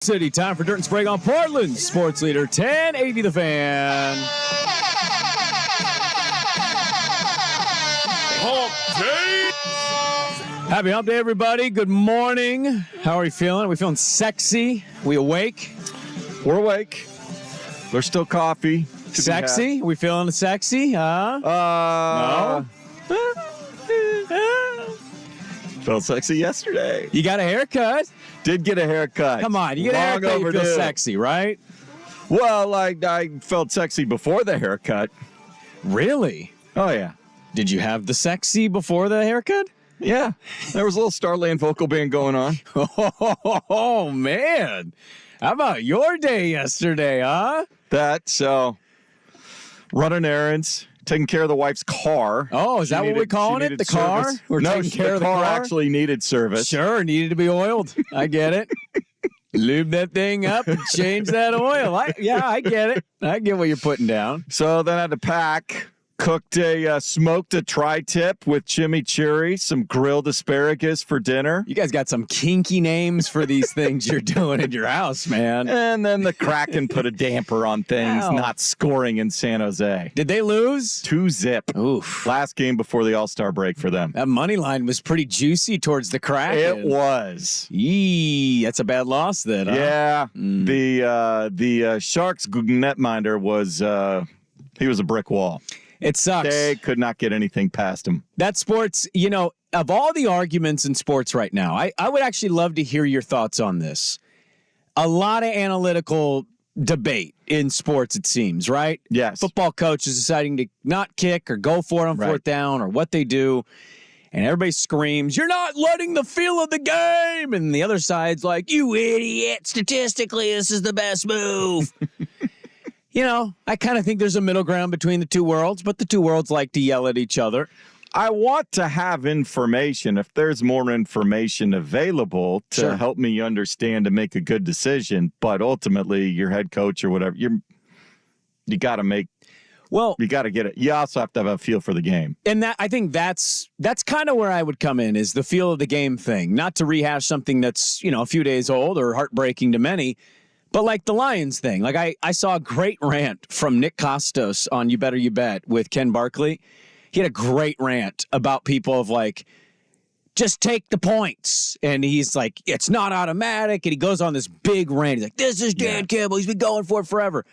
City, time for Dirt and Sprague on Portland Sports Leader 1080 The Fan. Hump Day! Happy Hump Day, everybody. Good morning. How are we feeling? Are we feeling sexy? We awake? We're awake. There's still coffee. Sexy? Are we feeling sexy? No? Felt sexy yesterday. You got a haircut? Did get a haircut. Come on, you get a haircut, you feel sexy, right? Well, I felt sexy before the haircut. Really? Oh, yeah. Did you have the sexy before the haircut? Yeah. There was a little Starland vocal band going on. Oh, man. How about your day yesterday, huh? So running errands, taking care of the wife's car. Oh, is that what we're calling it? The car? We're taking care of the car? Actually needed service. Sure, needed to be oiled. I get it. Lube that thing up and change that oil. I get it. I get what you're putting down. So then I had to pack. Smoked a tri-tip with chimichurri, some grilled asparagus for dinner. You guys got some kinky names for these things you're doing in your house, man. And then the Kraken put a damper on things, not scoring in San Jose. Did they lose? 2-0. Oof. Last game before the All-Star break for them. That money line was pretty juicy towards the Kraken. It was. Yee, that's a bad loss then, huh? Yeah. The Sharks netminder was he was a brick wall. It sucks. They could not get anything past him. That sports, of all the arguments in sports right now, I would actually love to hear your thoughts on this. A lot of analytical debate in sports, it seems, right? Yes. Football coaches deciding to not kick or go for it on fourth down or what they do. And everybody screams, "You're not letting the feel of the game." And the other side's like, "You idiot. Statistically, this is the best move." I kind of think there's a middle ground between the two worlds, but the two worlds like to yell at each other. I want to have information. If there's more information available to help me understand to make a good decision, but ultimately your head coach or whatever, you got to make. Well, you got to get it. You also have to have a feel for the game. And I think that's kind of where I would come in, is the feel of the game thing. Not to rehash something that's, a few days old or heartbreaking to many, but like the Lions thing. Like I saw a great rant from Nick Costos on You Better You Bet with Ken Barkley. He had a great rant about people of like, just take the points. And he's like, it's not automatic. And he goes on this big rant. He's like, this is Dan Campbell. He's been going for it forever.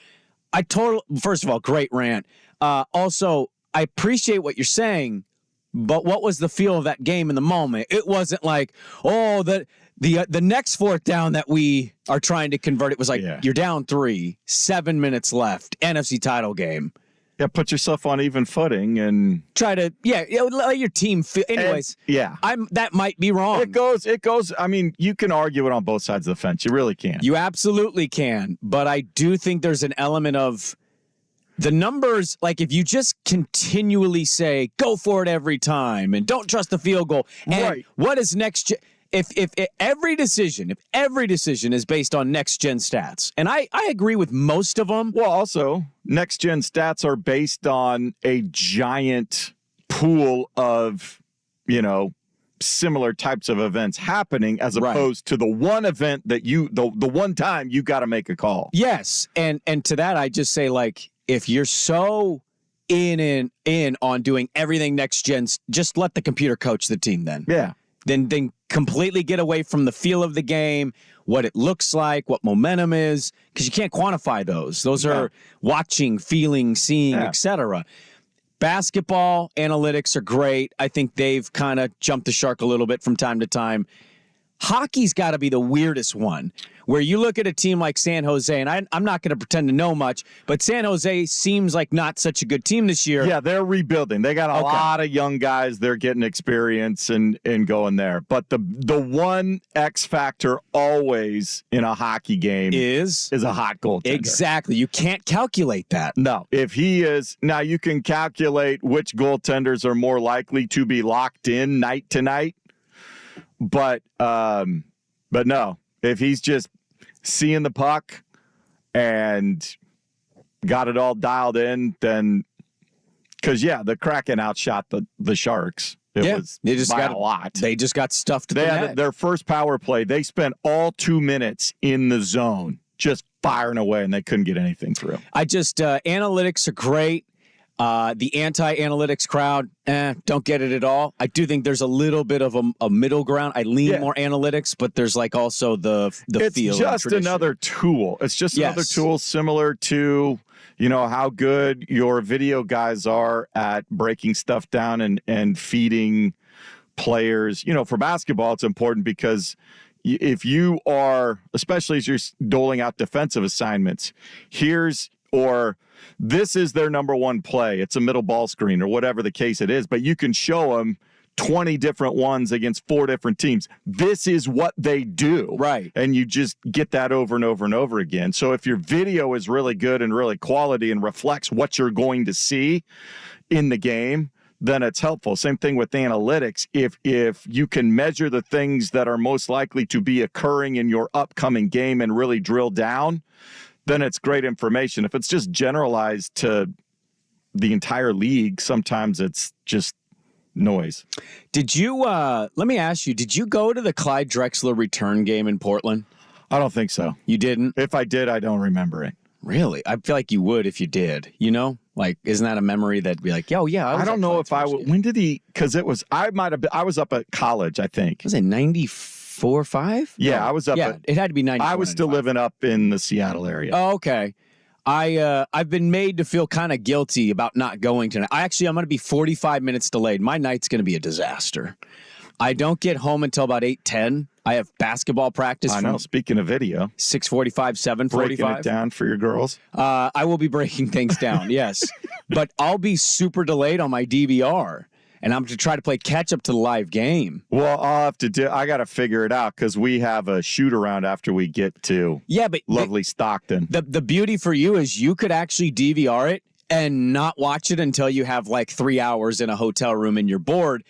First of all, great rant. Also, I appreciate what you're saying, but what was the feel of that game in the moment? It wasn't like, the next fourth down that we are trying to convert. It was like, you're down 3, 7 minutes left, NFC title game. Yeah, put yourself on even footing and try to, let your team feel. Anyways, that might be wrong. It goes. I mean, you can argue it on both sides of the fence. You really can. You absolutely can. But I do think there's an element of the numbers. Like if you just continually say, go for it every time and don't trust the field goal. And what is next? If every decision is based on next-gen stats, and I agree with most of them. Well, also, next-gen stats are based on a giant pool of, similar types of events happening as opposed to the one event that the one time you got to make a call. Yes, and to that I just say, like, if you're so in on doing everything next-gen, just let the computer coach the team then. Yeah. Then completely get away from the feel of the game, what it looks like, what momentum is, because you can't quantify those. Those are watching, feeling, seeing, etc. Basketball analytics are great. I think they've kind of jumped the shark a little bit from time to time. Hockey's got to be the weirdest one, where you look at a team like San Jose, and I'm not going to pretend to know much, but San Jose seems like not such a good team this year. Yeah, they're rebuilding. They got a lot of young guys. They're getting experience and going there. But the one X factor always in a hockey game is a hot goaltender. Exactly. You can't calculate that. No. If he is, now you can calculate which goaltenders are more likely to be locked in night to night. But no, if he's just seeing the puck and got it all dialed in, then because the Kraken outshot the Sharks. It Yeah, was they just by got a lot. They just got stuffed. They had their first power play. They spent all 2 minutes in the zone, just firing away, and they couldn't get anything through. Analytics are great. The anti-analytics crowd, don't get it at all. I do think there's a little bit of a middle ground. I lean more analytics, but there's like also the it's feel. It's just another tool. It's just another tool similar to, how good your video guys are at breaking stuff down and feeding players. For basketball, it's important because if you are, especially as you're doling out defensive assignments, this is their number one play. It's a middle ball screen or whatever the case it is, but you can show them 20 different ones against 4 different teams. This is what they do. Right. And you just get that over and over and over again. So if your video is really good and really quality and reflects what you're going to see in the game, then it's helpful. Same thing with analytics. If you can measure the things that are most likely to be occurring in your upcoming game and really drill down, then it's great information. If it's just generalized to the entire league, sometimes it's just noise. Did you, let me ask you, did you go to the Clyde Drexler return game in Portland? I don't think so. You didn't? If I did, I don't remember it. Really? I feel like you would if you did, Like, isn't that a memory that'd be like, I don't know if when did he, because I was up at college, I think. Was it 94, 5? Yeah, I was up. Yeah, it had to be 94. I was still living up in the Seattle area. Oh, okay. I've been made to feel kind of guilty about not going tonight. I'm going to be 45 minutes delayed. My night's going to be a disaster. I don't get home until about 8:10. I have basketball practice. I know. Speaking of video, 6:45, 7:45. Breaking it down for your girls. I will be breaking things down. Yes, but I'll be super delayed on my DVR, and I'm to try to play catch up to the live game. Well, I got to figure it out because we have a shoot around after we get to lovely Stockton. The beauty for you is you could actually DVR it and not watch it until you have like 3 hours in a hotel room and you're bored.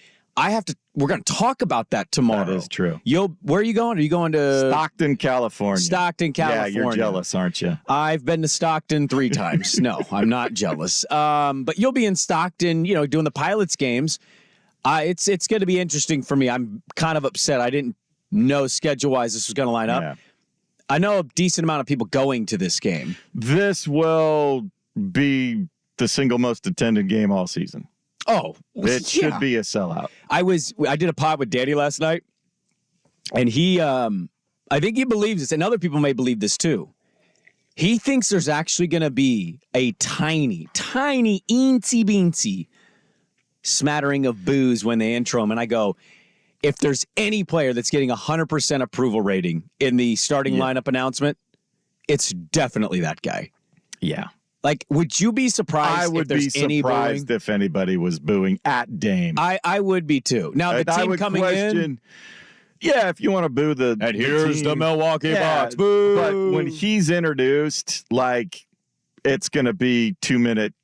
We're going to talk about that tomorrow. That is true. Where are you going? Are you going to Stockton, California? Stockton, California. Yeah, you're jealous, aren't you? I've been to Stockton 3 times. No, I'm not jealous. But you'll be in Stockton, doing the Pilots games. It's going to be interesting for me. I'm kind of upset. I didn't know schedule-wise this was going to line up. Yeah. I know a decent amount of people going to this game. This will be the single most attended game all season. Oh, it should be a sellout. I did a pod with Danny last night, and he, I think he believes this, and other people may believe this too. He thinks there's actually going to be a tiny, eensy-beensy smattering of boos when they intro him. And I go, if there's any player that's getting 100% approval rating in the starting lineup announcement, it's definitely that guy. Yeah. Like, would you be surprised if there's any booing? I would be surprised if anybody was booing at Dame. I would be too. Now, the team coming in. Yeah, if you want to boo and here's the Milwaukee Bucks. Boo! But when he's introduced, it's going to be 2-minute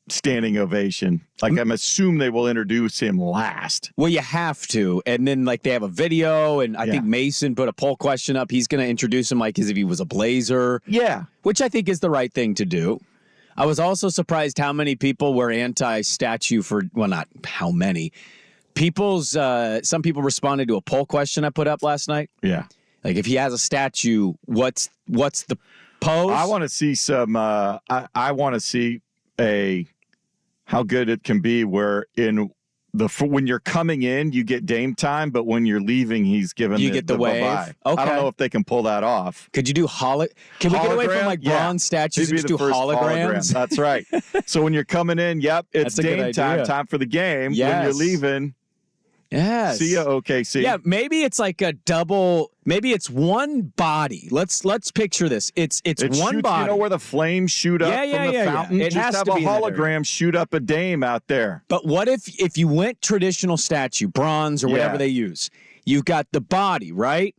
standing ovation. I'm assuming they will introduce him last. Well, you have to. And then, they have a video, and I think Mason put a poll question up. He's going to introduce him as if he was a Blazer. Yeah. Which I think is the right thing to do. I was also surprised how many people were anti-statue not how many. Some people responded to a poll question I put up last night. Yeah. If he has a statue, what's the pose? I want to see some, I want to see how good it can be where when you're coming in, you get Dame time, but when you're leaving, he's given the wave. Bye-bye. Okay. I don't know if they can pull that off. Could you do Can we get away from bronze statues and just do holograms? That's right. So when you're coming in, it's Dame time for the game. Yes. When you're leaving, yes. See ya, OKC. Yeah, maybe it's like a double. Maybe it's one body. Let's picture this. It's one body. You know where the flames shoot up from the fountain? It just has have to a be hologram shoot up a Dame out there. But what if you went traditional statue, bronze or whatever they use? You've got the body, right?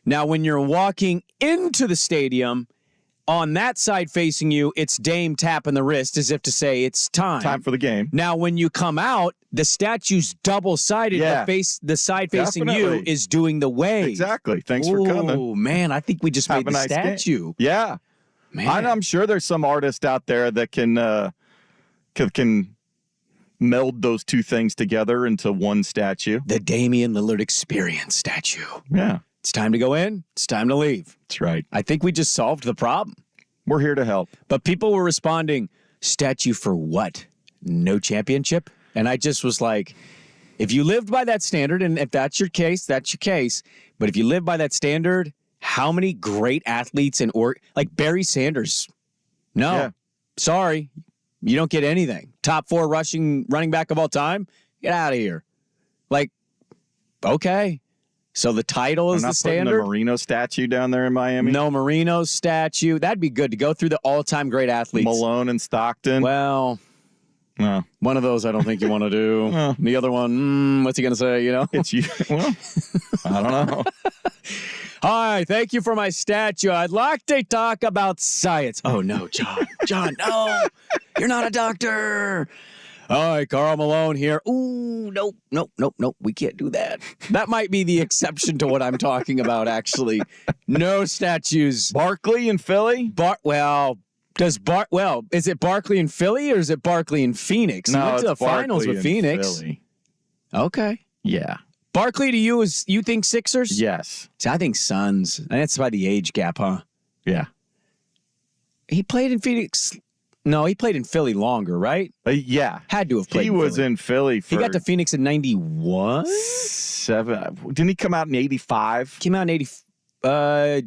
Now, when you're walking into the stadium, on that side facing you, it's Dame tapping the wrist as if to say it's time. Time for the game. Now, when you come out, the statue's double-sided. Yeah. The side facing you is doing the wave. Exactly. Thanks for coming. Oh, man, I think we just made the nice statue. Game. Yeah. Man. I'm sure there's some artist out there that can meld those two things together into one statue. The Damian Lillard Experience statue. Yeah. It's time to go in. It's time to leave. That's right. I think we just solved the problem. We're here to help. But people were responding, statue for what? No championship? And I just was like, if you lived by that standard, and if that's your case, that's your case. But if you live by that standard, how many great athletes like Barry Sanders? No. Yeah. Sorry. You don't get anything. Top 4 running back of all time? Get out of here. Like, okay. So the title is the standard. The Marino statue down there in Miami. No Marino statue. That'd be good to go through the all-time great athletes. Malone and Stockton. Well, no. One of those I don't think you want to do. The other one, what's he going to say, you know? It's you. Well, I don't know. Hi, thank you for my statue. I'd like to talk about science. Oh, no, John. John, no. You're not a doctor. Hi, Karl Malone here. Ooh, nope. We can't do that. That might be the exception to what I'm talking about, actually. No statues. Barkley in Philly? Is it Barkley in Philly or is it Barkley in Phoenix? No, he went to the it's finals Barkley with in Phoenix. Philly. Okay. Yeah. Barkley to you is, you think Sixers? Yes. See, I think Suns. And that's by the age gap, huh? Yeah. He played in Phoenix. No, he played in Philly longer, right? Yeah. Had to have played He in was Philly. in Philly for... He got to Phoenix in 91? 7. Didn't he come out in 85? Came out in 80.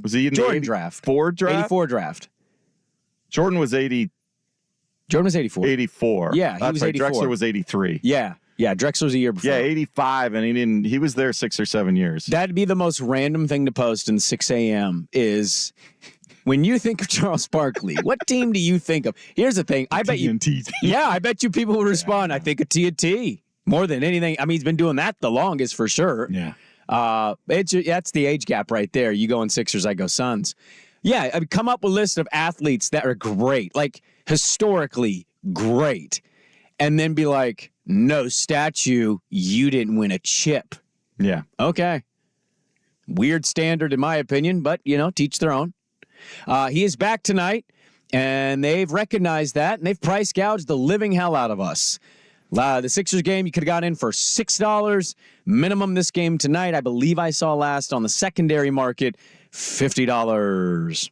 Was he in Jordan the draft. 84 draft? 84 draft. Jordan was 80. Jordan was 84. 84. Yeah, he was right. 84. Drexler was 83. Yeah. Drexler's a year before. Yeah, 85, and he was there 6 or 7 years. That'd be the most random thing to post in 6 a.m. is when you think of Charles Barkley, what team do you think of? Here's the thing. I bet you. TNT. Yeah, I bet you people will respond. I think of TNT more than anything. I mean, he's been doing that the longest for sure. Yeah. That's the age gap right there. You go in Sixers, I go Suns. Yeah, I mean, come up with a list of athletes that are great, like historically great, and then be like, no statue, you didn't win a chip. Yeah. Okay. Weird standard in my opinion, but, teach their own. He is back tonight, and they've recognized that, and they've price gouged the living hell out of us. The Sixers game, you could have got in for $6. Minimum this game tonight, I believe I saw last on the secondary market, $50.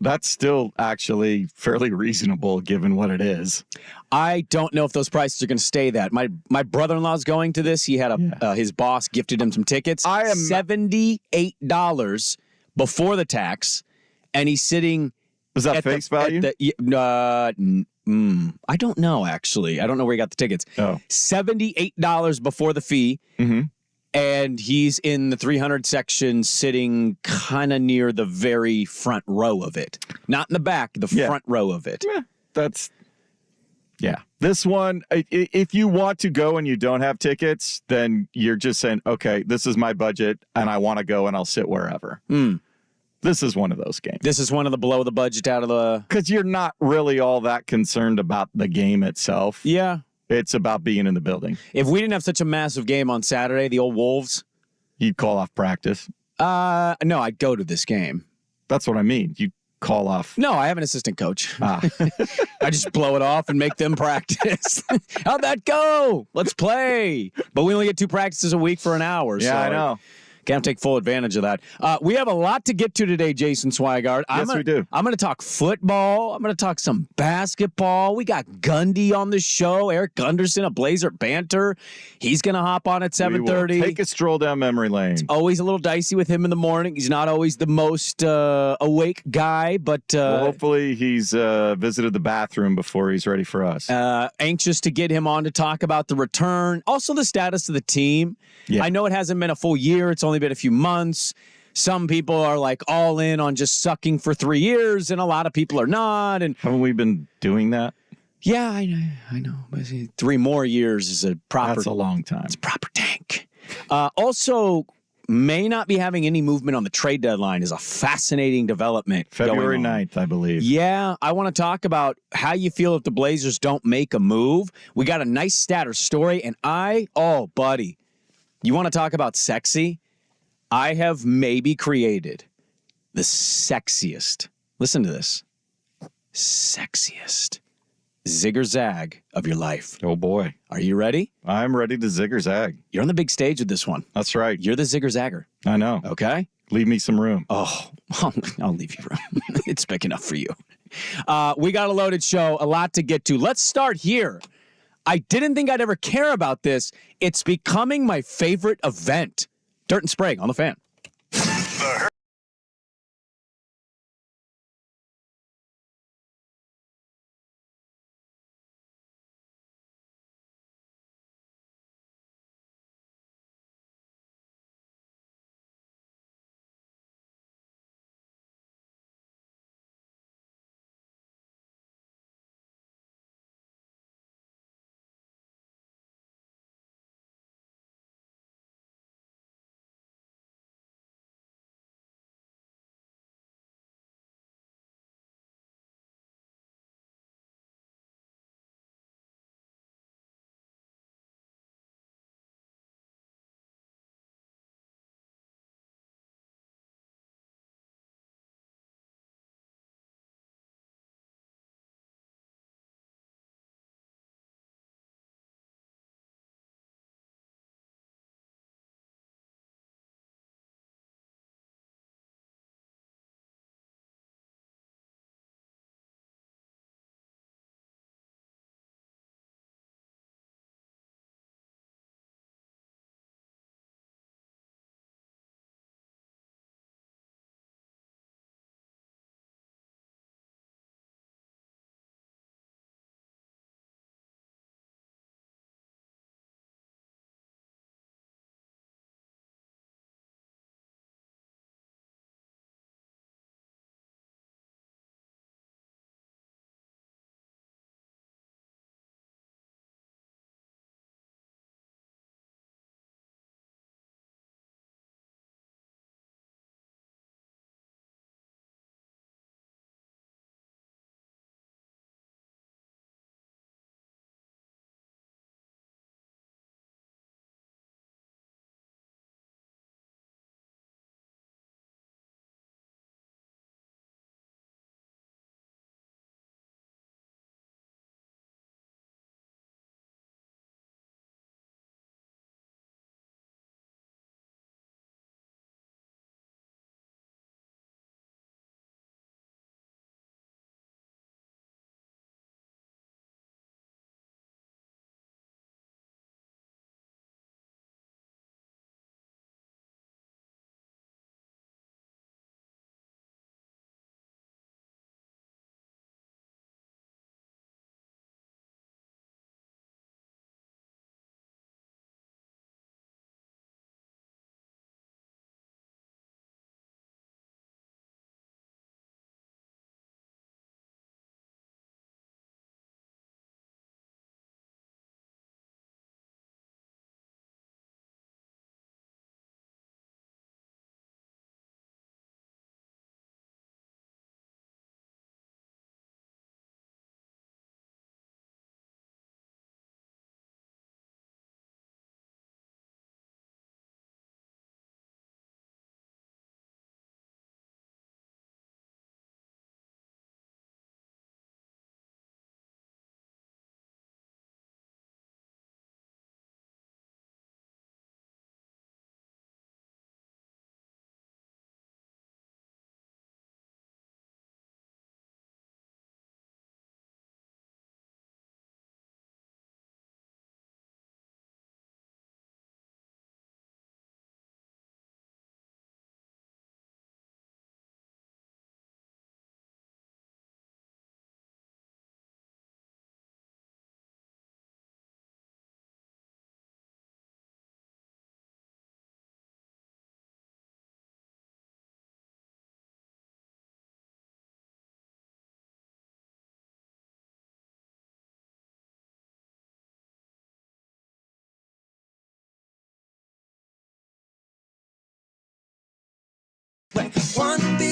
That's still actually fairly reasonable given what it is. I don't know if those prices are going to stay that. My brother-in-law's going to this. He had his boss gifted him some tickets. I am $78 before the tax, and he's sitting. Was that face value? I don't know, actually. I don't know where he got the tickets. Oh. $78 before the fee. Mm-hmm. And he's in the 300 section sitting kind of near the very front row of it. Not in the back, the front row of it. Yeah, This one, if you want to go and you don't have tickets, then you're just saying, okay, this is my budget and I want to go and I'll sit wherever. This is one of those games. This is one of the below the budget out of the... Because you're not really all that concerned about the game itself. Yeah. It's about being in the building. If we didn't have such a massive game on Saturday, the old Wolves... You'd call off practice. No, I'd go to this game. That's what I mean. You call off. No, I have an assistant coach. I just blow it off and make them practice. How'd that go? Let's play. But we only get 2 practices a week for an hour. Yeah, so I know. Can't take full advantage of that. We have a lot to get to today, Jason Swigard. Yes, we do. I'm going to talk football. I'm going to talk some basketball. We got Gundy on the show. Eric Gunderson, a Blazer banter. He's going to hop on at 7:30. Take a stroll down memory lane. It's always a little dicey with him in the morning. He's not always the most awake guy, but hopefully he's visited the bathroom before he's ready for us. Anxious to get him on to talk about the return. Also the status of the team. Yeah. I know it hasn't been a full year. It's only been a few months. Some people are like all in on just sucking for 3 years, and a lot of people are not. And haven't we been doing that? Yeah, I know. But 3 more years is a proper. That's a long time. It's a proper tank. Also, may not be having any movement on the trade deadline is a fascinating development. February 9th, I believe. Yeah, I want to talk about how you feel if the Blazers don't make a move. We got a nice stat or story, and buddy, you want to talk about sexy? I have maybe created the sexiest. Listen to this. Sexiest zig or zag of your life. Oh, boy. Are you ready? I'm ready to zig or zag. You're on the big stage with this one. That's right. You're the zig or zagger. I know. Okay? Leave me some room. Oh, I'll leave you room. It's big enough for you. We got a loaded show, a lot to get to. Let's start here. I didn't think I'd ever care about this. It's becoming my favorite event. Dirt and Sprague on the Fan.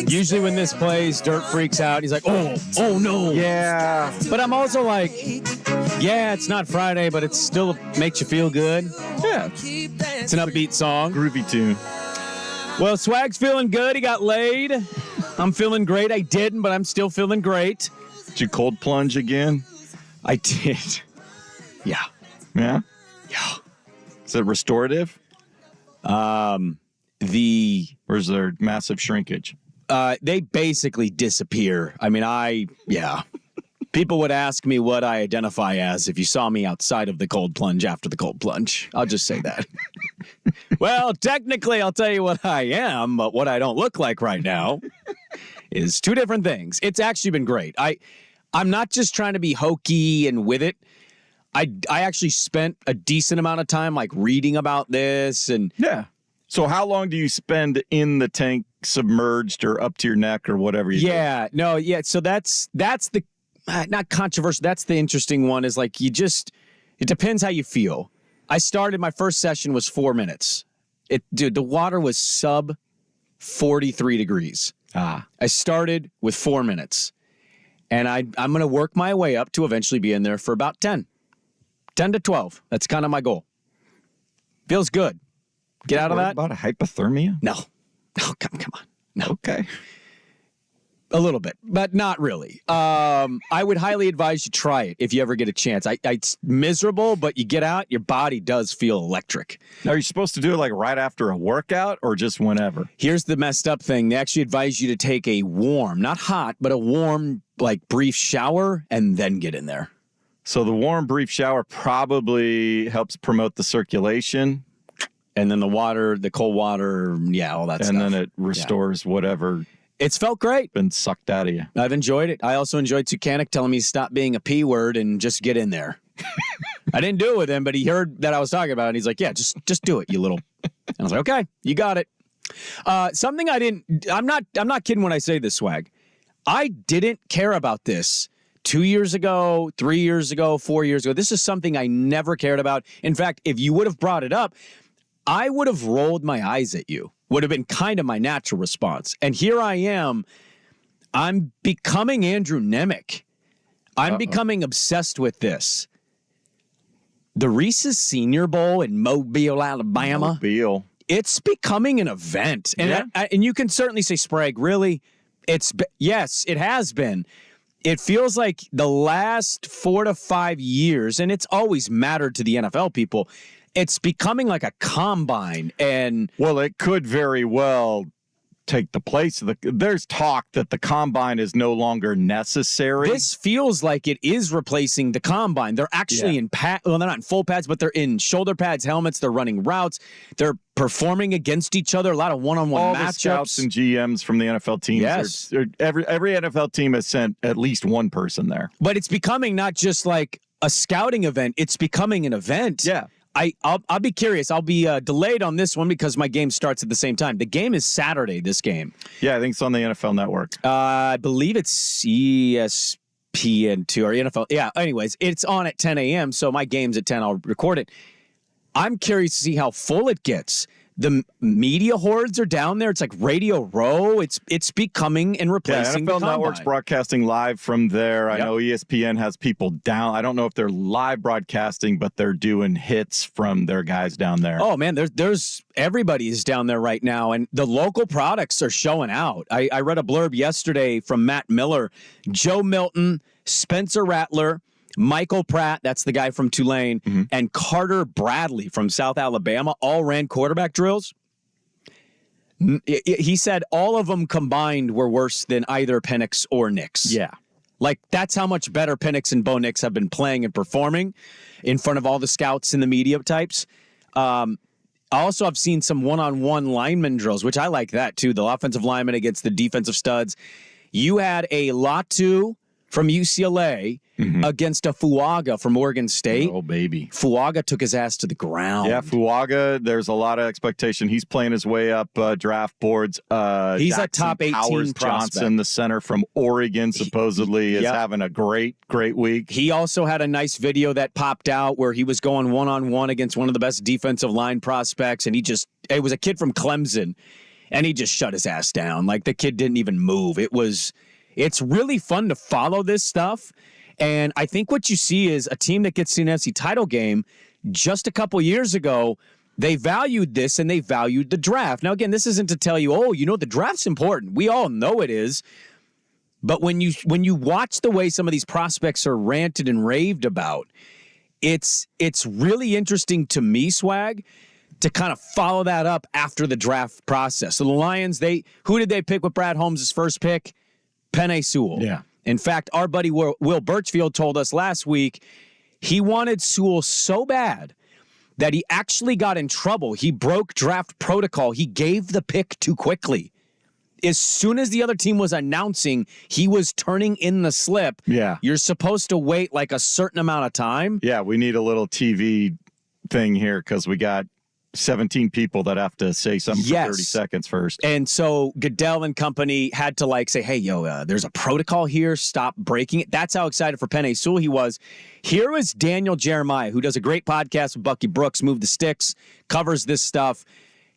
Usually when this plays, Dirt freaks out. He's like, oh no. Yeah. But I'm also like, yeah, it's not Friday, but it still makes you feel good. Yeah. It's an upbeat song. Groovy tune. Well, Swag's feeling good. He got laid. I'm feeling great. I didn't, but I'm still feeling great. Did you cold plunge again? I did. Yeah. Yeah? Yeah. Is it restorative? Or is there massive shrinkage? They basically disappear. I mean, yeah. People would ask me what I identify as if you saw me outside of the cold plunge after the cold plunge. I'll just say that. Well, technically, I'll tell you what I am, but what I don't look like right now is two different things. It's actually been great. I'm not just trying to be hokey and with it. I actually spent a decent amount of time like reading about this and yeah. So how long do you spend in the tank submerged or up to your neck or whatever you do? So that's the not controversial. That's the interesting one is like it depends how you feel. I started my first session was 4 minutes. The water was sub 43 degrees. I started with 4 minutes. And I'm going to work my way up to eventually be in there for about 10 to 12. That's kind of my goal. Feels good. Get out of that. About a hypothermia? No, come on. No. Okay. A little bit, but not really. I would highly advise you try it if you ever get a chance. It's miserable, but you get out, your body does feel electric. Are you supposed to do it like right after a workout or just whenever? Here's the messed up thing. They actually advise you to take a warm, not hot, but a warm, like brief shower and then get in there. So the warm, brief shower probably helps promote the circulation. And then the cold water, all that stuff. And then it restores whatever. It's felt great. Been sucked out of you. I've enjoyed it. I also enjoyed Tucanic telling me to stop being a P word and just get in there. I didn't do it with him, but he heard that I was talking about it. And he's like, yeah, just do it, you little. And I was like, okay, you got it. Something I'm not kidding when I say this, Swag. I didn't care about this 2 years ago, 3 years ago, 4 years ago. This is something I never cared about. In fact, if you would have brought it up, I would have rolled my eyes at you. Would have been kind of my natural response. And here I am. I'm becoming Andrew Nemec. I'm becoming obsessed with this. The Reese's Senior Bowl in Mobile, Alabama. It's becoming an event. And and you can certainly say, Sprague, really? Yes, it has been. It feels like the last 4 to 5 years, and it's always mattered to the NFL people, it's becoming like a combine. And well, it could very well take the place of there's talk that the combine is no longer necessary. This feels like it is replacing the combine. They're actually in they're not in full pads, but they're in shoulder pads, helmets. They're running routes. They're performing against each other. A lot of one-on-one All matchups. The scouts and GMs from the NFL teams. Yes. Every NFL team has sent at least one person there. But it's becoming not just like a scouting event. It's becoming an event. Yeah. I'll be curious. I'll be delayed on this one because my game starts at the same time. The game is Saturday, this game. Yeah, I think it's on the NFL Network. I believe it's ESPN2 or NFL. Yeah, anyways, it's on at 10 a.m., so my game's at 10. I'll record it. I'm curious to see how full it gets. The media hordes are down there. It's like Radio Row. It's becoming and replacing the NFL combine. Network's broadcasting live from there. I know ESPN has people down. I don't know if they're live broadcasting, but they're doing hits from their guys down there. Oh, man, there's everybody is down there right now, and the local products are showing out. I read a blurb yesterday from Matt Miller, Joe Milton, Spencer Rattler, Michael Pratt, that's the guy from Tulane, and Carter Bradley from South Alabama all ran quarterback drills. He said all of them combined were worse than either Penix or Nix. Yeah. Like, that's how much better Penix and Bo Nix have been playing and performing in front of all the scouts and the media types. Also, I've seen some one-on-one lineman drills, which I like that, too. The offensive lineman against the defensive studs. You had a Latu from UCLA against a Fuaga from Oregon State. Oh, baby. Fuaga took his ass to the ground. Yeah, Fuaga, there's a lot of expectation. He's playing his way up draft boards. He's Jackson a top 18 Powers prospect. Johnson, the center from Oregon, supposedly is having a great week. He also had a nice video that popped out where he was going one-on-one against one of the best defensive line prospects, and it was a kid from Clemson, and he just shut his ass down. Like, the kid didn't even move. It's really fun to follow this stuff. And I think what you see is a team that gets to an NFC title game just a couple years ago, they valued this and they valued the draft. Now, again, this isn't to tell you, the draft's important. We all know it is. But when you watch the way some of these prospects are ranted and raved about, it's really interesting to me, Swag, to kind of follow that up after the draft process. So the Lions, who did they pick with Brad Holmes' first pick? Penei Sewell. Yeah. In fact, our buddy Will Birchfield told us last week he wanted Sewell so bad that he actually got in trouble. He broke draft protocol. He gave the pick too quickly. As soon as the other team was announcing he was turning in the slip, you're supposed to wait like a certain amount of time. Yeah, we need a little TV thing here because we got 17 people that have to say something for 30 seconds first. And so Goodell and company had to say, hey, there's a protocol here. Stop breaking it. That's how excited for Penei Sewell he was. Here was Daniel Jeremiah, who does a great podcast with Bucky Brooks, Move the Sticks, covers this stuff.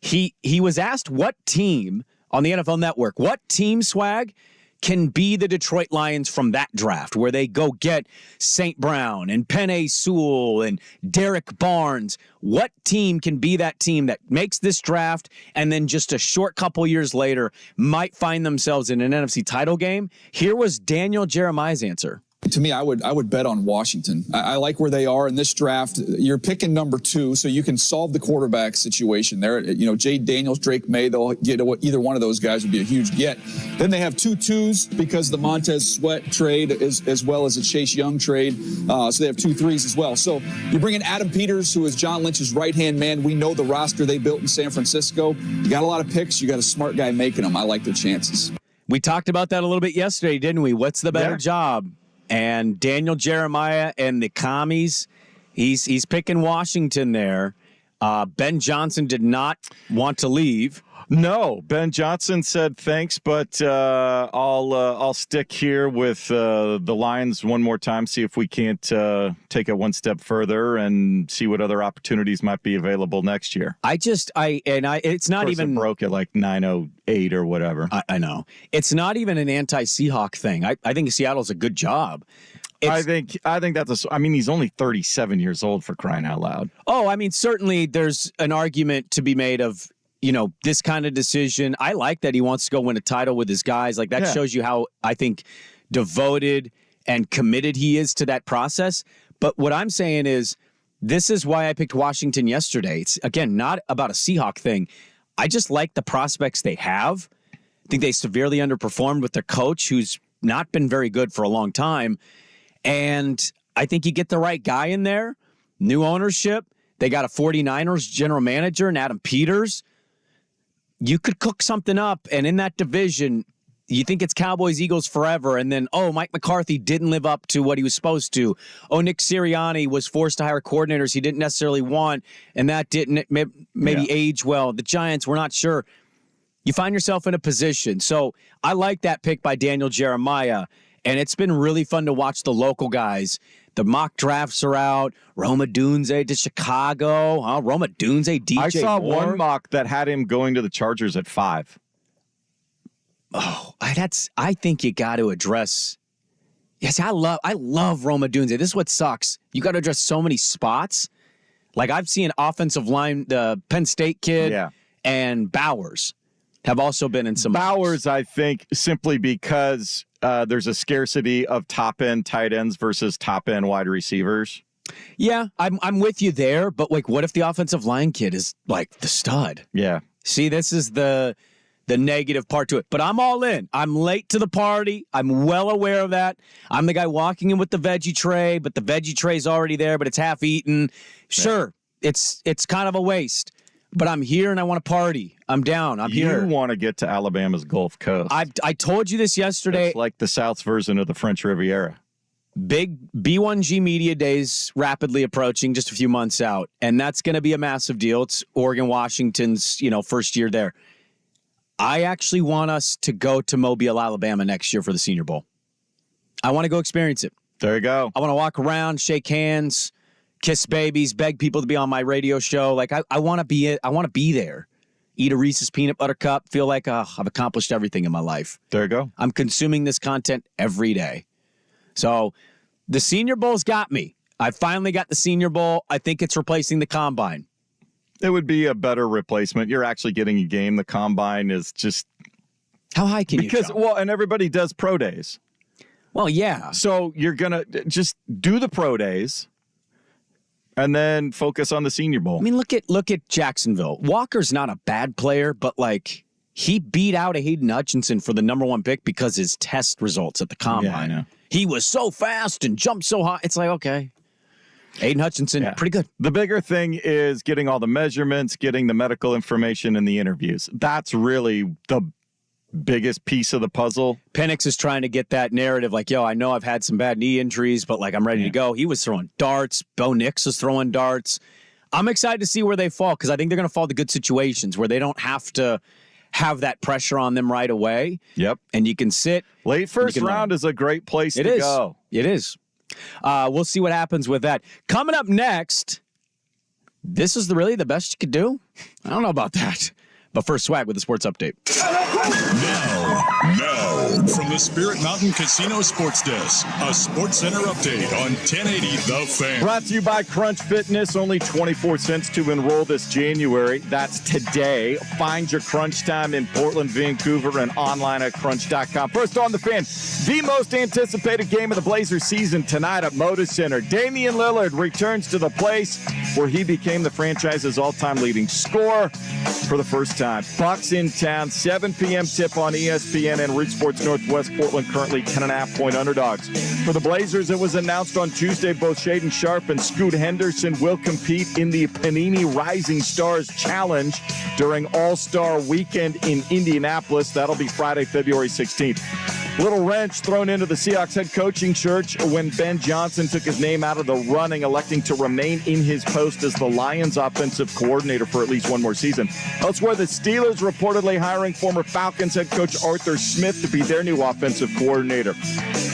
He was asked what team on the NFL Network, what team, Swag, can be the Detroit Lions from that draft where they go get St. Brown and Penei Sewell and Derek Barnes. What team can be that team that makes this draft and then just a short couple years later might find themselves in an NFC title game? Here was Daniel Jeremiah's answer. To me, I would bet on Washington. I like where they are in this draft. You're picking number 2, so you can solve the quarterback situation there. Jade Daniels, Drake May, they'll get either one of those guys would be a huge get. Then they have 2 twos because the Montez Sweat trade as well as a Chase Young trade. So they have 2 threes as well. So you bring in Adam Peters, who is John Lynch's right-hand man. We know the roster they built in San Francisco. You got a lot of picks. You got a smart guy making them. I like their chances. We talked about that a little bit yesterday, didn't we? What's the better job? And Daniel Jeremiah and the commies, he's picking Washington there. Ben Johnson did not want to leave. No, Ben Johnson said thanks, but I'll stick here with the Lions one more time, see if we can't take it one step further and see what other opportunities might be available next year. It's not even broke at like 908 or whatever. I know. It's not even an anti-Seahawk thing. I think Seattle's a good job. I think he's only 37 years old, for crying out loud. Oh, I mean, certainly there's an argument to be made of, this kind of decision. I like that he wants to go win a title with his guys. Like that shows you how I think devoted and committed he is to that process. But what I'm saying is this is why I picked Washington yesterday. It's, again, not about a Seahawk thing. I just like the prospects they have. I think they severely underperformed with their coach, who's not been very good for a long time. And I think you get the right guy in there. New ownership. They got a 49ers general manager and Adam Peters. You could cook something up, and in that division, you think it's Cowboys, Eagles forever, and then, Mike McCarthy didn't live up to what he was supposed to. Nick Sirianni was forced to hire coordinators he didn't necessarily want, and that didn't maybe age well. The Giants, we're not sure. You find yourself in a position. So I like that pick by Daniel Jeremiah, and it's been really fun to watch the local guys. The mock drafts are out. Roma Dunze to Chicago. Roma Dunze, DJ I saw Moore. one mock that had him going to the Chargers at 5. Oh, I think you got to address. Yes, I love Roma Dunze. This is what sucks. You got to address so many spots. Like I've seen offensive line, the Penn State kid, and Bowers have also been in some. Bowers, I think, simply because there's a scarcity of top-end tight ends versus top-end wide receivers. Yeah, I'm with you there, but what if the offensive line kid is like the stud? Yeah. See, this is the negative part to it. But I'm all in. I'm late to the party. I'm well aware of that. I'm the guy walking in with the veggie tray, but the veggie tray's already there, but it's half eaten. Sure, it's kind of a waste. But I'm here and I want to party. I'm down. I'm here. You want to get to Alabama's Gulf Coast. I told you this yesterday. It's like the South's version of the French Riviera. Big B1G Media Days rapidly approaching, just a few months out. And that's going to be a massive deal. It's Oregon, Washington's, first year there. I actually want us to go to Mobile, Alabama next year for the Senior Bowl. I want to go experience it. There you go. I want to walk around, shake hands, kiss babies, beg people to be on my radio show. Like I want to be it. I want to be there. Eat a Reese's peanut butter cup. Feel like I've accomplished everything in my life. There you go. I'm consuming this content every day. So the Senior Bowl's got me. I finally got the Senior Bowl. I think it's replacing the Combine. It would be a better replacement. You're actually getting a game. The Combine is just How high can you jump? And everybody does pro days. Well, yeah. So you're going to just do the pro days and then focus on the Senior Bowl. I mean, look at Jacksonville. Walker's not a bad player, but like he beat out a Hayden Hutchinson for the number 1 pick because his test results at the combine. Yeah, I know. He was so fast and jumped so high. It's like, okay. Hayden Hutchinson, pretty good. The bigger thing is getting all the measurements, getting the medical information and the interviews. That's really the biggest piece of the puzzle. Penix is trying to get that narrative like, yo, I know I've had some bad knee injuries, but like I'm ready to go. He was throwing darts. Bo Nix was throwing darts. I'm excited to see where they fall because I think they're going to fall to good situations where they don't have to have that pressure on them right away. Yep. And you can sit. Late first round is a great place to go. It is. We'll see what happens with that. Coming up next, this is really the best you could do? I don't know about that. But first, Swag with the sports update. Now, from the Spirit Mountain Casino Sports Desk, a Sports Center update on 1080 The Fan. Brought to you by Crunch Fitness. Only 24 cents to enroll this January. That's today. Find your Crunch time in Portland, Vancouver, and online at crunch.com. First on the Fan, the most anticipated game of the Blazers season tonight at Moda Center. Damian Lillard returns to the place where he became the franchise's all-time leading scorer for the first time. Bucks in town, 7 p.m. tip on ESPN and Root Sports Northwest. Portland currently 10.5-point underdogs. For the Blazers, it was announced on Tuesday both Shaedon Sharpe and Scoot Henderson will compete in the Panini Rising Stars Challenge during All-Star Weekend in Indianapolis. That'll be Friday, February 16th. Little wrench thrown into the Seahawks head coaching search when Ben Johnson took his name out of the running, electing to remain in his post as the Lions offensive coordinator for at least one more season. Elsewhere, the Steelers reportedly hiring former Falcons head coach Arthur Smith to be their new offensive coordinator.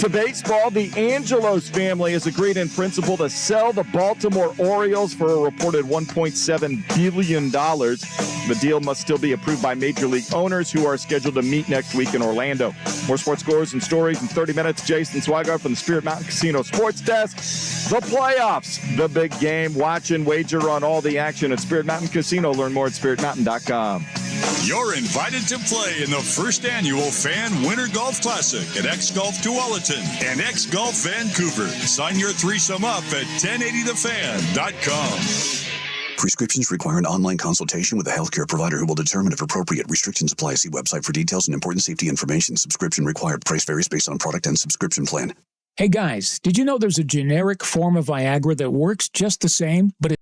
To baseball, the Angelos family has agreed in principle to sell the Baltimore Orioles for a reported $1.7 billion. The deal must still be approved by Major League owners who are scheduled to meet next week in Orlando. More sports scores and stories in 30 minutes. Jason Swigart from the Spirit Mountain Casino Sports Desk. The playoffs, the big game. Watch and wager on all the action at Spirit Mountain Casino. Learn more at spiritmountain.com. You're invited to play in the first annual Fan Winter Golf Classic at X Golf Tualatin and X Golf Vancouver. Sign your threesome up at 1080thefan.com. Prescriptions require an online consultation with a healthcare provider who will determine if appropriate. Restrictions apply. See website for details and important safety information. Subscription required. Price varies based on product and subscription plan. Hey guys, did you know there's a generic form of Viagra that works just the same, but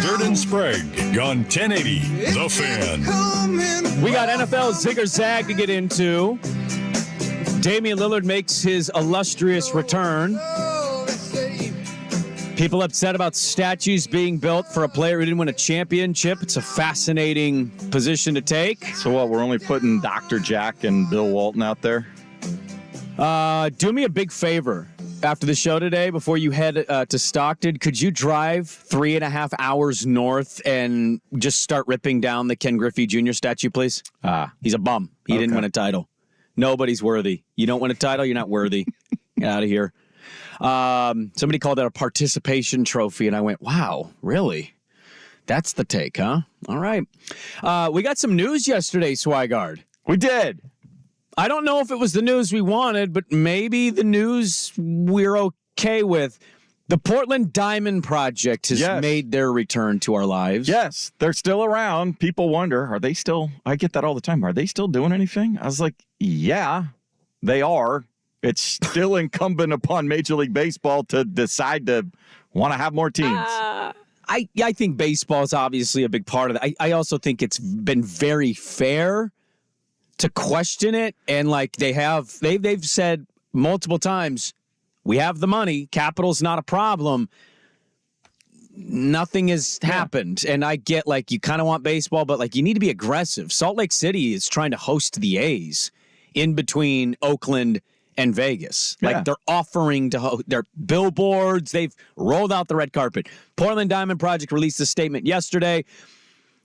Lillard and Sprague on 1080 The Fan. We got NFL Zig or Zag to get into. Damian Lillard makes his illustrious return. People upset about statues being built for a player who didn't win a championship. It's a fascinating position to take. So what, we're only putting Dr. Jack and Bill Walton out there? Do me a big favor. After the show today, before you head to Stockton, could you drive 3.5 hours north and just start ripping down the Ken Griffey Jr. statue, please? He's a bum. He didn't win a title. Nobody's worthy. You don't win a title, you're not worthy. Get out of here. Somebody called that a participation trophy, and I went, wow, really? That's the take, huh? All right. We got some news yesterday, Swigard. We did. I don't know if it was the news we wanted, but maybe the news we're okay with. The Portland Diamond Project has made their return to our lives. Yes, they're still around. People wonder, are they still, I get that all the time, are they still doing anything? I was like, yeah, they are. It's still incumbent upon Major League Baseball to decide to want to have more teams. I think baseball is obviously a big part of it. I also think it's been very fair to question it, and like they've said multiple times, we have the money, capital's not a problem. Nothing has happened, and I get like you kind of want baseball, but like you need to be aggressive. Salt Lake City is trying to host the A's in between Oakland and Vegas. Like they're offering to their billboards. They've rolled out the red carpet. Portland Diamond Project released a statement yesterday.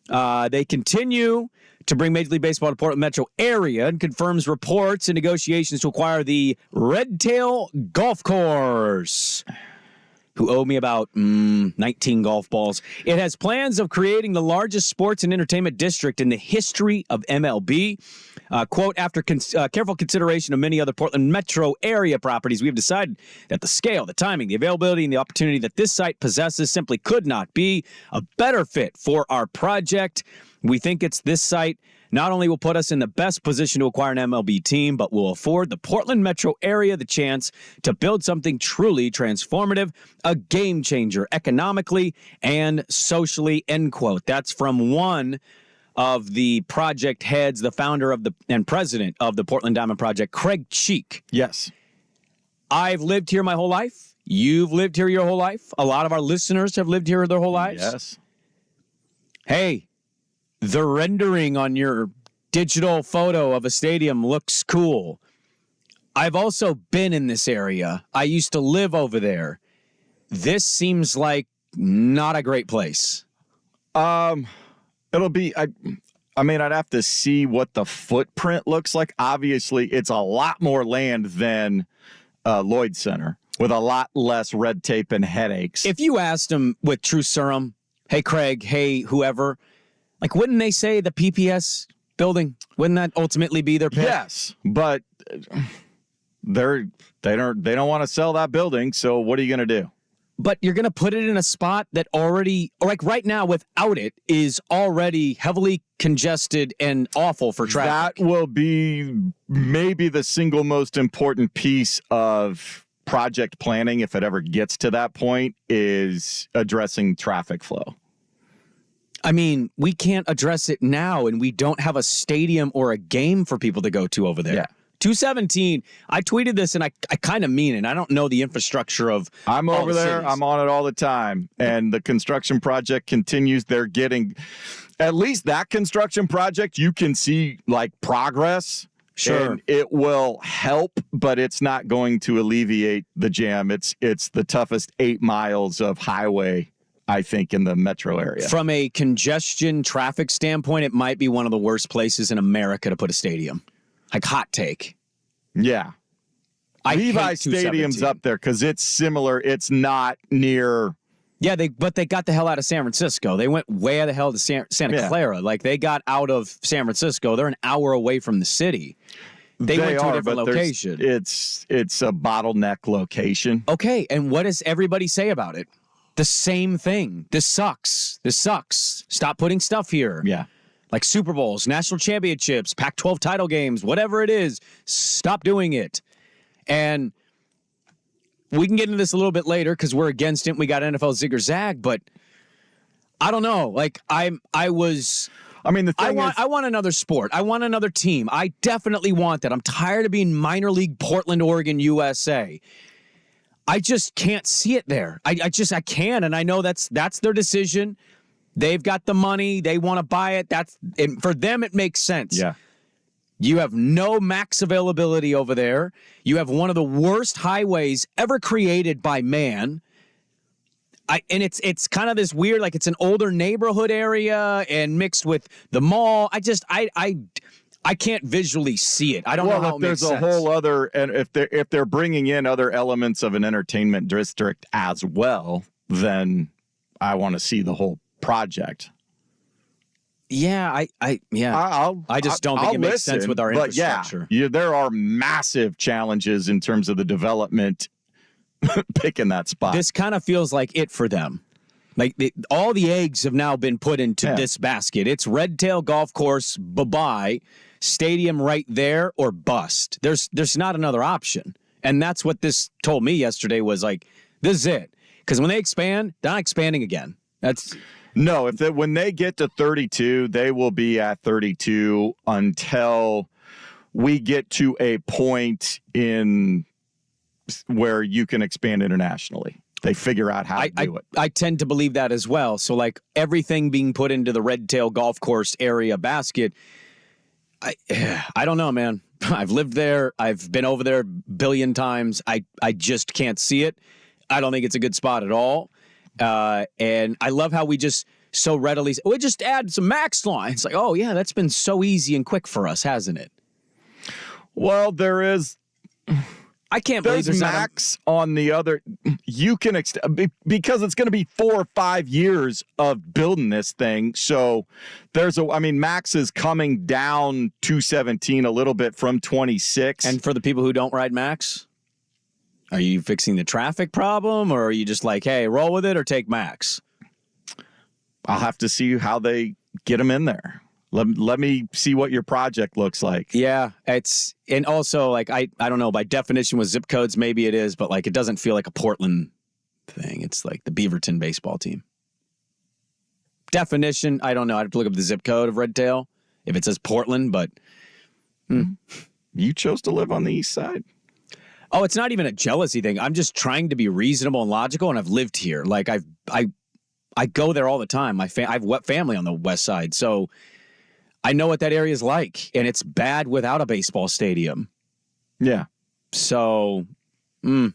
They continue to bring Major League Baseball to Portland metro area and confirms reports and negotiations to acquire the Red Tail Golf Course, who owe me about 19 golf balls. It has plans of creating the largest sports and entertainment district in the history of MLB. Quote, after careful consideration of many other Portland metro area properties, we have decided that the scale, the timing, the availability, and the opportunity that this site possesses simply could not be a better fit for our project. We think it's this site not only will put us in the best position to acquire an MLB team, but will afford the Portland metro area the chance to build something truly transformative, a game changer economically and socially, end quote. That's from one of the project heads, the founder of and president of the Portland Diamond Project, Craig Cheek. Yes. I've lived here my whole life. You've lived here your whole life. A lot of our listeners have lived here their whole lives. Yes. Hey, the rendering on your digital photo of a stadium looks cool. I've also been in this area. I used to live over there. This seems like not a great place. It'll be, I mean, I'd have to see what the footprint looks like. Obviously, it's a lot more land than Lloyd Center with a lot less red tape and headaches. If you asked them with true serum, hey, Craig, hey, whoever, like, wouldn't they say the PPS building? Wouldn't that ultimately be their pick? Yes, but they don't want to sell that building. So what are you going to do? But you're going to put it in a spot that already, like right now, without it, is already heavily congested and awful for traffic. That will be maybe the single most important piece of project planning, if it ever gets to that point, is addressing traffic flow. I mean, we can't address it now, and we don't have a stadium or a game for people to go to over there. Yeah. 217, I tweeted this, and I kind of mean it. I don't know the infrastructure of I'm all over the there. cities. I'm on it all the time. And the construction project continues. They're getting, at least that construction project, you can see like progress. Sure. And it will help, but it's not going to alleviate the jam. It's the toughest 8 miles of highway, I think, in the metro area. From a congestion traffic standpoint, it might be one of the worst places in America to put a stadium. Like, hot take. Yeah. Levi Stadium's up there because it's similar. It's not near. Yeah, but they got the hell out of San Francisco. They went way the hell to Santa Clara. Like, they got out of San Francisco. They're an hour away from the city. They went to a different location. It's a bottleneck location. Okay, and what does everybody say about it? The same thing. This sucks. This sucks. Stop putting stuff here. Yeah. Like Super Bowls, national championships, Pac-12 title games, whatever it is, stop doing it. And we can get into this a little bit later because we're against it. We got NFL Zig or Zag, but I don't know. Like I was. I mean, the thing is, I want another sport. I want another team. I definitely want that. I'm tired of being minor league Portland, Oregon, USA. I just can't see it there. I can't, and I know that's their decision. They've got the money. They want to buy it. And for them, it makes sense. yeah. You have no max availability over there. You have one of the worst highways ever created by man. And it's kind of this weird, like it's an older neighborhood area and mixed with the mall. I can't visually see it. I don't know how it makes sense. There's a whole other, and if they're bringing in other elements of an entertainment district as well, then I want to see the whole project. Yeah, I just don't think it makes sense with our infrastructure. But yeah, there are massive challenges in terms of the development picking that spot. This kind of feels like it for them. Like all the eggs have now been put into this basket. It's Red Tail Golf Course, bye-bye, stadium right there, or bust. There's not another option. And that's what this told me yesterday was like, this is it. Because when they expand, they're not expanding again. No, when they get to 32, they will be at 32 until we get to a point in where you can expand internationally. They figure out how to do it. I tend to believe that as well. So like everything being put into the Red Tail Golf Course area basket, I don't know, man. I've lived there. I've been over there a billion times. I just can't see it. I don't think it's a good spot at all. And I love how we just so readily, we just add some max lines. Like, oh yeah, that's been so easy and quick for us, hasn't it? Well, there is. I can't believe there's max on the other. You can because it's going to be 4 or 5 years of building this thing. So max is coming down 217 a little bit from 26. And for the people who don't ride max, are you fixing the traffic problem, or are you just like, hey, roll with it or take max? I'll have to see how they get them in there. Let me see what your project looks like. Yeah, and also like I don't know, by definition with zip codes maybe it is, but like it doesn't feel like a Portland thing. It's like the Beaverton baseball team. Definition, I don't know. I'd have to look up the zip code of Red Tail if it says Portland, but You chose to live on the east side. Oh, it's not even a jealousy thing. I'm just trying to be reasonable and logical, and I've lived here. Like I go there all the time. I have family on the west side, so I know what that area is like, and it's bad without a baseball stadium. Yeah. So, good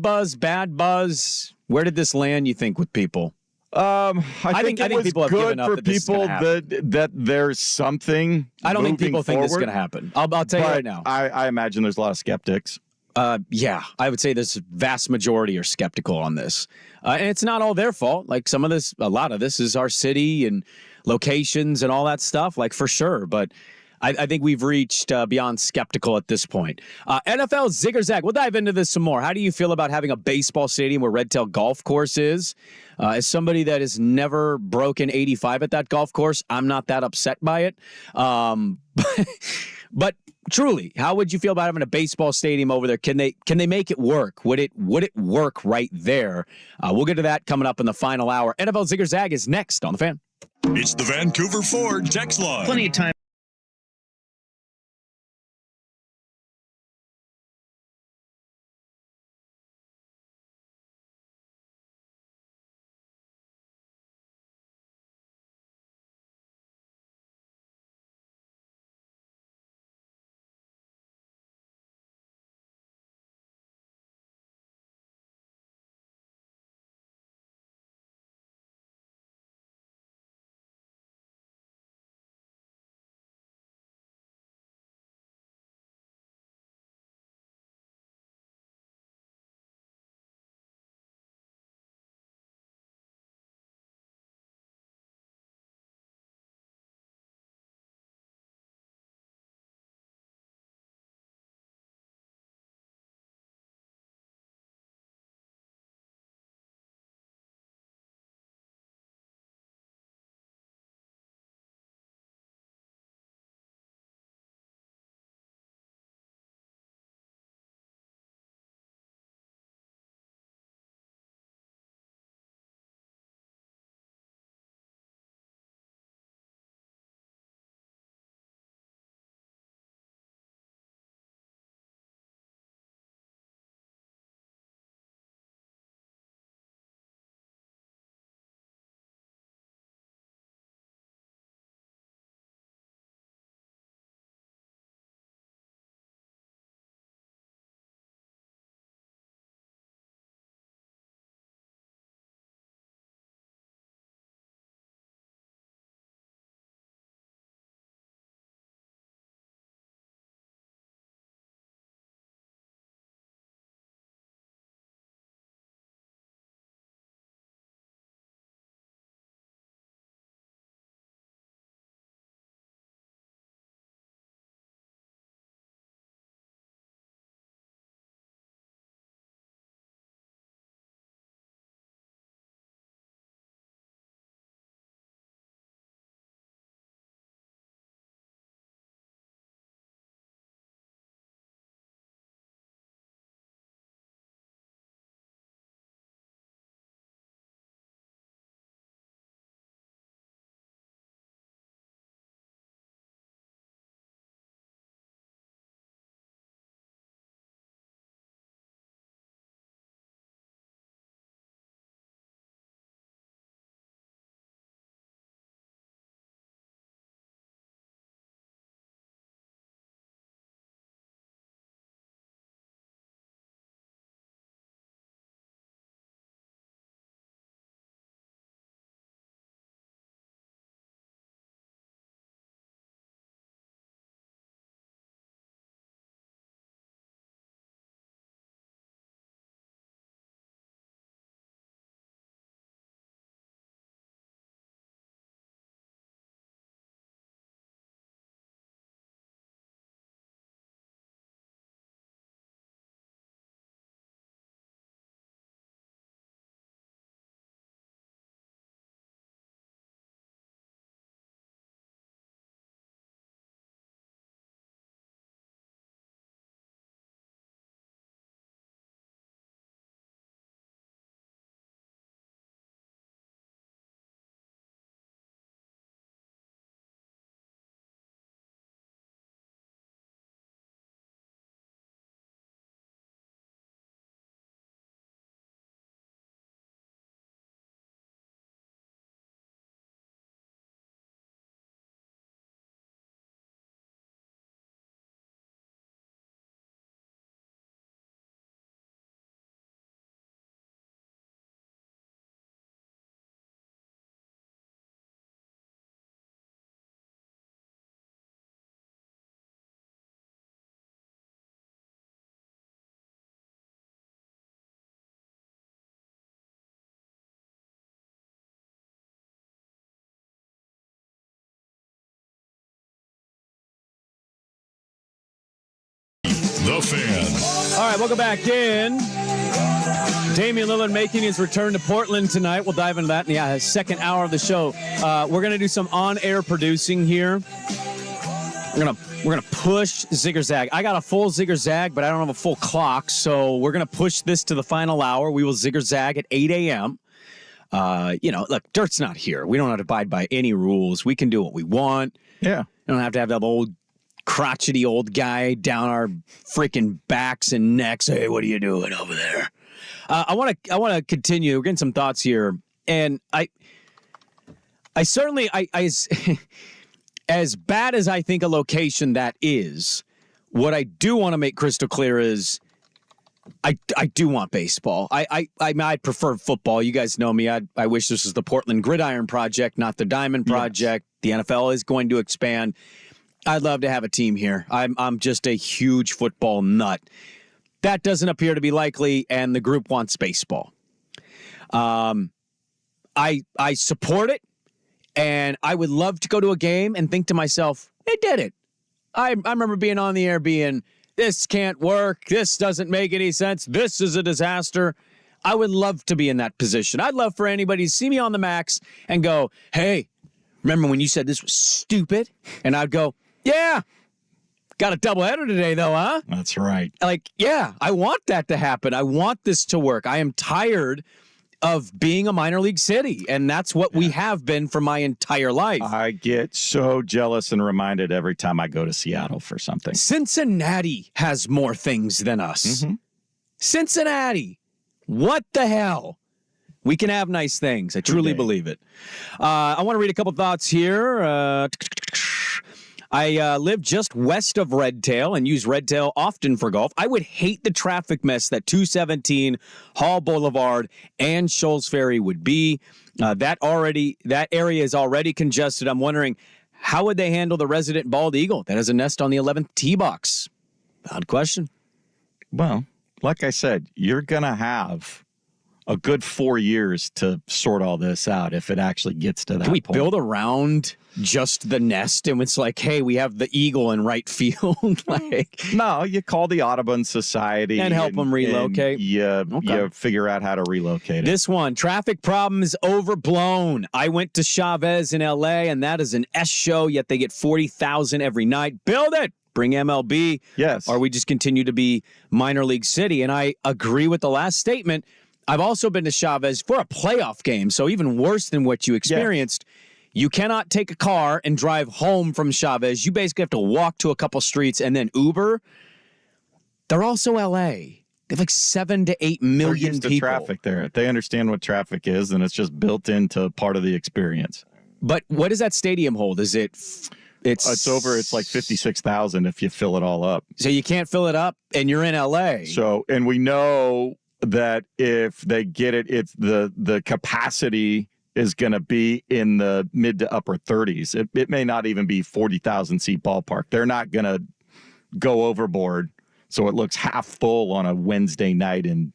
buzz, bad buzz. Where did this land, you think, with people? I think people have given up for that this is people gonna happen. that there's something. I don't think people think this is forward, going to happen. I'll tell you right now. I imagine there's a lot of skeptics. Yeah, I would say this vast majority are skeptical on this. And it's not all their fault. Like a lot of this is our city and locations and all that stuff, like for sure. But I think we've reached beyond skeptical at this point. NFL Zigger Zag. We'll dive into this some more. How do you feel about having a baseball stadium where Red Tail Golf Course is? As somebody that has never broken 85 at that golf course, I'm not that upset by it. But truly, how would you feel about having a baseball stadium over there? Can they make it work? Would it work right there? We'll get to that coming up in the final hour. NFL Zigger Zag is next on The Fan. It's the Vancouver Ford text line. Plenty of time. The Fan. All right, welcome back in. Damian Lillard making his return to Portland tonight. We'll dive into that in the second hour of the show. We're going to do some on-air producing here. We're gonna push Zig Zag. I got a full Zig Zag, but I don't have a full clock, so we're gonna push this to the final hour. We will Zig Zag at 8 a.m. Look, Dirt's not here. We don't have to abide by any rules. We can do what we want. Yeah. We don't have to have that old crotchety old guy down our freaking backs and necks. Hey, what are you doing over there? I want to continue. We're getting some thoughts here, and I certainly as bad as I think a location that is, what I do want to make crystal clear is I do want baseball. I prefer football. You guys know me. I wish this was the Portland Gridiron Project, not the Diamond Project. Yes. The NFL is going to expand. I'd love to have a team here. I'm just a huge football nut. That doesn't appear to be likely, and the group wants baseball. I support it, and I would love to go to a game and think to myself, they did it. I remember being on the air being, this can't work. This doesn't make any sense. This is a disaster. I would love to be in that position. I'd love for anybody to see me on the max and go, hey, remember when you said this was stupid? And I'd go, yeah. Got a doubleheader today, though, huh? That's right. Like, yeah, I want that to happen. I want this to work. I am tired of being a minor league city, and that's what we have been for my entire life. I get so jealous and reminded every time I go to Seattle for something. Cincinnati has more things than us. Mm-hmm. Cincinnati. What the hell? We can have nice things. I truly believe it. I want to read a couple thoughts here. I live just west of Redtail and use Redtail often for golf. I would hate the traffic mess that 217, Hall Boulevard, and Shoals Ferry would be. That area is already congested. I'm wondering, how would they handle the resident bald eagle that has a nest on the 11th tee box? Odd question. Well, like I said, you're going to have a good 4 years to sort all this out if it actually gets to that Can we point. build around just the nest, and it's like, hey, we have the eagle in right field? No, you call the Audubon Society and help them relocate. You figure out how to relocate it. This one, traffic problems overblown. I went to Chavez in L.A., and that is an S show, yet they get 40,000 every night. Build it. Bring MLB. Yes. Or we just continue to be minor league city. And I agree with the last statement. I've also been to Chavez for a playoff game, so even worse than what you experienced. Yeah. You cannot take a car and drive home from Chavez. You basically have to walk to a couple streets and then Uber. They're also L.A. They have like 7 to 8 million They're used to people. Traffic there. They understand what traffic is, and it's just built into part of the experience. But what does that stadium hold? Is it? It's over. It's like 56,000 if you fill it all up. So you can't fill it up, and you're in L.A. So, and we know that if they get it, it's the capacity is going to be in the mid to upper 30s. It may not even be 40,000 seat ballpark. They're not going to go overboard, so it looks half full on a Wednesday night in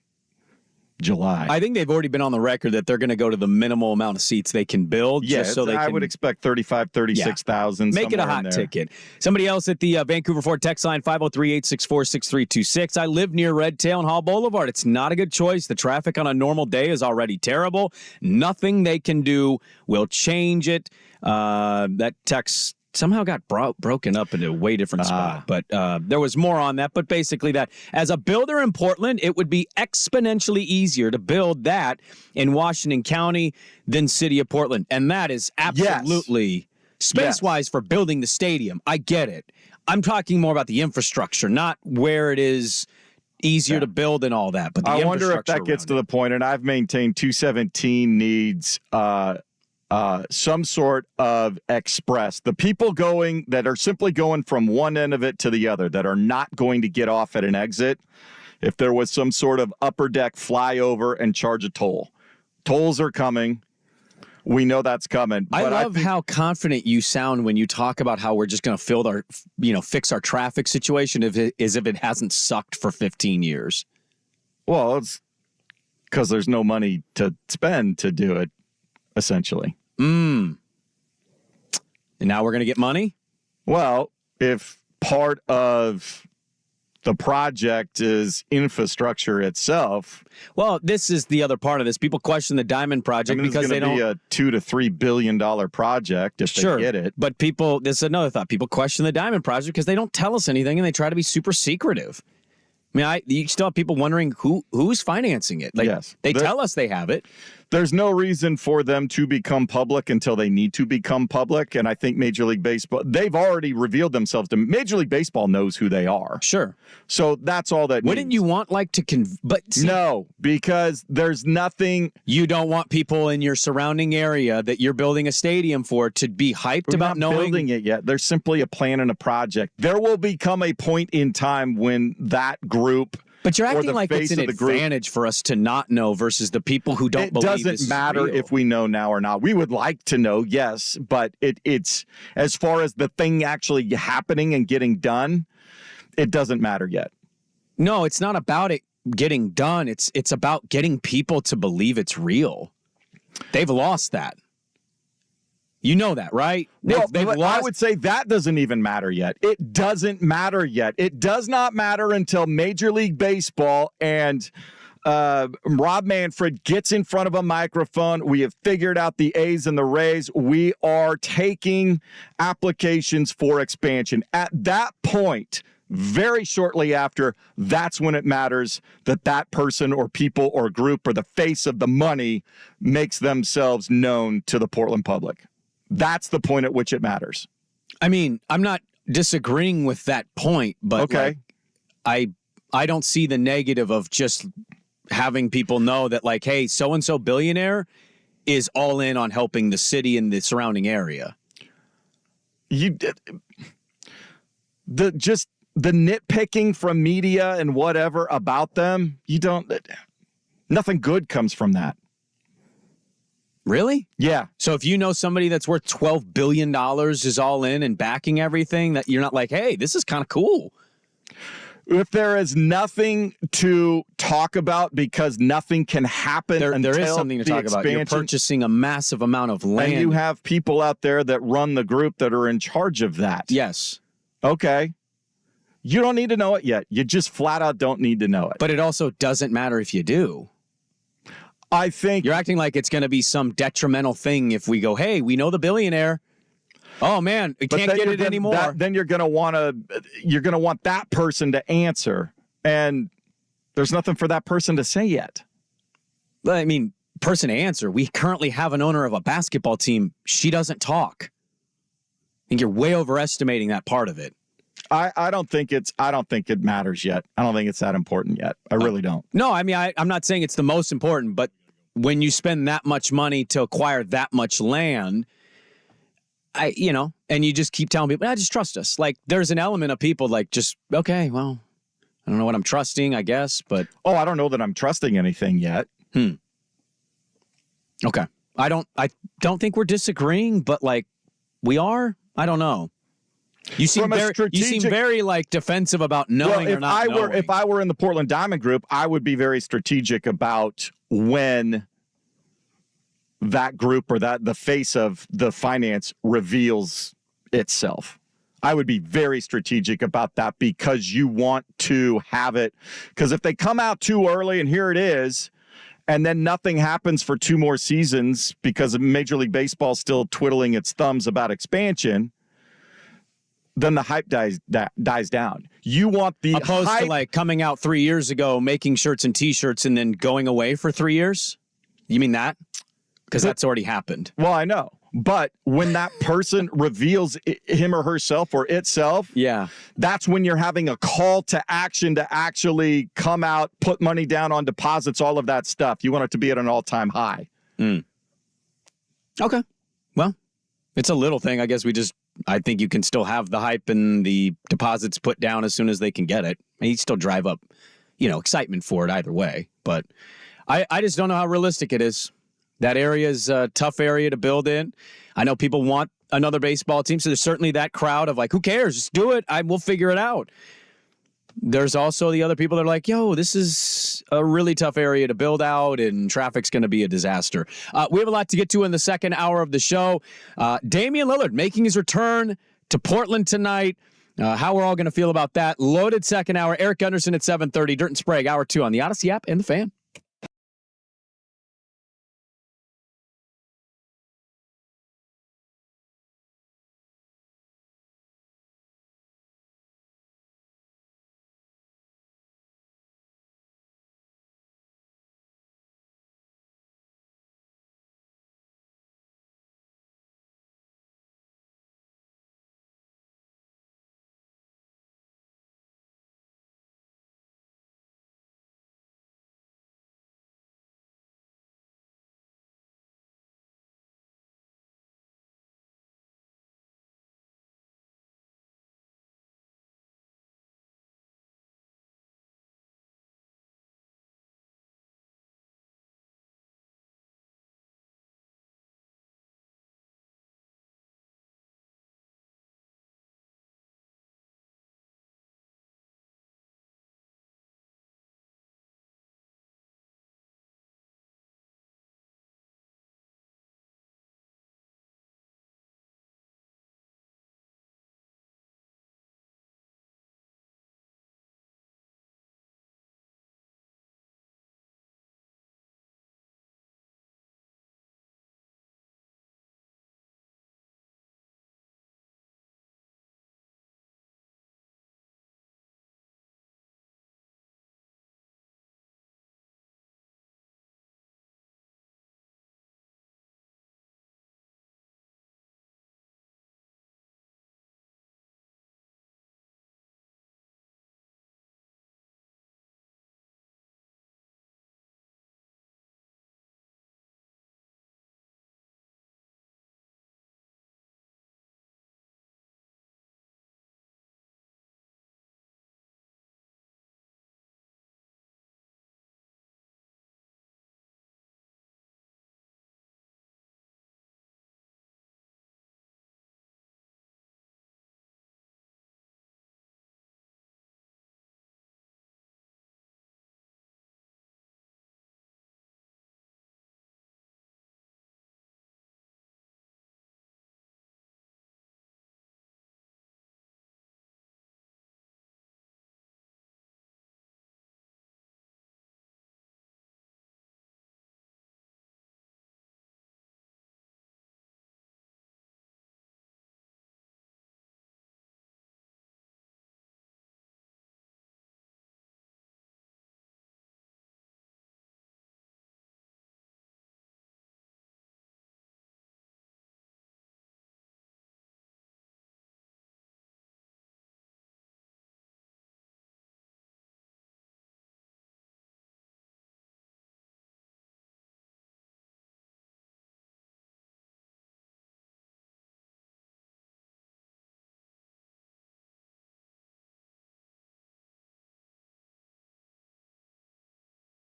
July. I think they've already been on the record that they're going to go to the minimal amount of seats they can build. Yeah, just so I would expect 36,000. Make it a hot ticket. Somebody else at the Vancouver Ford text line, 503-864-6326. I live near Redtail and Hall Boulevard. It's not a good choice. The traffic on a normal day is already terrible. Nothing they can do will change it. That text somehow got broken up into a way different spot. But there was more on that. But basically that, as a builder in Portland, it would be exponentially easier to build that in Washington County than City of Portland. And that is absolutely, space-wise for building the stadium. I get it. I'm talking more about the infrastructure, not where it is easier to build and all that. But the I wonder if that gets to the point, and I've maintained 217 needs some sort of express. The people going that are simply going from one end of it to the other, that are not going to get off at an exit, if there was some sort of upper deck flyover and charge a toll. Tolls are coming. We know that's coming. I love how confident you sound when you talk about how we're just going to fix our traffic situation as if it hasn't sucked for 15 years. Well, it's because there's no money to spend to do it. Essentially. And now we're going to get money? Well, if part of The project is infrastructure itself. Well, this is the other part of this. People question the Diamond project because they don't. It's going to be a $2 to $3 billion project if they get it. But people, this is another thought. People question the Diamond project because they don't tell us anything and they try to be super secretive. I mean, you still have people wondering who's financing it. Like, yes, they tell us they have it. There's no reason for them to become public until they need to become public. And I think Major League Baseball, they've already revealed themselves to Major League Baseball knows who they are. Sure. So that's all that Wouldn't you want no, because there's nothing. You don't want people in your surrounding area that you're building a stadium for to be hyped about not knowing. Building it yet. There's simply a plan and a project. There will become a point in time when that group. But you're acting like it's an advantage for us to not know versus the people who don't believe this is real. It doesn't matter if we know now or not. We would like to know, yes, but it's as far as the thing actually happening and getting done, it doesn't matter yet. No, it's not about it getting done. It's about getting people to believe it's real. They've lost that. You know that, right? They've lost. I would say that doesn't even matter yet. It doesn't matter yet. It does not matter until Major League Baseball and Rob Manfred gets in front of a microphone. We have figured out the A's and the Rays. We are taking applications for expansion. At that point, very shortly after, that's when it matters that person or people or group or the face of the money makes themselves known to the Portland public. That's the point at which it matters. I mean, I'm not disagreeing with that point, but okay. Like, I don't see the negative of just having people know that, like, hey, so-and-so billionaire is all in on helping the city and the surrounding area. The nitpicking from media and whatever about them, nothing good comes from that. Really? Yeah. So if you know somebody that's worth $12 billion is all in and backing everything, that you're not like, hey, this is kind of cool. If there is nothing to talk about because nothing can happen there is something to talk about. You're purchasing a massive amount of land. And you have people out there that run the group that are in charge of that. Yes. Okay. You don't need to know it yet. You just flat out don't need to know it. But it also doesn't matter if you do. I think you're acting like it's going to be some detrimental thing if we go, hey, we know the billionaire. Oh man, we can't get it anymore. Then you're going to want that person to answer, and there's nothing for that person to say yet. I mean, person to answer. We currently have an owner of a basketball team. She doesn't talk. I think you're way overestimating that part of it. I don't think it matters yet. I don't think it's that important yet. I really don't. No, I mean, I'm not saying it's the most important, but when you spend that much money to acquire that much land, and you just keep telling people, just trust us. Like, there's an element of people like, just, okay, well, I don't know what I'm trusting, I guess, but. Oh, I don't know that I'm trusting anything yet. Okay. I don't think we're disagreeing, but like, we are? I don't know. You seem very like defensive about knowing or not knowing. If I were in the Portland Diamond Group, I would be very strategic about when that group or the face of the finance reveals itself. I would be very strategic about that because you want to have it. Because if they come out too early and here it is, and then nothing happens for 2 more seasons because Major League Baseball is still twiddling its thumbs about expansion, then the hype dies down. You want the opposed hype, to like coming out 3 years ago, making shirts and T-shirts, and then going away for 3 years. You mean that? Because that's already happened. Well, I know, but when that person reveals him or herself or itself, yeah, that's when you're having a call to action to actually come out, put money down on deposits, all of that stuff. You want it to be at an all-time high. Okay, well, it's a little thing. I guess I think you can still have the hype and the deposits put down as soon as they can get it. And you still drive up, excitement for it either way. But I just don't know how realistic it is. That area is a tough area to build in. I know people want another baseball team, so there's certainly that crowd of like, who cares? Just do it. We'll figure it out. There's also the other people that are like, yo, this is a really tough area to build out and traffic's going to be a disaster. We have a lot to get to in the second hour of the show. Damian Lillard making his return to Portland tonight. How we're all going to feel about that. Loaded second hour. Eric Gunderson at 7:30. Dirt and Sprague, hour 2 on the Odyssey app and the Fan.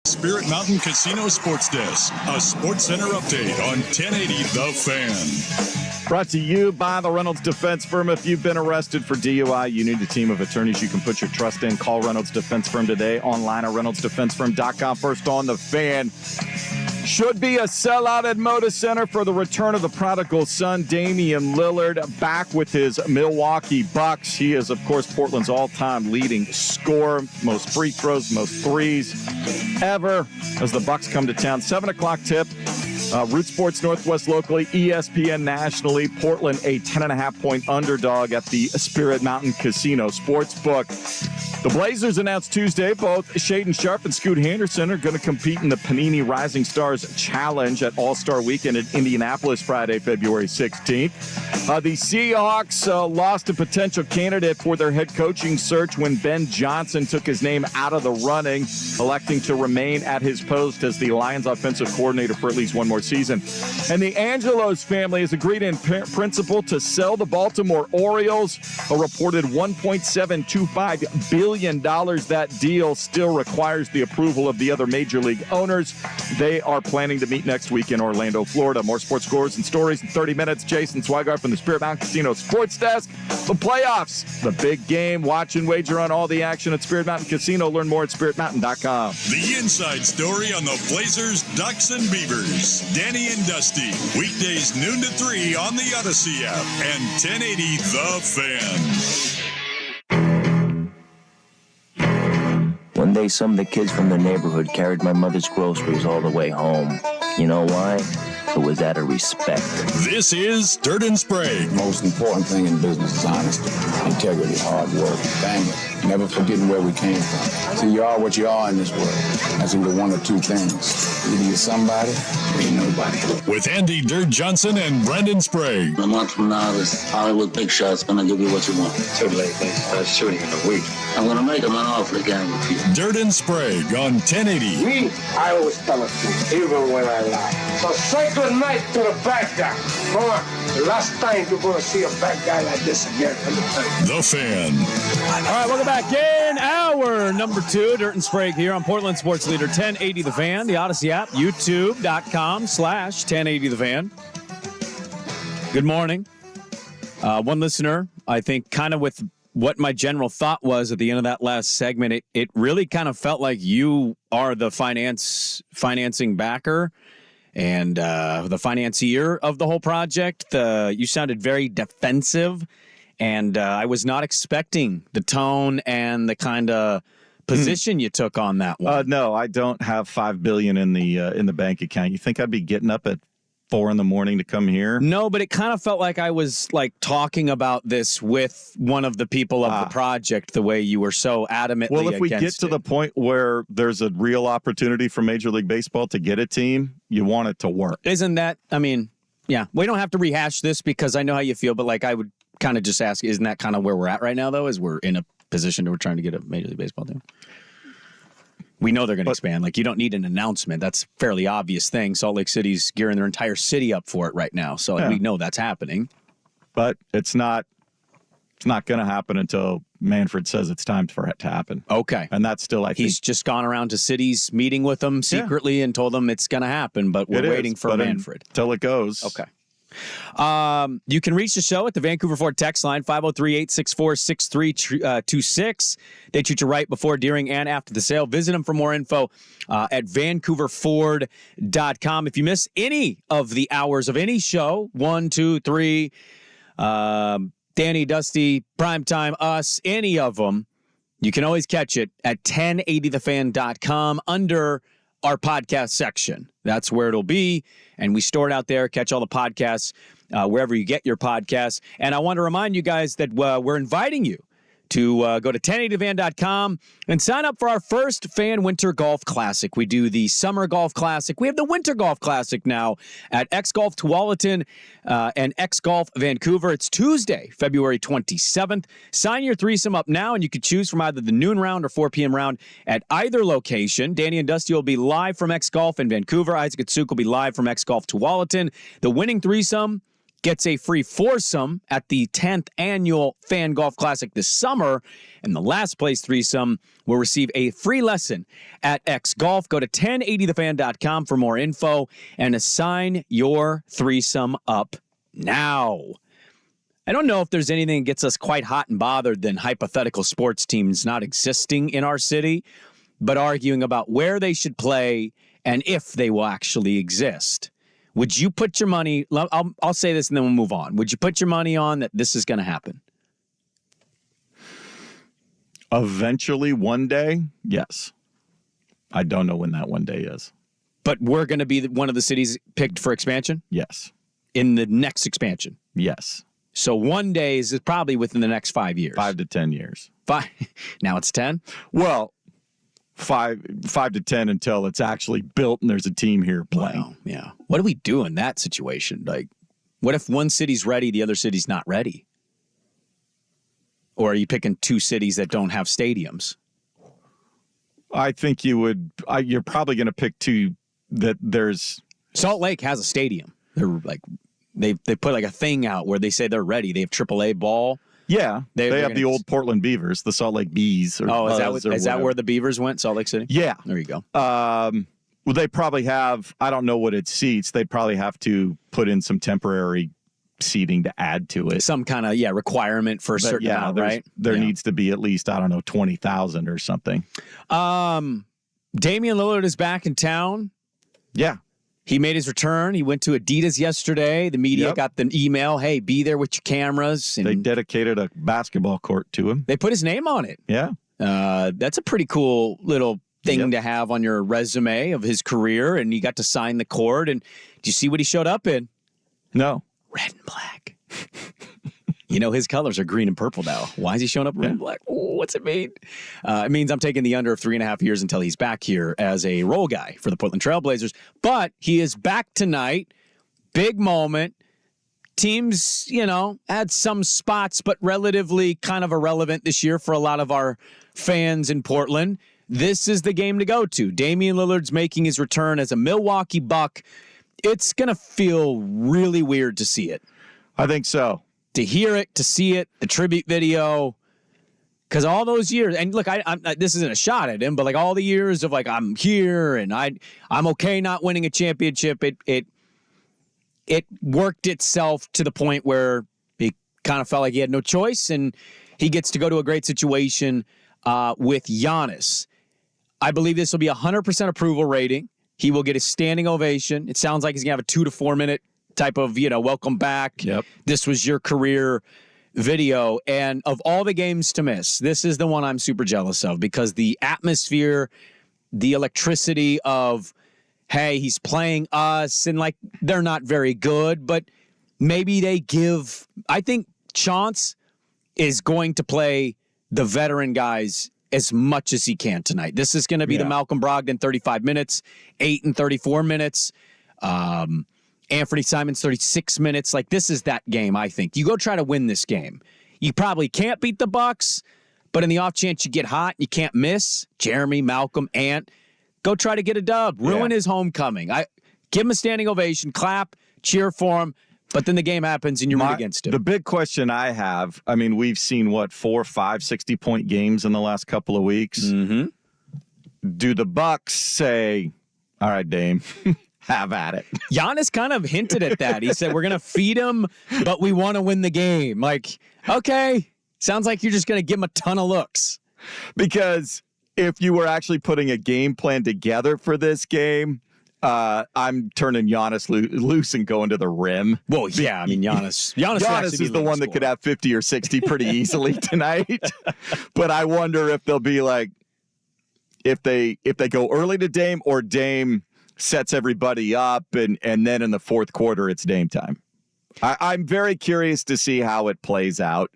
Spirit Mountain Casino Sports Desk, a Sports Center update on 1080 The Fan. Brought to you by the Reynolds Defense Firm. If you've been arrested for DUI, you need a team of attorneys you can put your trust in. Call Reynolds Defense Firm today, online at reynoldsdefensefirm.com. First on The Fan. Should be a sellout at Moda Center for the return of the prodigal son, Damian Lillard, back with his Milwaukee Bucks. He is, of course, Portland's all-time leading scorer, most free throws, most threes ever as the Bucks come to town. 7 o'clock tip. Root Sports Northwest locally, ESPN nationally. Portland a 10.5-point underdog at the Spirit Mountain Casino Sportsbook. The Blazers announced Tuesday both Shaedon Sharpe and Scoot Henderson are going to compete in the Panini Rising Stars Challenge at All-Star Weekend in Indianapolis Friday, February 16th. The Seahawks lost a potential candidate for their head coaching search when Ben Johnson took his name out of the running, electing to remain at his post as the Lions offensive coordinator for at least one more season. And the Angelos family has agreed in principle to sell the Baltimore Orioles, a reported $1.725 billion. That deal still requires the approval of the other major league owners. They are planning to meet next week in Orlando, Florida. More sports scores and stories in 30 minutes. Jason Swigart from the Spirit Mountain Casino Sports Desk. The playoffs, the big game. Watch and wager on all the action at Spirit Mountain Casino. Learn more at spiritmountain.com. The inside story on the Blazers, Ducks, and Beavers. Danny and Dusty. Weekdays noon to 3 on the Odyssey app and 1080 The Fan. day, some of the kids from the neighborhood carried my mother's groceries all the way home. You know why? It was out of respect. This is Dirt and Sprague. Most important thing in business is honesty, integrity, hard work, family, never forgetting where we came from. See, you are what you are in this world. That's either one or two things. Either you're somebody or you're nobody. With Andy Dirt Johnson and Brendan Sprague. A month from now, this Hollywood big shot's gonna give you what you want. Too late, they start shooting in a week. I'm gonna make him an offer again with you. Dirt and Sprague on 1080. Me, I always tell the truth, even when I lie. So say good night to the bad guy. Come on, the last time you're gonna see a bad guy like this again. Let me tell you. The Fan. All right, welcome back in hour number 2. Dirt and Sprague here on Portland Sports Leader 1080 The Fan, the Odyssey app, youtube.com/1080 The Fan. Good morning. One listener, I think, kind of with what my general thought was at the end of that last segment, it really kind of felt like you are the financing backer and the financier of the whole project. You sounded very defensive, and I was not expecting the tone and the kind of position you took on that one. No, I don't have $5 billion in the bank account. You think I'd be getting up at 4 a.m. to come here? No, but it kind of felt like I was like talking about this with one of the people of the project, the way you were so adamantly Well, if we get against to the point where there's a real opportunity for Major League Baseball to get a team, you want it to work. Isn't that, I mean, yeah, we don't have to rehash this because I know how you feel, but like I would kind of just ask, isn't that kind of where we're at right now, though, is we're in a position where we're trying to get a Major League Baseball team? We know they're going to expand. Like, you don't need an announcement. That's a fairly obvious thing. Salt Lake City's gearing their entire city up for it right now. So we know that's happening. But it's not going to happen until Manfred says it's time for it to happen. Okay. And that's still, I think. He's just gone around to cities meeting with them secretly and told them it's going to happen, but we're waiting for Manfred. Until it goes. Okay. You can reach the show at the Vancouver Ford text line, 503-864-6326. They treat you right before, during, and after the sale. Visit them for more info at vancouverford.com. If you miss any of the hours of any show, 1, 2, 3, Danny, Dusty, Primetime, us, any of them, you can always catch it at 1080thefan.com under our podcast section. That's where it'll be. And we store it out there. Catch all the podcasts wherever you get your podcasts. And I want to remind you guys that we're inviting you to go to 1080thefan.com and sign up for our first Fan Winter Golf Classic. We do the Summer Golf Classic. We have the Winter Golf Classic now at X Golf Tualatin and X Golf Vancouver. It's Tuesday, February 27th. Sign your threesome up now, and you can choose from either the noon round or 4 p.m. round at either location. Danny and Dusty will be live from X Golf in Vancouver. Isaac and Suk will be live from X Golf Tualatin. The winning threesome gets a free foursome at the 10th annual Fan Golf Classic this summer. And the last place threesome will receive a free lesson at X Golf. Go to 1080thefan.com for more info and assign your threesome up now. I don't know if there's anything that gets us quite hot and bothered than hypothetical sports teams not existing in our city, but arguing about where they should play and if they will actually exist. Would you put your money, I'll say this and then we'll move on. Would you put your money on that this is going to happen? Eventually, one day, yes. I don't know when that one day is. But we're going to be one of the cities picked for expansion? Yes. In the next expansion? Yes. So one day is probably within the next 5 years. 5 to 10 years. Now it's 10? Well, 5 to 10 until it's actually built and there's a team here playing. Wow, yeah. What do we do in that situation? Like, what if one city's ready, the other city's not ready? Or are you picking two cities that don't have stadiums? I think you're probably going to pick two that there's. Salt Lake has a stadium. They're like, they put like a thing out where they say they're ready. They have AAA ball. Yeah, they have the old Portland Beavers, the Salt Lake Bees. Or, is that where the Beavers went, Salt Lake City? Yeah. There you go. Well, they probably have, I don't know what it seats. They probably have to put in some temporary seating to add to it. Some kind of, requirement for a certain amount, right? There needs to be at least, 20,000 or something. Damian Lillard is back in town. Yeah. He made his return. He went to Adidas yesterday. The media got the email, hey, be there with your cameras. And they dedicated a basketball court to him. They put his name on it. Yeah. That's a pretty cool little thing to have on your resume of his career, and he got to sign the cord. And do you see what he showed up in? No. Red and black. His colors are green and purple now. Why is he showing up red and black? What's it mean? It means I'm taking the under of 3.5 years until he's back here as a role guy for the Portland Trailblazers. But he is back tonight. Big moment. Teams, had some spots, but relatively kind of irrelevant this year for a lot of our fans in Portland. This is the game to go to. Damian Lillard's making his return as a Milwaukee Buck. It's going to feel really weird to see it. I think so. To hear it, to see it, the tribute video, because all those years, and look, I'm this isn't a shot at him, but like all the years of like I'm here and I'm okay not winning a championship. It worked itself to the point where he kind of felt like he had no choice, and he gets to go to a great situation with Giannis. I believe this will be 100% approval rating. He will get a standing ovation. It sounds like he's gonna have a 2 to 4 minute type of, welcome back. Yep. This was your career video. And of all the games to miss, this is the one I'm super jealous of because the atmosphere, the electricity of, hey, he's playing us, and like they're not very good, but maybe they give. I think Chance is going to play the veteran guys as much as he can tonight. This is going to be the Malcolm Brogdon 35 minutes, 8 and 34 minutes. Anthony Simons 36 minutes. Like this is that game, I think. You go try to win this game. You probably can't beat the Bucks, but in the off chance you get hot, you can't miss. Jeremy, Malcolm, Ant, go try to get a dub. Ruin his homecoming. Give him a standing ovation, clap, cheer for him, but then the game happens and you root against him. The big question I have, I mean, we've seen 4, 5, 60-point games in the last couple of weeks. Mm-hmm. Do the Bucks say, all right, Dame, have at it? Giannis kind of hinted at that. He said, we're going to feed him, but we want to win the game. Like, okay, sounds like you're just going to give him a ton of looks. Because if you were actually putting a game plan together for this game, I'm turning Giannis loose and going to the rim. Well, yeah, I mean, Giannis is the one that could have 50 or 60 pretty easily tonight. But I wonder if they'll be like, if they go early to Dame, or Dame sets everybody up, and then in the fourth quarter, it's Dame time. I'm very curious to see how it plays out.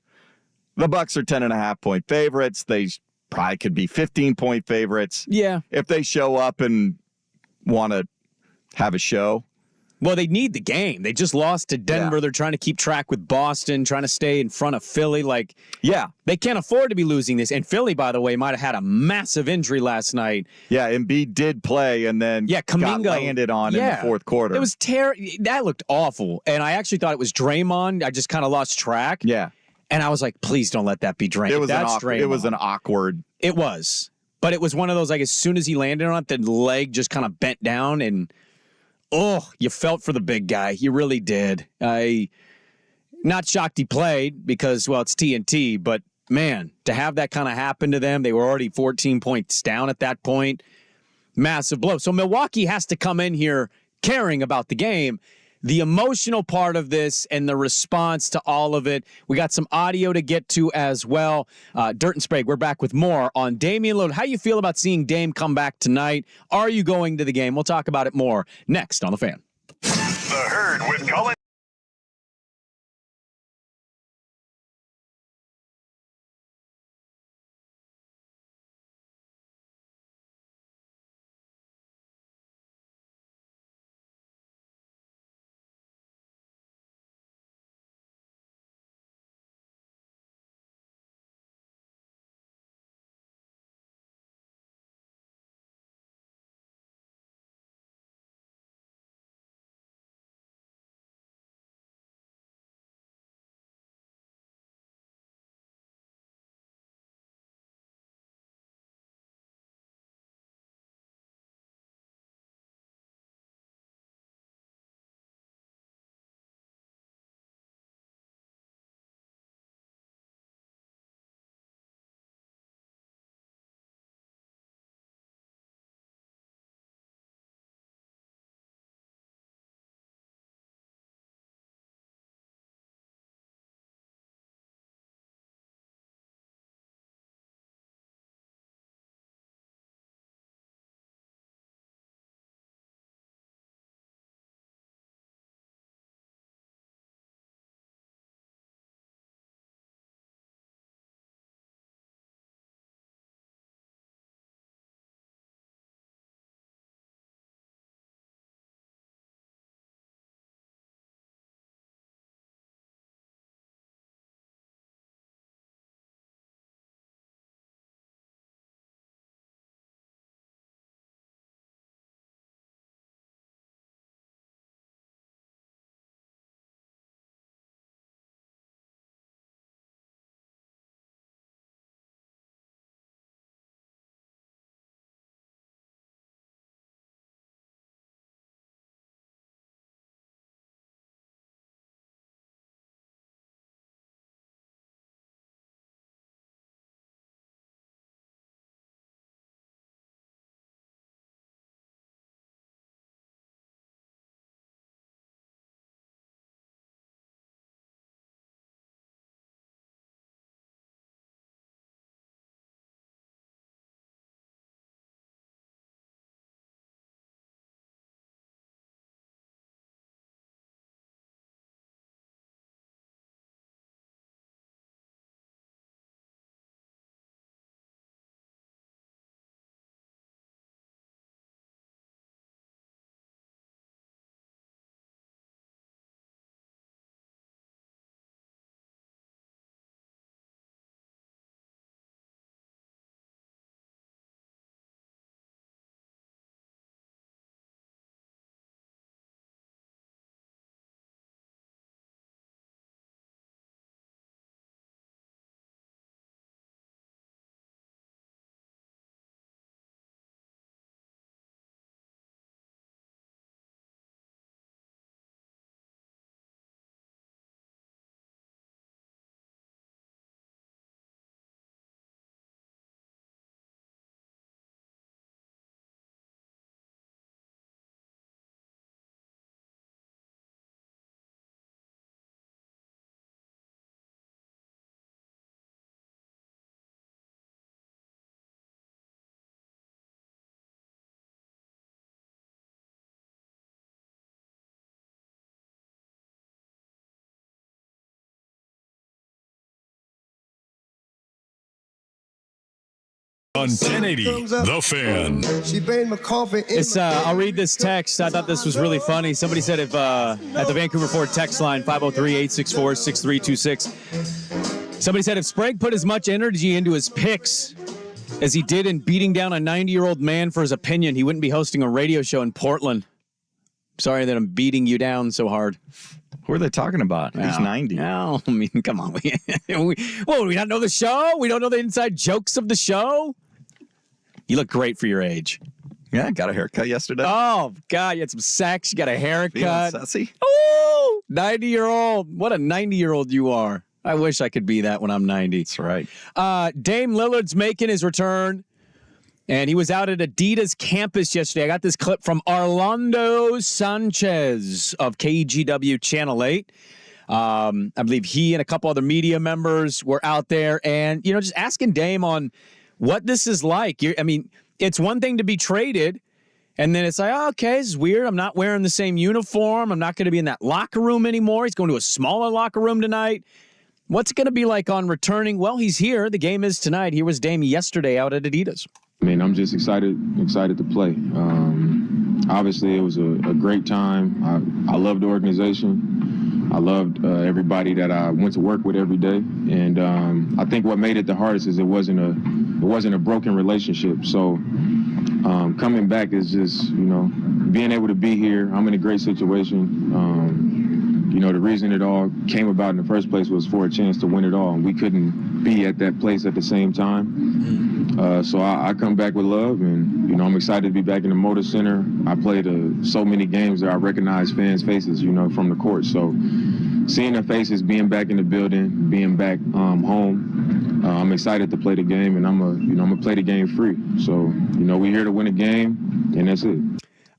The Bucks are 10.5-point favorites. They probably could be 15-point favorites. Yeah. If they show up and want to have a show. Well, they need the game. They just lost to Denver. Yeah. They're trying to keep track with Boston, trying to stay in front of Philly. Like, they can't afford to be losing this. And Philly, by the way, might have had a massive injury last night. Yeah, Embiid did play and then got landed on in the fourth quarter. It was terrible. That looked awful. And I actually thought it was Draymond. I just kind of lost track. Yeah. And I was like, please don't let that be Draymond. It was an awkward. It was. But it was one of those, like, as soon as he landed on it, the leg just kind of bent down, and you felt for the big guy. You really did. Not shocked he played because, well, it's TNT, but man, to have that kind of happen to them, they were already 14 points down at that point. Massive blow. So Milwaukee has to come in here caring about the game. The emotional part of this and the response to all of it. We got some audio to get to as well. Dirt and Sprague, we're back with more on Damian Lillard. How you feel about seeing Dame come back tonight? Are you going to the game? We'll talk about it more next on The Fan. The Herd with Colin. on 1080 The Fan. She made my coffee in I'll read this text. I thought this was really funny. Somebody said if at the Vancouver Ford text line, 503-864-6326. Somebody said if Sprague put as much energy into his picks as he did in beating down a 90-year-old man for his opinion, he wouldn't be hosting a radio show in Portland. Sorry that I'm beating you down so hard. Who are they talking about? He's 90. No, I mean, come on. Do we not know the show? We don't know the inside jokes of the show? You look great for your age. Yeah, I got a haircut yesterday. Oh, God, you had some sex. You got a haircut. Feeling sassy? Oh, 90-year-old. What a 90-year-old you are. I wish I could be that when I'm 90. That's right. Dame Lillard's making his return, and he was out at Adidas campus yesterday. I got this clip from Orlando Sanchez of KGW Channel 8. I believe he and a couple other media members were out there and, just asking Dame on what this is like. It's one thing to be traded, and then it's like, oh, okay, this is weird. I'm not wearing the same uniform. I'm not going to be in that locker room anymore. He's going to a smaller locker room tonight. What's it going to be like on returning? Well, he's here. The game is tonight. Here was Dame yesterday out at Adidas. I'm just excited to play. Obviously, it was a great time. I loved the organization. I loved everybody that I went to work with every day. And I think what made it the hardest is it wasn't a broken relationship. So coming back is just, being able to be here. I'm in a great situation. The reason it all came about in the first place was for a chance to win it all. And we couldn't be at that place at the same time. So I come back with love, and, I'm excited to be back in the Motor Center. I played so many games that I recognize fans' faces, from the court. So seeing their faces, being back in the building, being back home, I'm excited to play the game, and I'm gonna play the game free. So, we're here to win a game, and that's it.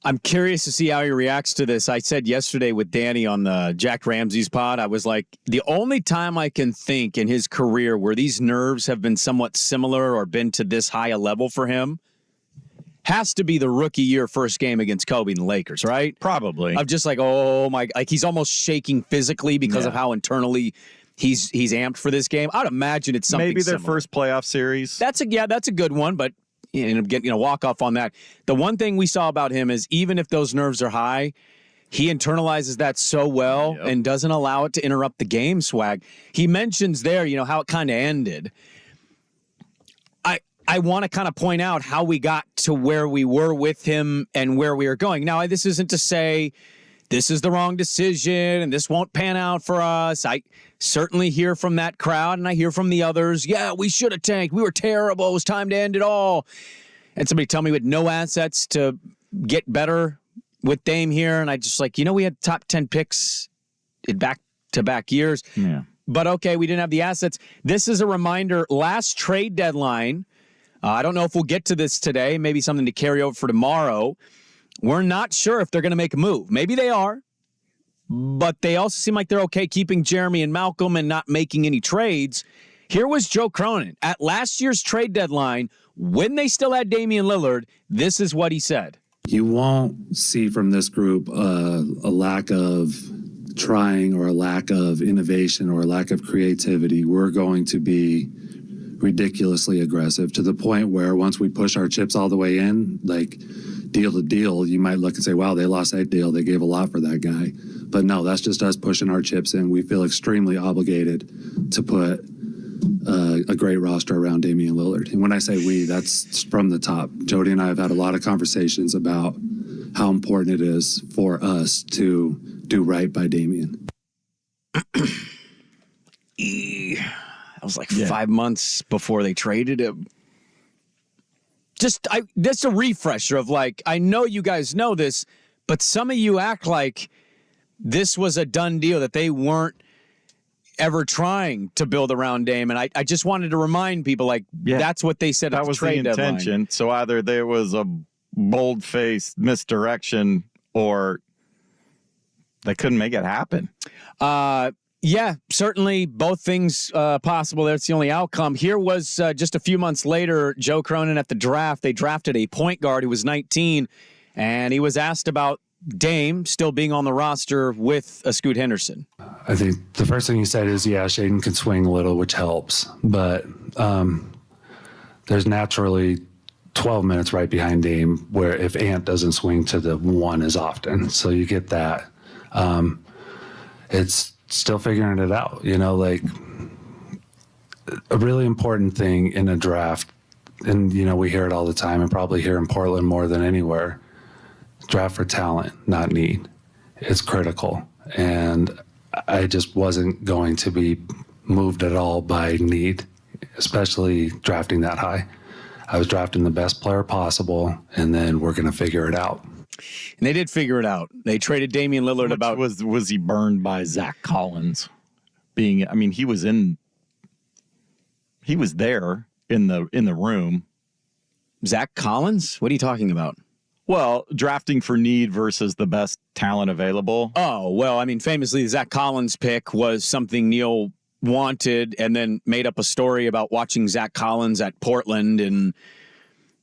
I'm curious to see how he reacts to this. I said yesterday with Danny on the Jack Ramsey's pod, I was like, the only time I can think in his career where these nerves have been somewhat similar or been to this high a level for him has to be the rookie year first game against Kobe and the Lakers, right? Probably. I'm just like, oh my, like he's almost shaking physically because of how internally he's amped for this game. I'd imagine it's something maybe their similar. First playoff series. That's a good one, but getting a walk off on that. The one thing we saw about him is even if those nerves are high, he internalizes that so well and doesn't allow it to interrupt the game. Swag. He mentions there, how it kind of ended. I want to kind of point out how we got to where we were with him and where we are going. Now, this isn't to say this is the wrong decision and this won't pan out for us. I certainly hear from that crowd and I hear from the others. Yeah, we should have tanked. We were terrible. It was time to end it all. And somebody tell me we had no assets to get better with Dame here. And I just we had top 10 picks in back-to-back years. Yeah. But okay, we didn't have the assets. This is a reminder, last trade deadline. I don't know if we'll get to this today. Maybe something to carry over for tomorrow. We're not sure if they're going to make a move. Maybe they are, but they also seem like they're okay keeping Jeremy and Malcolm and not making any trades. Here was Joe Cronin at last year's trade deadline when they still had Damian Lillard. This is what he said. You won't see from this group a lack of trying or a lack of innovation or a lack of creativity. We're going to be ridiculously aggressive to the point where once we push our chips all the way in, like deal to deal, you might look and say, wow, they lost that deal. They gave a lot for that guy. But no, that's just us pushing our chips in. We feel extremely obligated to put a great roster around Damian Lillard. And when I say we, that's from the top. Jody and I have had a lot of conversations about how important it is for us to do right by Damian. That was 5 months before they traded him. Just a refresher of I know you guys know this, but some of you act like this was a done deal, that they weren't ever trying to build around Dame. And I just wanted to remind people, that's what they said at the trade deadline. That was the intention. So either there was a bold-faced misdirection or they couldn't make it happen. Yeah, certainly both things possible. That's the only outcome. Here was just a few months later, Joe Cronin at the draft. They drafted a point guard who was 19, and he was asked about Dame still being on the roster with Scoot Henderson. I think the first thing he said is, yeah, Shaden can swing a little, which helps. But there's naturally 12 minutes right behind Dame where if Ant doesn't swing to the 1 as often. So you get that. It's still figuring it out, like a really important thing in a draft. And, we hear it all the time and probably here in Portland more than anywhere. Draft for talent, not need. It's critical. And I just wasn't going to be moved at all by need, especially drafting that high. I was drafting the best player possible, and then we're going to figure it out. And they did figure it out. They traded Damian Lillard about... Was he burned by Zach Collins? He was there in the room. Zach Collins? What are you talking about? Well, drafting for need versus the best talent available. Oh, well, famously, the Zach Collins pick was something Neil wanted and then made up a story about watching Zach Collins at Portland. And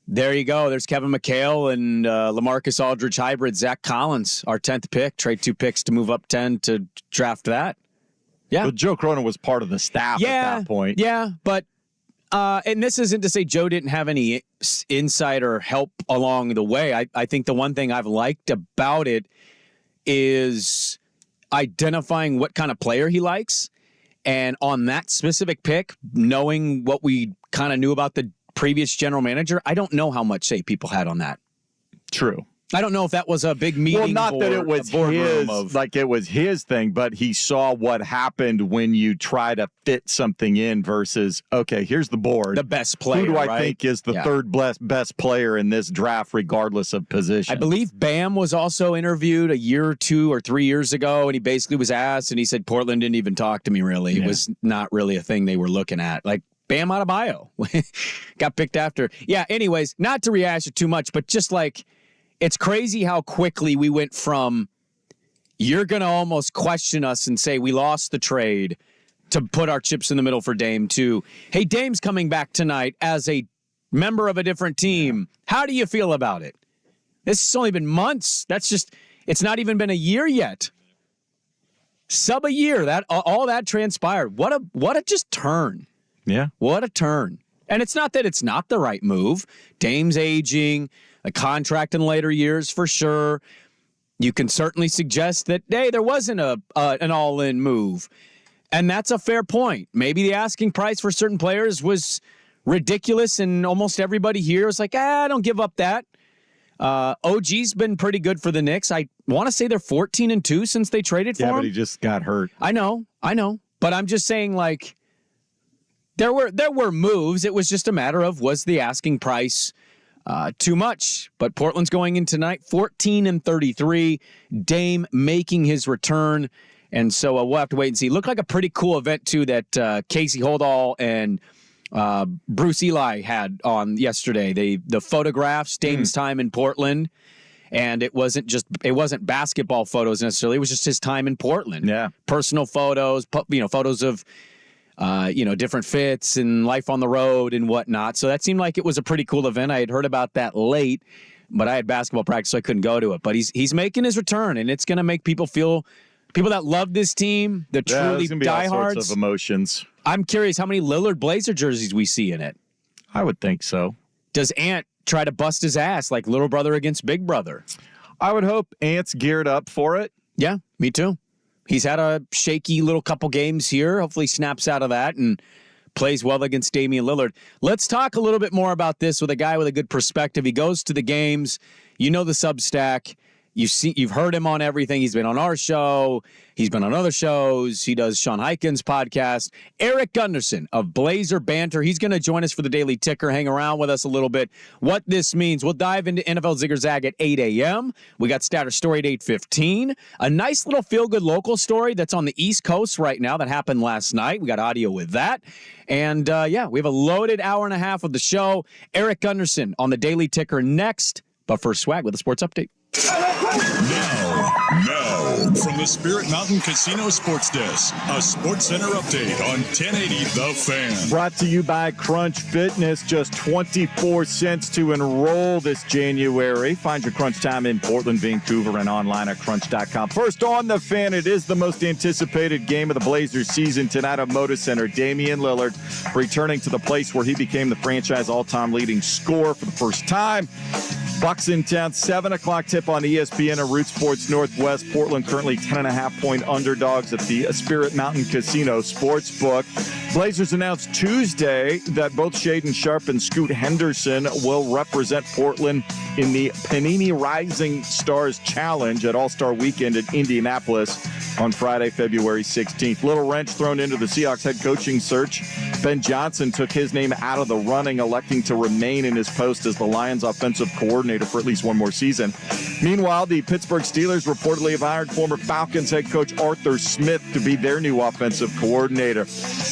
there you go. There's Kevin McHale and LaMarcus Aldridge hybrid. Zach Collins, our 10th pick. Trade 2 picks to move up 10 to draft that. Yeah. But Joe Cronin was part of the staff at that point. Yeah, but and this isn't to say Joe didn't have any insight or help along the way. I think the one thing I've liked about it is identifying what kind of player he likes. And on that specific pick, knowing what we kind of knew about the previous general manager, I don't know how much say people had on that. True. I don't know if that was a big meeting. Well, not that it was it was his thing, but he saw what happened when you try to fit something in versus, okay, here's the board. The best player, who do I think is the third best player in this draft, regardless of position? I believe Bam was also interviewed a year or 2 or 3 years ago, and he basically was asked, and he said, Portland didn't even talk to me, really. Yeah. It was not really a thing they were looking at. Like, Bam Adebayo got picked after. Yeah, anyways, not to rehash it too much, but just like, it's crazy how quickly we went from you're going to almost question us and say we lost the trade to put our chips in the middle for Dame to, hey, Dame's coming back tonight as a member of a different team. How do you feel about it? This has only been months. It's not even been a year yet. Sub a year. That all that transpired. What a just turn. Yeah. What a turn. And it's not that it's not the right move. Dame's aging, a contract in later years for sure. You can certainly suggest that, hey, there wasn't an all-in move. And that's a fair point. Maybe the asking price for certain players was ridiculous, and almost everybody here was like, I don't give up that. OG's been pretty good for the Knicks. I want to say they're 14-2 since they traded for him. Yeah, but he just got hurt. I know. But I'm just saying, like, there were moves. It was just a matter of, was the asking price too much? But Portland's going in tonight, 14-33. Dame making his return. And so we'll have to wait and see. Looked like a pretty cool event, too, that Casey Holdall and Bruce Eli had on yesterday. The photographs, Dame's time in Portland. And it wasn't basketball photos necessarily. It was just his time in Portland. Yeah. Personal photos, photos of different fits and life on the road and whatnot. So that seemed like it was a pretty cool event. I had heard about that late, but I had basketball practice, so I couldn't go to it. But he's making his return, and it's going to make people that love this team, the truly diehards. All sorts of emotions. I'm curious how many Lillard Blazer jerseys we see in it. I would think so. Does Ant try to bust his ass like little brother against big brother? I would hope Ant's geared up for it. Yeah, me too. He's had a shaky little couple games here. Hopefully snaps out of that and plays well against Damian Lillard. Let's talk a little bit more about this with a guy with a good perspective. He goes to the games. You know the Substack. You've heard him on everything. He's been on our show. He's been on other shows. He does Sean Highkin's podcast. Eric Gunderson of Blazer Banter. He's going to join us for the Daily Ticker. Hang around with us a little bit. What this means. We'll dive into NFL Zigger Zag at 8 a.m. We got Statter Story at 8:15. A nice little feel-good local story that's on the East Coast right now that happened last night. We got audio with that. And, we have a loaded hour and a half of the show. Eric Gunderson on the Daily Ticker next. But first, Swag with a sports update. Now, From the Spirit Mountain Casino Sports Desk, a Sports Center update on 1080 The Fan. Brought to you by Crunch Fitness. Just 24 cents to enroll this January. Find your Crunch time in Portland, Vancouver, and online at crunch.com. First on The Fan, it is the most anticipated game of the Blazers season tonight at Moda Center. Damian Lillard returning to the place where he became the franchise all-time leading scorer for the first time. Bucks in town, 7 o'clock tip on ESPN and Root Sports Northwest. Portland currently 10.5-point underdogs at the Spirit Mountain Casino Sportsbook. Blazers announced Tuesday that both Shaedon Sharpe and Scoot Henderson will represent Portland in the Panini Rising Stars Challenge at All-Star Weekend in Indianapolis on Friday, February 16th. Little wrench thrown into the Seahawks head coaching search. Ben Johnson took his name out of the running, electing to remain in his post as the Lions offensive coordinator for at least one more season. Meanwhile, the Pittsburgh Steelers reportedly have hired former Falcons head coach Arthur Smith to be their new offensive coordinator.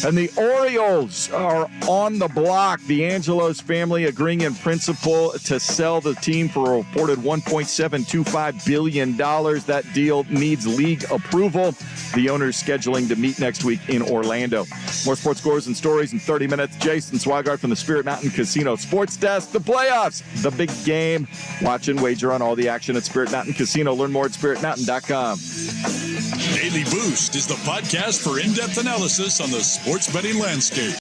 And the Orioles are on the block. The Angelos family agreeing in principle to sell the team for a reported $1.725 billion. That deal needs league approval. The owners scheduling to meet next week in Orlando. More sports scores and stories in 30 minutes. Jason Swigart from the Spirit Mountain Casino Sports Desk. The playoffs, the big game. Watch and wager on all the action at Spirit Mountain Casino. Learn more at spiritmountain.com. Daily Boost is the podcast for in-depth analysis on the sports betting landscape.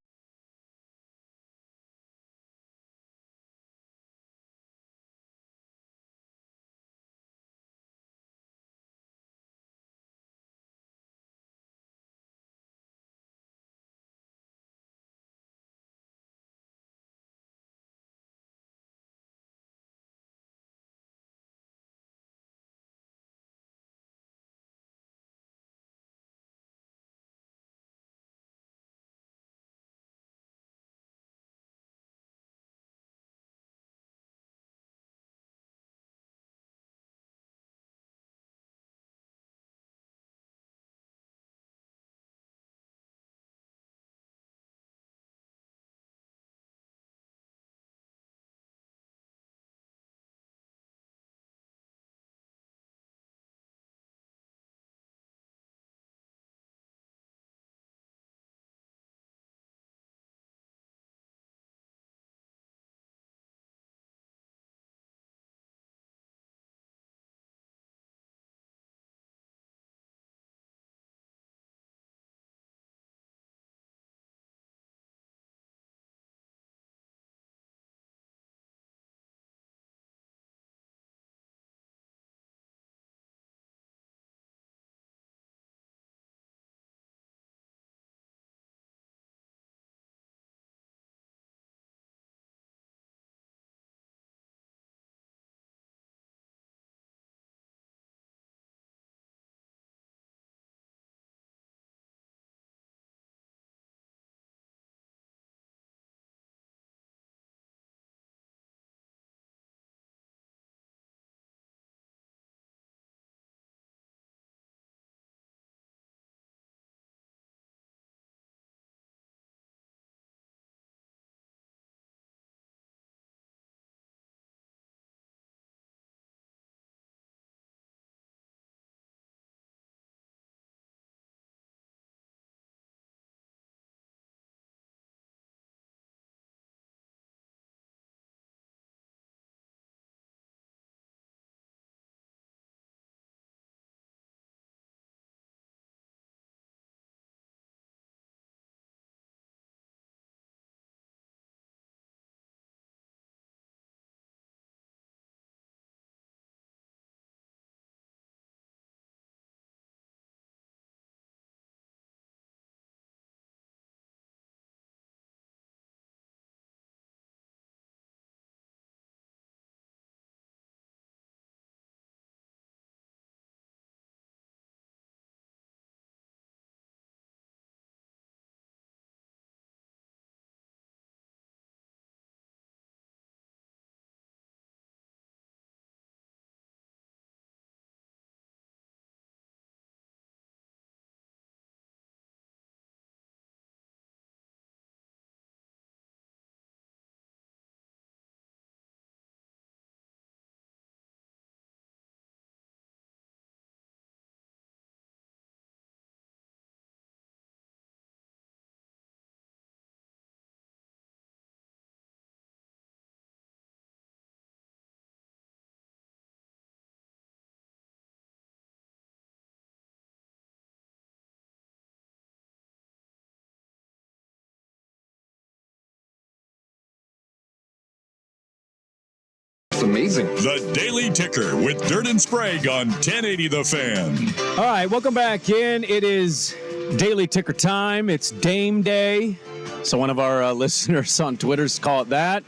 amazing. The Daily Ticker with Dirt and Sprague on 1080 The Fan. All right, welcome back in. It is Daily Ticker time. It's Dame Day. So one of our listeners on Twitter's call it that.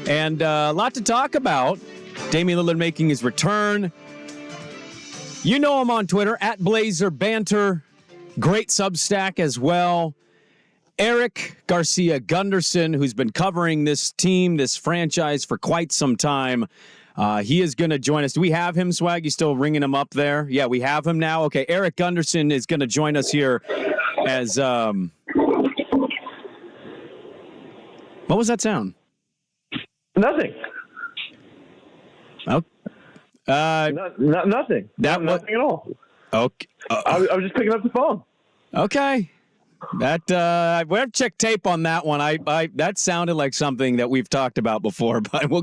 And a lot to talk about. Damian Lillard making his return. You know him on Twitter, at Blazer Banter. Great Substack as well. Eric Garcia Gunderson, who's been covering this team, this franchise for quite some time. He is going to join us. Do we have him, Swag? You still ringing him up there? Yeah, we have him now. Okay, Eric Gunderson is going to join us here as... what was that sound? Nothing. Oh. Nothing. Nothing at all. Okay. I was just picking up the phone. Okay. That we have to check tape on that one. I that sounded like something that we've talked about before, but we'll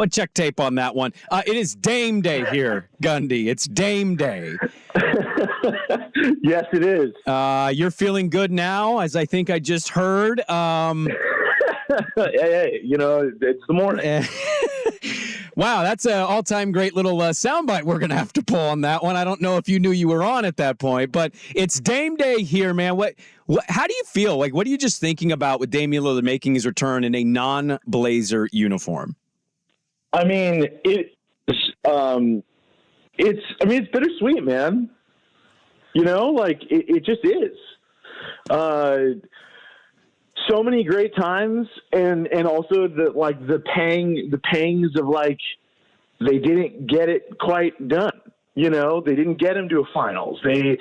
check tape on that one. It is Dame Day here, Gundy. It's Dame Day. Yes, it is. You're feeling good now, as I think I just heard. Hey, it's the morning. Wow, that's an all-time great little soundbite we're going to have to pull on that one. I don't know if you knew you were on at that point, but it's Dame Day here, man. How do you feel? Like, what are you just thinking about with Damian Lillard making his return in a non-Blazer uniform? I mean, it's bittersweet, man. It just is. So many great times, and also the pangs of they didn't get it quite done. They didn't get him to a finals. They,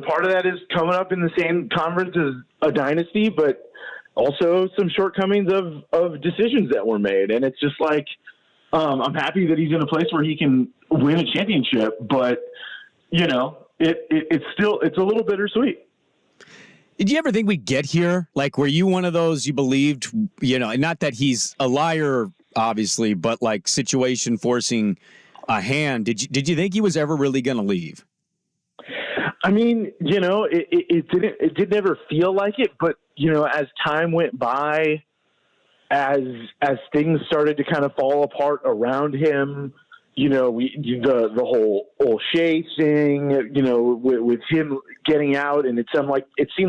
part of that is coming up in the same conference as a dynasty, but also some shortcomings of decisions that were made. And it's just I'm happy that he's in a place where he can win a championship, but it's a little bittersweet. Did you ever think we'd get here? Like, were you one of those you believed, not that he's a liar, obviously, but situation forcing a hand? Did you think he was ever really going to leave? I mean, it did never feel like it, but as time went by, as things started to kind of fall apart around him, the whole Olshey thing, with him getting out, and it seemed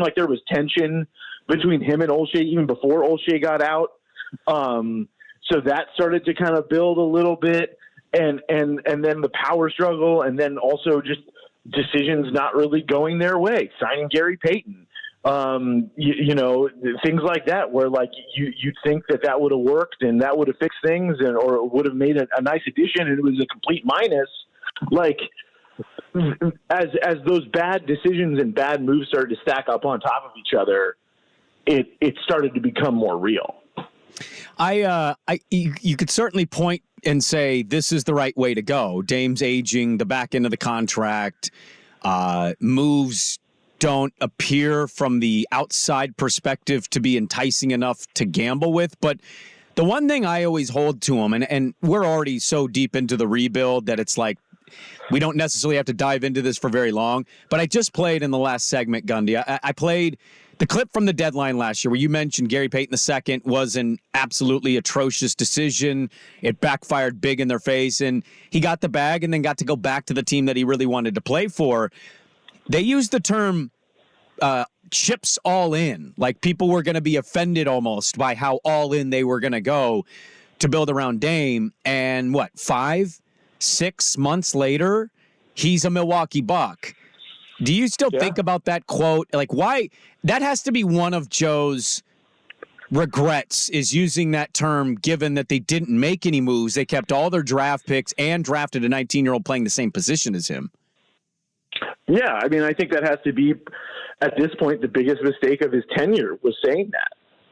like there was tension between him and Olshey even before Olshey got out. So that started to kind of build a little bit, and then the power struggle, and then also just decisions not really going their way, signing Gary Payton. Things like that, where you'd think that would have worked and that would have fixed things, or would have made a nice addition, and it was a complete minus. As those bad decisions and bad moves started to stack up on top of each other, it started to become more real. You could certainly point and say this is the right way to go. Dame's aging, the back end of the contract, moves don't appear from the outside perspective to be enticing enough to gamble with. But the one thing I always hold to him, and we're already so deep into the rebuild that it's we don't necessarily have to dive into this for very long, but I just played in the last segment, Gundy. I played the clip from the deadline last year where you mentioned Gary Payton II was an absolutely atrocious decision. It backfired big in their face, and he got the bag and then got to go back to the team that he really wanted to play for. They used the term chips all in, like people were going to be offended almost by how all in they were going to go to build around Dame. And 5-6 months later, he's a Milwaukee Buck. Do you still think about that quote? Why? That has to be one of Joe's regrets, is using that term, given that they didn't make any moves. They kept all their draft picks and drafted a 19-year-old playing the same position as him. Yeah, I mean, I think that has to be, at this point, the biggest mistake of his tenure was saying that.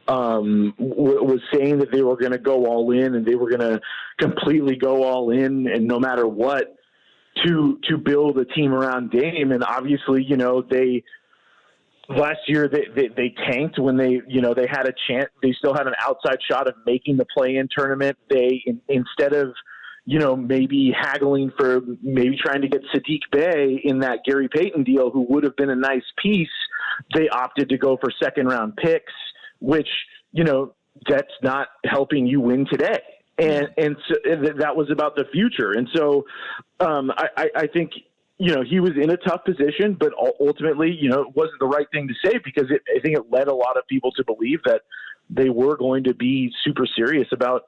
Was saying that they were going to go all in, and they were going to completely go all in, and no matter what, to build a team around Dame. And obviously, they last year they tanked when they had a chance. They still had an outside shot of making the play-in tournament. They instead of maybe haggling for maybe trying to get Sadiq Bey in that Gary Payton deal, who would have been a nice piece, they opted to go for second-round picks, which, that's not helping you win today. And so that was about the future. And so I think, he was in a tough position, but ultimately, it wasn't the right thing to say because I think it led a lot of people to believe that they were going to be super serious about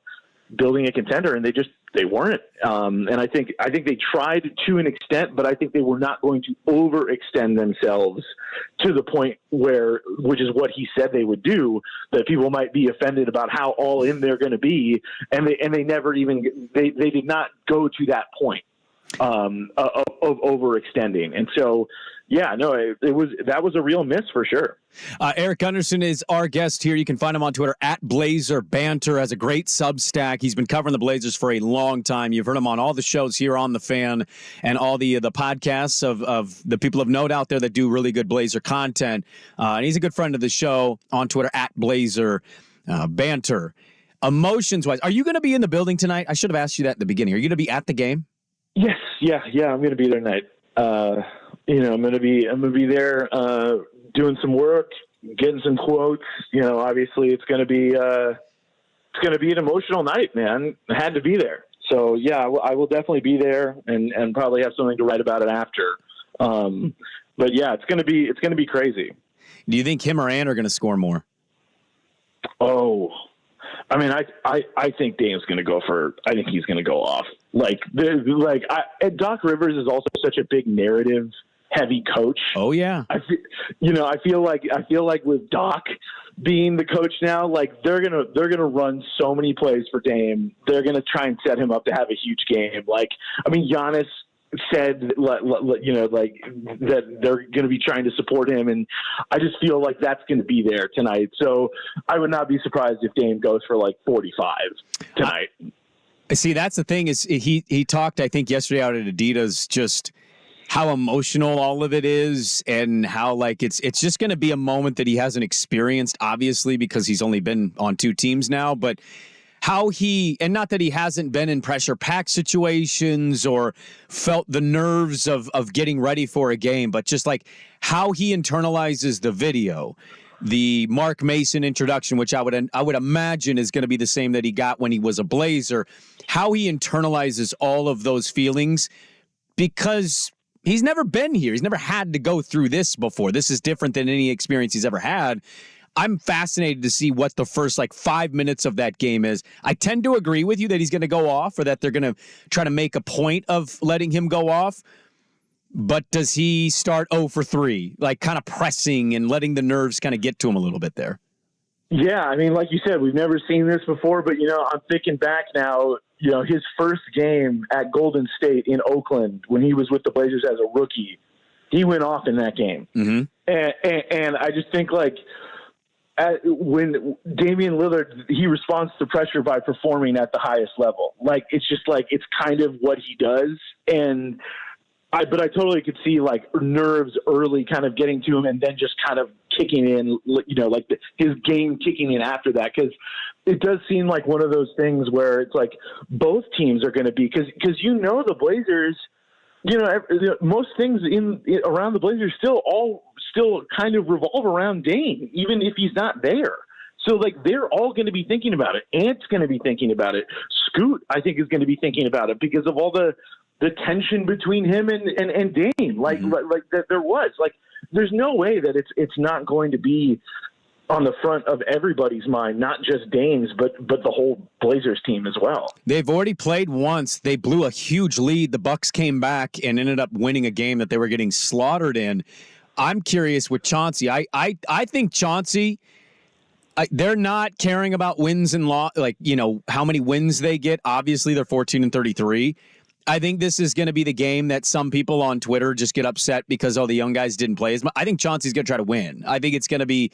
building a contender, and they weren't. And I think they tried to an extent, but I think they were not going to overextend themselves to the point which is what he said they would do, that people might be offended about how all in they're going to be. And they never even, they did not go to that point of overextending. And so, that was a real miss for sure. Eric Gunderson is our guest here. You can find him on Twitter at Blazer Banter. Has a great Substack. He's been covering the Blazers for a long time. You've heard him on all the shows here on The Fan and all the podcasts of the people of note out there that do really good Blazer content. And he's a good friend of the show on Twitter at Blazer Banter. Emotions-wise, are you going to be in the building tonight? I should have asked you that at the beginning. Are you going to be at the game? Yes. Yeah. I'm going to be there tonight. I'm going to be there, doing some work, getting some quotes. Obviously it's going to be an emotional night, man. I had to be there. So yeah, I will definitely be there and probably have something to write about it after. But yeah, it's going to be crazy. Do you think him or Ant are going to score more? Oh, I mean, I think Dame's going to go I think he's going to go off. Doc Rivers is also such a big narrative heavy coach. Oh yeah. I feel like with Doc being the coach now, they're going to run so many plays for Dame. They're going to try and set him up to have a huge game. Giannis said, that they're going to be trying to support him. And I just feel like that's going to be there tonight. So I would not be surprised if Dame goes for 45 tonight. See, that's the thing is he talked, I think yesterday out at Adidas, just how emotional all of it is and how it's just going to be a moment that he hasn't experienced, obviously, because he's only been on 2 teams now, but how and not that he hasn't been in pressure pack situations or felt the nerves of getting ready for a game, but just how he internalizes the video, the Mark Mason introduction, which I would imagine is going to be the same that he got when he was a Blazer, how he internalizes all of those feelings because he's never been here. He's never had to go through this before. This is different than any experience he's ever had. I'm fascinated to see what the first 5 minutes of that game is. I tend to agree with you that he's going to go off or that they're going to try to make a point of letting him go off. But does he start 0 for 3, kind of pressing and letting the nerves kind of get to him a little bit there? Yeah, I mean, like you said, we've never seen this before, but, I'm thinking back now, his first game at Golden State in Oakland when he was with the Blazers as a rookie, he went off in that game. Mm-hmm. And I just think when Damian Lillard, he responds to pressure by performing at the highest level. It's just it's kind of what he does. But I totally could see nerves early kind of getting to him and then just kind of kicking in, his game kicking in after that. Cause it does seem like one of those things where it's both teams are going to be, cause the Blazers, most things around the Blazers still kind of revolve around Dame, even if he's not there. So they're all going to be thinking about it. Ant's going to be thinking about it. Scoot, I think, is going to be thinking about it because of all the tension between him and Dame, that there was. There's no way that it's not going to be on the front of everybody's mind, not just Dame's, but the whole Blazers team as well. They've already played once. They blew a huge lead. The Bucks came back and ended up winning a game that they were getting slaughtered in. I'm curious with Chauncey. I think Chauncey, they're not caring about wins and loss, how many wins they get. Obviously, they're 14-33. I think this is going to be the game that some people on Twitter just get upset because the young guys didn't play as much. I think Chauncey's going to try to win. I think it's going to be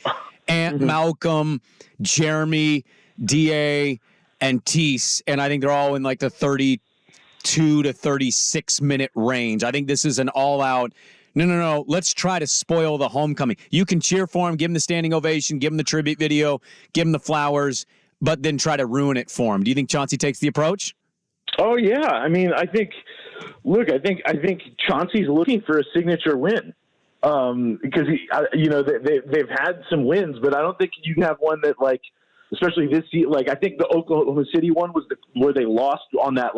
Ant, Malcolm, Jeremy, D.A., and Tease, and I think they're all in the 32 to 36 minute range. I think this is an all-out, no, let's try to spoil the homecoming. You can cheer for him, give him the standing ovation, give him the tribute video, give him the flowers, but then try to ruin it for him. Do you think Chauncey takes the approach? Oh yeah, I mean, I think Chauncey's looking for a signature win because they've had some wins, but I don't think you have one that especially this season. Like, I think the Oklahoma City one was where they lost on that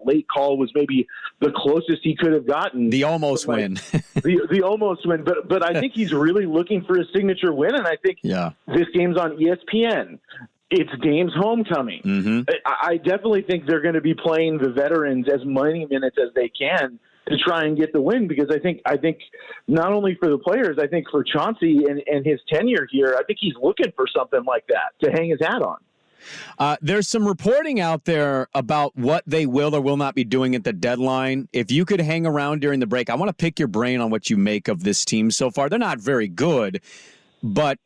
late call was maybe the closest he could have gotten. The almost win. the almost win. But I think he's really looking for a signature win, and I think this game's on ESPN. It's Dame's homecoming. Mm-hmm. I definitely think they're going to be playing the veterans as many minutes as they can to try and get the win, because I think not only for the players, I think for Chauncey and his tenure here, I think he's looking for something like that to hang his hat on. There's some reporting out there about what they will or will not be doing at the deadline. If you could hang around during the break, I want to pick your brain on what you make of this team so far. They're not very good, but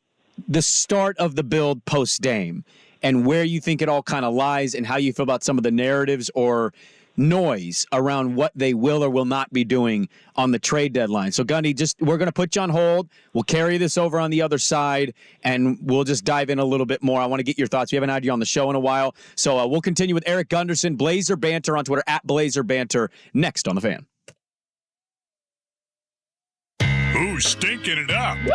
the start of the build post-Dame and where you think it all kind of lies and how you feel about some of the narratives or noise around what they will or will not be doing on the trade deadline. So, Gundy, we're going to put you on hold. We'll carry this over on the other side, and we'll just dive in a little bit more. I want to get your thoughts. We haven't had you on the show in a while. So we'll continue with Eric Gunderson, Blazer Banter on Twitter, @Blazer Banter, next on The Fan. Who's stinking it up? Woo!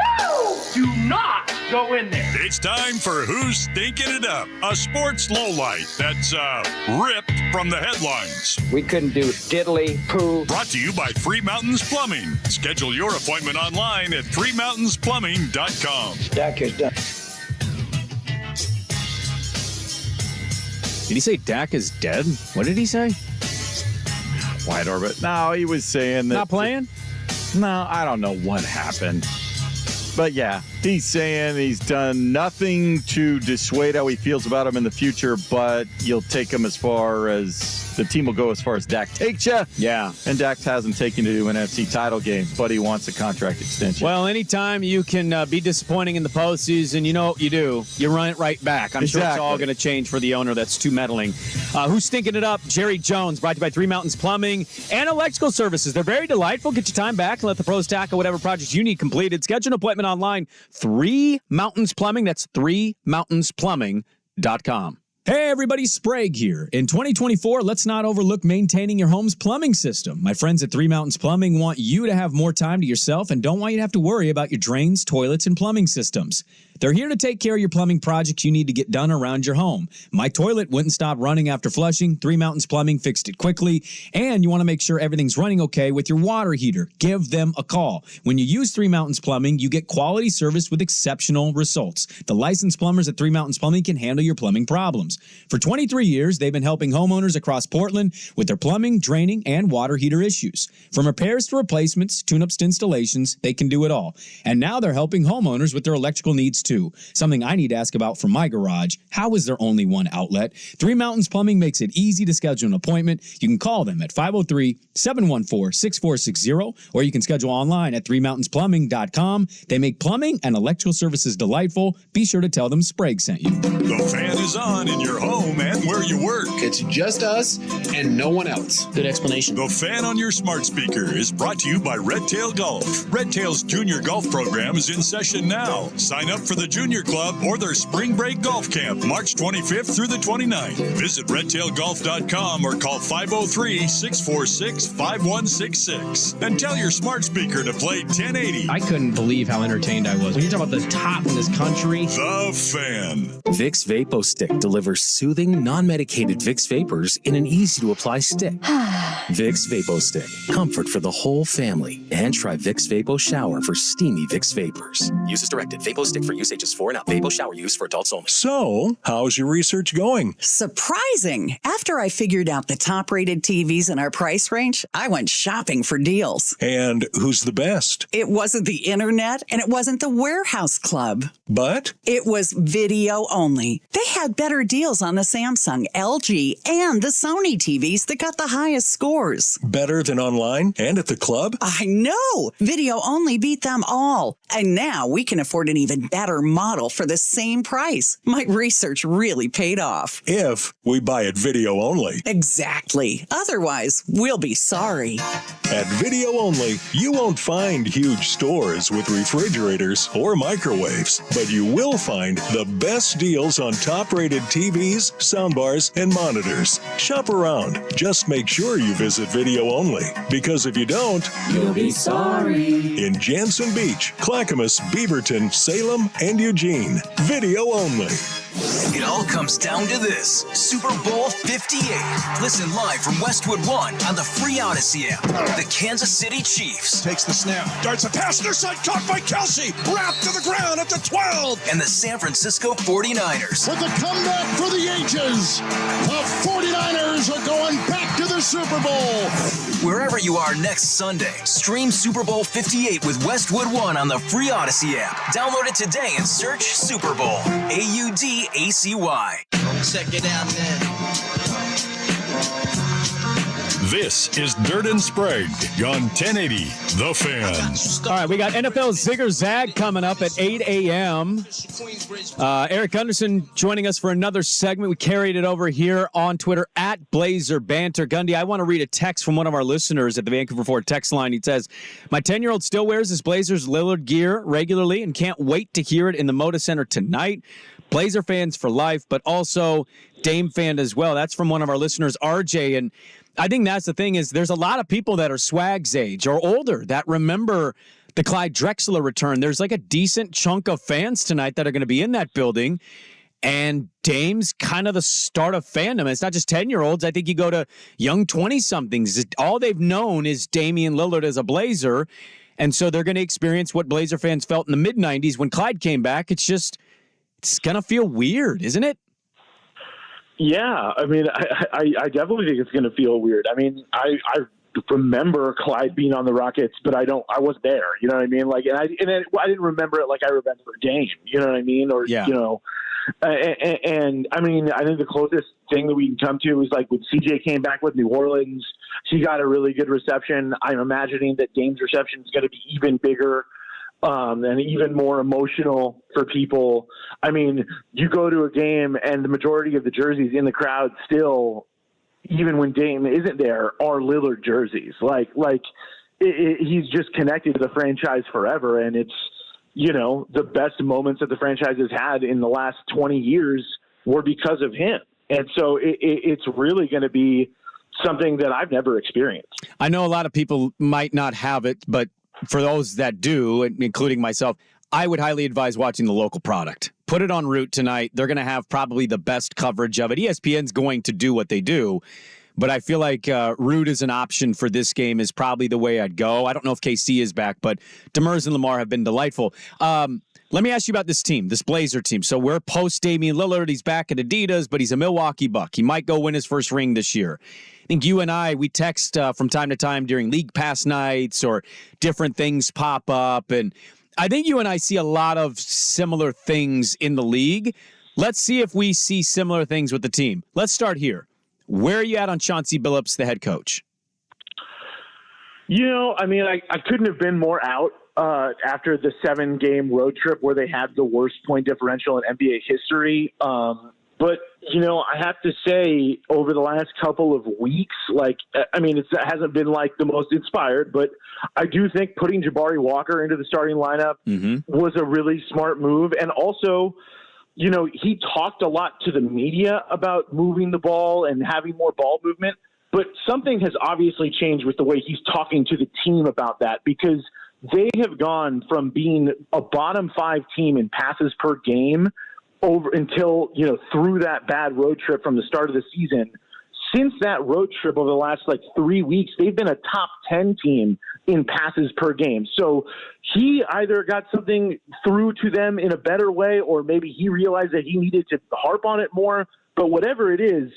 Do not go in there. It's time for Who's Stinking It Up, a sports lowlight that's ripped from the headlines. We couldn't do diddly poo. Brought to you by Three Mountains Plumbing. Schedule your appointment online at threemountainsplumbing.com. Dak is done. Did he say Dak is dead? What did he say? Wide orbit. No, he was saying that. Not playing? No, I don't know what happened. But yeah, he's saying he's done nothing to dissuade how he feels about him in the future, but you'll take him as far as the team will go as far as Dak takes you. Yeah. And Dak hasn't taken you to an NFC title game, but he wants a contract extension. Well, anytime you can be disappointing in the postseason, you know what you do. You run it right back. I'm sure it's all going to change for the owner that's too meddling. Who's stinking it up? Jerry Jones, brought to you by Three Mountains Plumbing and Electrical Services. They're very delightful. Get your time back and let the pros tackle whatever projects you need completed. Schedule an appointment online. Three Mountains Plumbing. That's threemountainsplumbing.com. Hey everybody, Sprague here. In 2024, let's not overlook maintaining your home's plumbing system. My friends at Three Mountains Plumbing want you to have more time to yourself and don't want you to have to worry about your drains, toilets, and plumbing systems. They're here to take care of your plumbing projects you need to get done around your home. My toilet wouldn't stop running after flushing. Three Mountains Plumbing fixed it quickly. And you want to make sure everything's running okay with your water heater. Give them a call. When you use Three Mountains Plumbing, you get quality service with exceptional results. The licensed plumbers at Three Mountains Plumbing can handle your plumbing problems. For 23 years, they've been helping homeowners across Portland with their plumbing, draining, and water heater issues. From repairs to replacements, tune-ups to installations, they can do it all. And now they're helping homeowners with their electrical needs too. Something I need to ask about for my garage. How is there only one outlet? Three Mountains Plumbing makes it easy to schedule an appointment. You can call them at 503-714-6460, or you can schedule online at threemountainsplumbing.com. They make plumbing and electrical services delightful. Be sure to tell them Sprague sent you. The Fan is on in your home and where you work. It's just us and no one else. Good explanation. The Fan on your smart speaker is brought to you by Red Tail Golf. Red Tail's junior golf program is in session now. Sign up for the Junior Club or their Spring Break Golf Camp, March 25th through the 29th. Visit redtailgolf.com or call 503-646-5166 and tell your smart speaker to play 1080. I couldn't believe how entertained I was. When you talk about the top in this country. The Fan. Vicks Vapo Stick delivers soothing, non-medicated Vicks vapors in an easy-to-apply stick. Vicks Vapo Stick. Comfort for the whole family. And try Vicks Vapo Shower for steamy Vicks vapors. Use as directed. Vapo Stick for use ages 4 and up. Vapo Shower use for adults only. So, how's your research going? Surprising. After I figured out the top-rated TVs in our price range, I went shopping for deals. And who's the best? It wasn't the internet, and it wasn't the warehouse club. But? It was video only. They had better deals on the Samsung, LG, and the Sony TVs that got the highest scores. Better than online and at the club? I know! Video only beat them all. And now we can afford an even better model for the same price. My research really paid off. If we buy it video only. Exactly. Otherwise, we'll be sorry. At Video Only, you won't find huge stores with refrigerators or microwaves, but you will find the best deals on top-rated TVs, soundbars, and monitors. Shop around. Just make sure you visit Video Only, because if you don't, you'll be sorry. In Jansen Beach, Clackamas, Beaverton, Salem, and Eugene. Video Only. It all comes down to this. Super Bowl 58. Listen live from Westwood One on the free Odyssey app. The Kansas City Chiefs. Takes the snap. Darts a pass near side. Caught by Kelsey. Wrapped to the ground at the 12. And the San Francisco 49ers. With a comeback for the ages. The 49ers are going back to the Super Bowl. Wherever you are next Sunday, stream Super Bowl 58 with Westwood One on the free Odyssey app. Download it today and search Super Bowl. AUDACY. Check it out, man. This is Dirt and Sprague on 1080 The Fan. All right, we got NFL Zigger Zag coming up at 8 a.m. Eric Gunderson joining us for another segment. We carried it over here on Twitter at Blazer Banter. Gundy, I want to read a text from one of our listeners at the Vancouver Ford text line. He says, my 10-year-old still wears his Blazers Lillard gear regularly and can't wait to hear it in the Moda Center tonight. Blazer fans for life, but also Dame fan as well. That's from one of our listeners, RJ. And I think that's the thing is there's a lot of people that are Swag's age or older that remember the Clyde Drexler return. There's like a decent chunk of fans tonight that are going to be in that building. And Dame's kind of the start of fandom. It's not just 10-year-olds. I think you go to young 20-somethings. All they've known is Damian Lillard as a Blazer. And so they're going to experience what Blazer fans felt in the mid-90s when Clyde came back. It's going to feel weird, isn't it? Yeah, I mean, I definitely think it's going to feel weird. I mean, I remember Clyde being on the Rockets, but I wasn't there. You know what I mean? Like, I didn't remember it like I remember Dame. You know what I mean? Or yeah. You know, and I mean, I think the closest thing that we can come to is like when CJ came back with New Orleans, he got a really good reception. I'm imagining that Dame's reception is going to be even bigger. And even more emotional for people. I mean, you go to a game and the majority of the jerseys in the crowd still, even when Dame isn't there, are Lillard jerseys. He's just connected to the franchise forever. And it's, you know, the best moments that the franchise has had in the last 20 years were because of him. And so it's really going to be something that I've never experienced. I know a lot of people might not have it, but for those that do, including myself, I would highly advise watching the local product. Put it on Root tonight. They're going to have probably the best coverage of it. ESPN's going to do what they do, but I feel like Root as an option for this game is probably the way I'd go. I don't know if KC is back, but Demers and Lamar have been delightful. Let me ask you about this team, this Blazer team. So we're post Damian Lillard. He's back at Adidas, but he's a Milwaukee Buck. He might go win his first ring this year. I think you and we text from time to time during League Pass nights or different things pop up. And I think you and I see a lot of similar things in the league. Let's see if we see similar things with the team. Let's start here. Where are you at on Chauncey Billups, the head coach? You know, I mean, I couldn't have been more out after the 7-game road trip where they had the worst point differential in NBA history. But, you know, I have to say over the last couple of weeks, like, I mean, it hasn't been like the most inspired, but I do think putting Jabari Walker into the starting lineup was a really smart move. And also, you know, he talked a lot to the media about moving the ball and having more ball movement, but something has obviously changed with the way he's talking to the team about that, because they have gone from being a bottom 5 team in passes per game over until, you know, through that bad road trip from the start of the season. Since that road trip over the last 3 weeks, they've been a top 10 team in passes per game. So he either got something through to them in a better way, or maybe he realized that he needed to harp on it more. But whatever it is,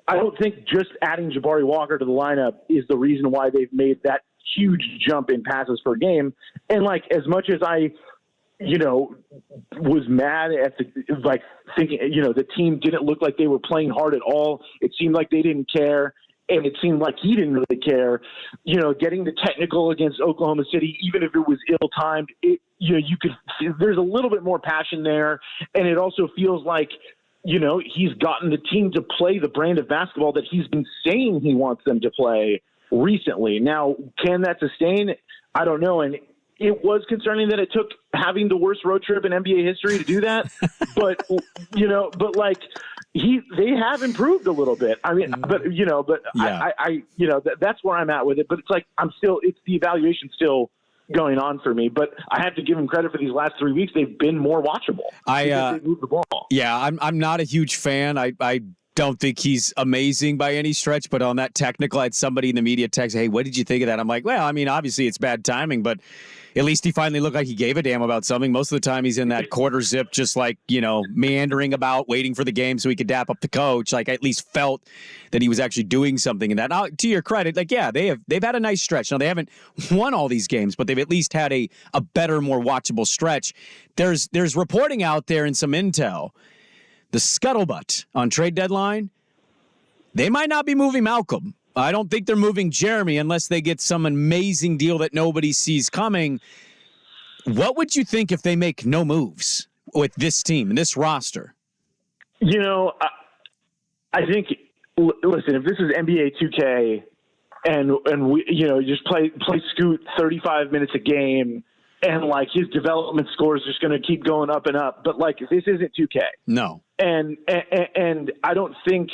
I don't think just adding Jabari Walker to the lineup is the reason why they've made that huge jump in passes per game. And as much as I, you know, was mad at thinking, you know, the team didn't look like they were playing hard at all. It seemed like they didn't care. And it seemed like he didn't really care, you know, getting the technical against Oklahoma City, even if it was ill-timed, you know, you could, there's a little bit more passion there. And it also feels like, you know, he's gotten the team to play the brand of basketball that he's been saying he wants them to play recently. Now, can that sustain? I don't know. And it was concerning that it took having the worst road trip in NBA history to do that. But, you know, they have improved a little bit. I mean, yeah. I you know, that's where I'm at with it. But it's the evaluation still going on for me. But I have to give him credit for these last 3 weeks. They've been more watchable. They move the ball. Yeah, I'm not a huge fan. I don't think he's amazing by any stretch, but on that technical, I had somebody in the media text, hey, what did you think of that? I'm like, well, I mean, obviously it's bad timing, but at least he finally looked like he gave a damn about something. Most of the time he's in that quarter zip, just like, meandering about, waiting for the game so he could dap up the coach. Like, I at least felt that he was actually doing something in that. Now, to your credit, like, yeah, they've had a nice stretch. Now, they haven't won all these games, but they've at least had a better, more watchable stretch. There's reporting out there and some intel. The scuttlebutt on trade deadline, they might not be moving Malcolm. I don't think they're moving Jeremy unless they get some amazing deal that nobody sees coming. What would you think if they make no moves with this team and this roster? I think, listen, if this is NBA 2K and we, just play Scoot 35 minutes a game, and like his development score is just going to keep going up and up. But like, this isn't 2K. No. And I don't think,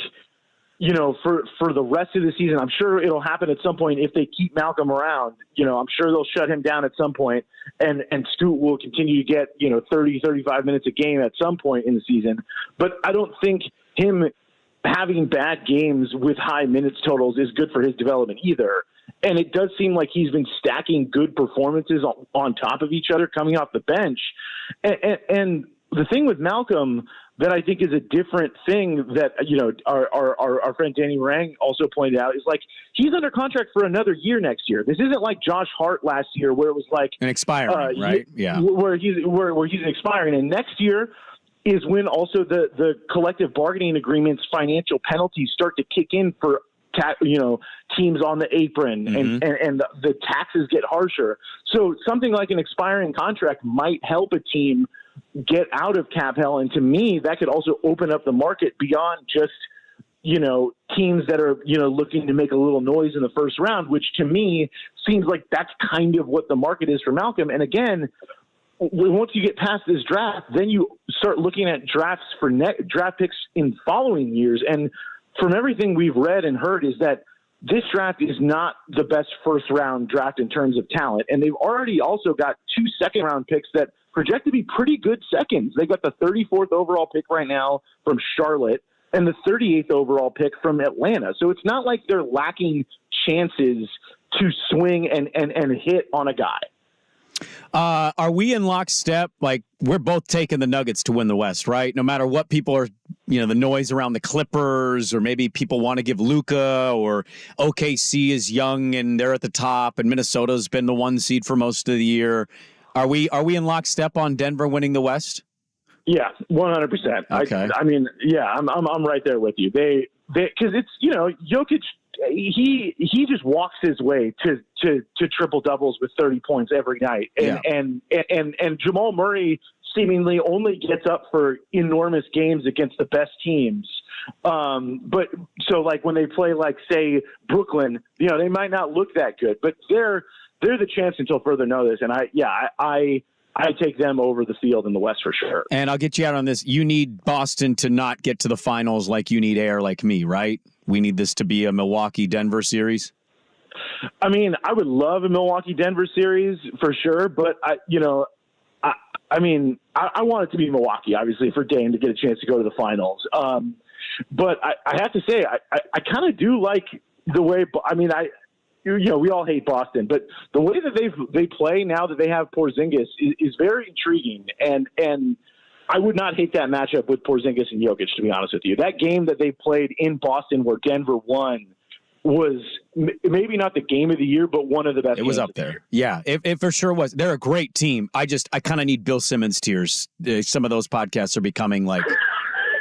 for the rest of the season, I'm sure it'll happen at some point if they keep Malcolm around. I'm sure they'll shut him down at some point, and Scoot will continue to get, 30, 35 minutes a game at some point in the season. But I don't think him having bad games with high minutes totals is good for his development either. And it does seem like he's been stacking good performances on top of each other coming off the bench. And the thing with Malcolm that I think is a different thing that, our friend Danny Rang also pointed out is like, he's under contract for another year next year. This isn't like Josh Hart last year where it was like an expiring, right? Yeah. Where he's expiring. And next year is when also the collective bargaining agreements, financial penalties start to kick in for teams on the apron, and the taxes get harsher. So something like an expiring contract might help a team get out of cap hell. And to me, that could also open up the market beyond just, teams that are, looking to make a little noise in the first round, which to me seems like that's kind of what the market is for Malcolm. And again, once you get past this draft, then you start looking at drafts for draft picks in following years. And from everything we've read and heard is that this draft is not the best first-round draft in terms of talent. And they've already also got 2 second-round picks that project to be pretty good seconds. They got the 34th overall pick right now from Charlotte and the 38th overall pick from Atlanta. So it's not like they're lacking chances to swing and hit on a guy. Are we in lockstep? Like, we're both taking the Nuggets to win the West, right? No matter what people are, the noise around the Clippers, or maybe people want to give Luka, or OKC is young and they're at the top, and Minnesota's been the 1 seed for most of the year. Are we in lockstep on Denver winning the West? Yeah, 100%. Okay. I'm right there with you. They because it's Jokic. He just walks his way to triple doubles with 30 points every night, and Jamal Murray seemingly only gets up for enormous games against the best teams. But so like when they play like say Brooklyn, they might not look that good, but they're the champs until further notice. And I take them over the field in the West for sure. And I'll get you out on this. You need Boston to not get to the finals like you need air like me, right? We need this to be a Milwaukee-Denver series. I mean, I would love a Milwaukee-Denver series for sure, but I want it to be Milwaukee, obviously, for Dame to get a chance to go to the finals. But I have to say, I kind of do like the way. We all hate Boston, but the way that they play now that they have Porzingis is very intriguing, and I would not hate that matchup with Porzingis and Jokic, to be honest with you. That game that they played in Boston where Denver won was maybe not the game of the year, but one of the best. It was up there. Yeah, it for sure was. They're a great team. I kind of need Bill Simmons tears. Some of those podcasts are becoming like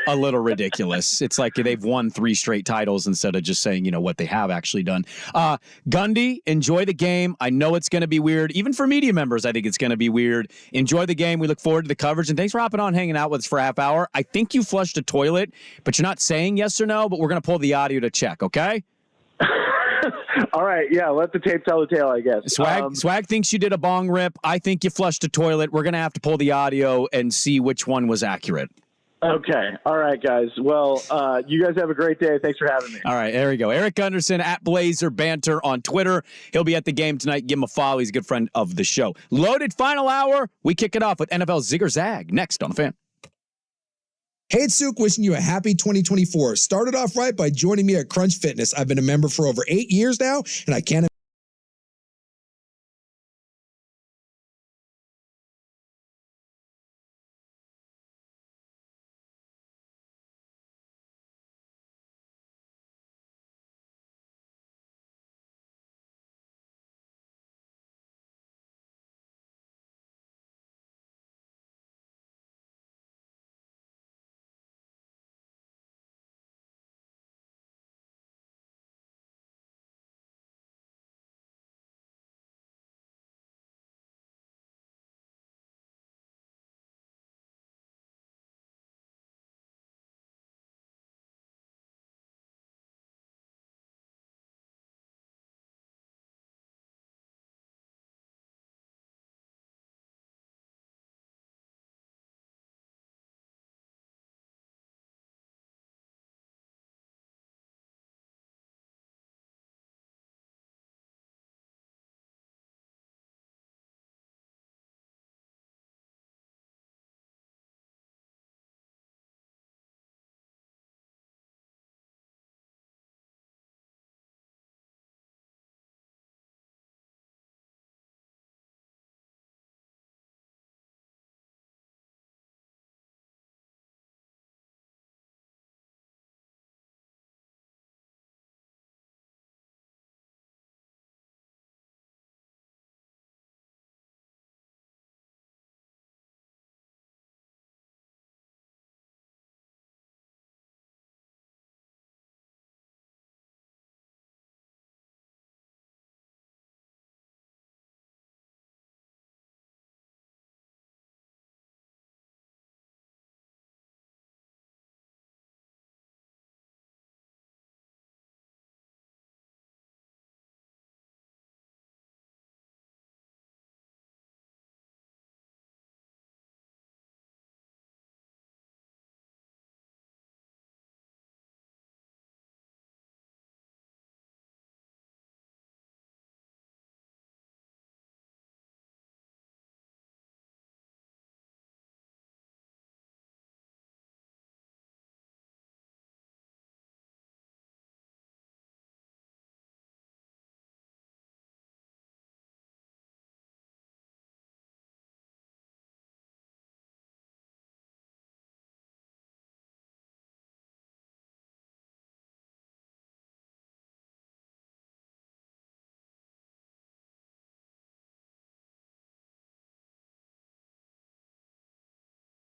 a little ridiculous. It's like they've won 3 straight titles instead of just saying, what they have actually done. Gundy, enjoy the game. I know it's going to be weird. Even for media members, I think it's going to be weird. Enjoy the game. We look forward to the coverage. And thanks for hopping on, hanging out with us for a half hour. I think you flushed a toilet, but you're not saying yes or no, but we're going to pull the audio to check, okay? All right. Yeah, let the tape tell the tale, I guess. Swag thinks you did a bong rip. I think you flushed a toilet. We're going to have to pull the audio and see which one was accurate. Okay. All right, guys. Well, you guys have a great day. Thanks for having me. All right, there we go. Eric Gunderson at Blazer Banter on Twitter. He'll be at the game tonight. Give him a follow. He's a good friend of the show. Loaded final hour. We kick it off with NFL Zig or Zag next on The Fan. Hey, it's Suk wishing you a happy 2024. Started off right by joining me at Crunch Fitness. I've been a member for over 8 years now, and I can't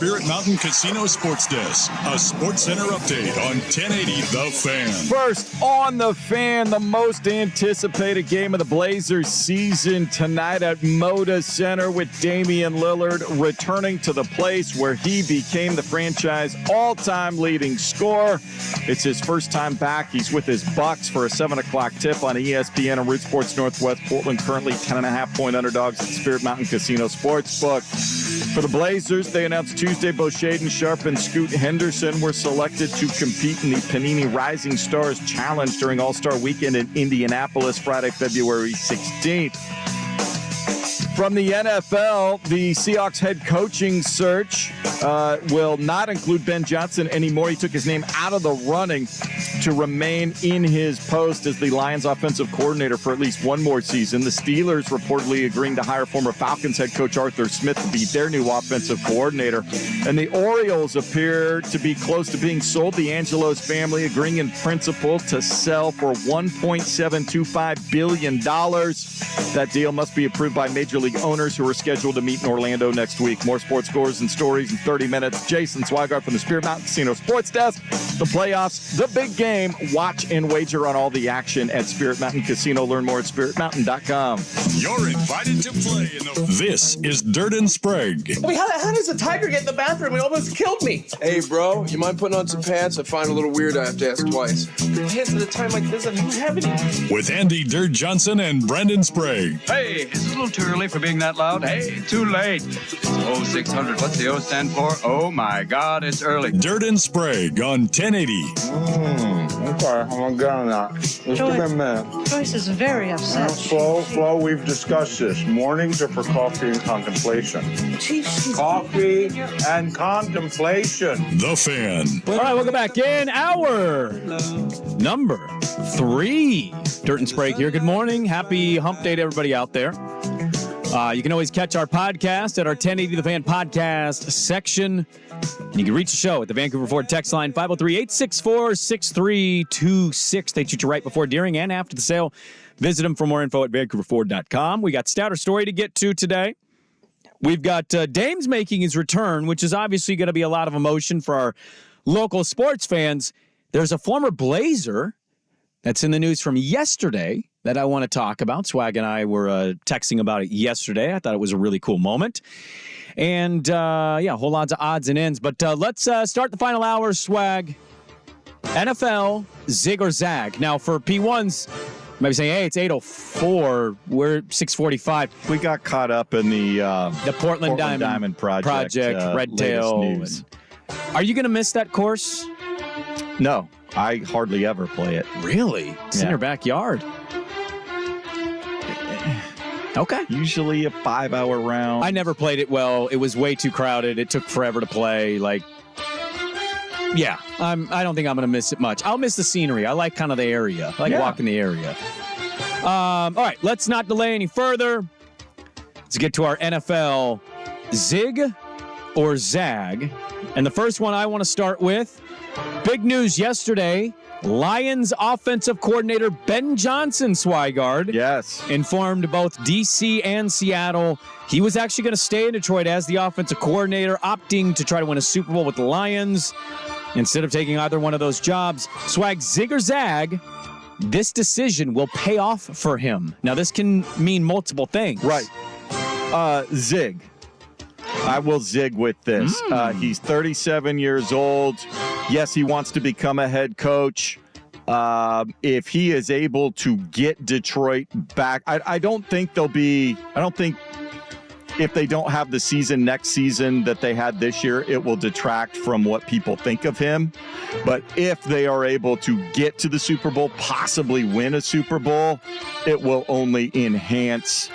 Spirit Mountain Casino Sports Desk, a Sports Center update on 1080 The Fan. First on The Fan, the most anticipated game of the Blazers season tonight at Moda Center with Damian Lillard returning to the place where he became the franchise all-time leading scorer. It's his first time back. He's with his Bucks for a 7 o'clock tip on ESPN and Root Sports Northwest. Portland currently 10.5-point underdogs at Spirit Mountain Casino Sportsbook. For the Blazers, they announced Tuesday Boshaden Sharp and Scoot Henderson were selected to compete in the Panini Rising Stars Challenge during All-Star Weekend in Indianapolis, Friday, February 16th. From the NFL, the Seahawks head coaching search will not include Ben Johnson anymore. He took his name out of the running to remain in his post as the Lions offensive coordinator for at least one more season. The Steelers reportedly agreeing to hire former Falcons head coach Arthur Smith to be their new offensive coordinator. And the Orioles appear to be close to being sold. The Angelos family agreeing in principle to sell for $1.725 billion. That deal must be approved by Major League owners who are scheduled to meet in Orlando next week. More sports scores and stories in 30 minutes. Jason Swigart from the Spirit Mountain Casino Sports Desk. The playoffs, the big game. game. Watch and wager on all the action at Spirit Mountain Casino. Learn more at spiritmountain.com. You're invited to play in the... This is Dirt and Sprague. How does a tiger get in the bathroom? It almost killed me. Hey, bro, you mind putting on some pants? I find it a little weird I have to ask twice. Pants at a time like this, I don't have any. With Andy Dirt Johnson and Brendan Sprague. Hey, is it a little too early for being that loud? Hey, too late. It's 0600. What's the O stand for? Oh, my God, it's early. Dirt and Sprague on 1080. Okay, I'm gonna get on that. Let's give me a minute. Joyce is very upset. Flo, we've discussed this. Mornings are for coffee and contemplation. Coffee and contemplation. The Fan. All right, welcome back in hour number 3. Dirt and Sprague here. Good morning. Happy hump day to everybody out there. You can always catch our podcast at our 1080 The Fan podcast section. And you can reach the show at the Vancouver Ford text line 503-864-6326. They shoot you right before, during, and after the sale. Visit them for more info at vancouverford.com. We got Stouter story to get to today. We've got Dame's making his return, which is obviously going to be a lot of emotion for our local sports fans. There's a former Blazer that's in the news from yesterday that I want to talk about. Swag and I were texting about it yesterday. I thought it was a really cool moment. And, whole lots of odds and ends. But let's start the final hour, Swag. NFL, zig or zag. Now, for P1s, you might be saying, hey, it's 8:04. We're 6:45. We got caught up in the Portland Diamond Project Red Tail. Are you going to miss that course? No, I hardly ever play it. Really? It's in your backyard. Okay. Usually a 5-hour round. I never played it well. It was way too crowded. It took forever to play. I don't think I'm going to miss it much. I'll miss the scenery. I like kind of the area. I like walking the area. All right, let's not delay any further. Let's get to our NFL zig or zag. And the first one I want to start with, big news yesterday. Lions offensive coordinator Ben Johnson, Swigard, informed both D.C. and Seattle he was actually going to stay in Detroit as the offensive coordinator, opting to try to win a Super Bowl with the Lions instead of taking either one of those jobs. Swag, zig or zag, this decision will pay off for him. Now, this can mean multiple things. Right. Zig. I will zig with this. He's 37 years old. Yes, he wants to become a head coach. If he is able to get Detroit back, I don't think if they don't have the season next season that they had this year, it will detract from what people think of him. But if they are able to get to the Super Bowl, possibly win a Super Bowl, it will only enhance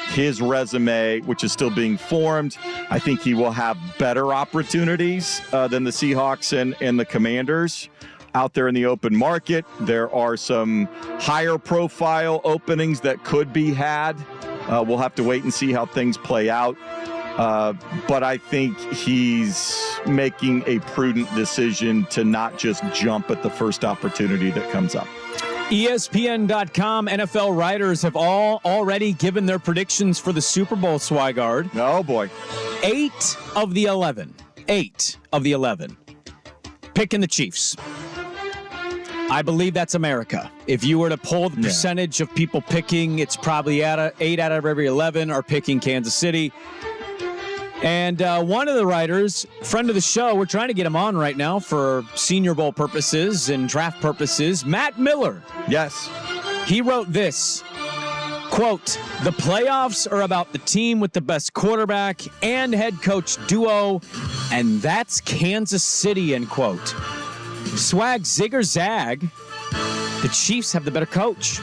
his resume, which is still being formed. I think he will have better opportunities than the Seahawks and the Commanders out there in the open market. There are some higher profile openings that could be had. We'll have to wait and see how things play out. But I think he's making a prudent decision to not just jump at the first opportunity that comes up. ESPN.com NFL writers have already given their predictions for the Super Bowl, Swigard. Oh, boy. 8 of the 11 picking the Chiefs. I believe that's America. If you were to pull the percentage of people picking, it's probably 8 out of every 11 are picking Kansas City. And one of the writers, friend of the show, we're trying to get him on right now for Senior Bowl purposes and draft purposes, Matt Miller. Yes. He wrote this, quote, "The playoffs are about the team with the best quarterback and head coach duo, and that's Kansas City," end quote. Swag, zig or zag, the Chiefs have the better coach.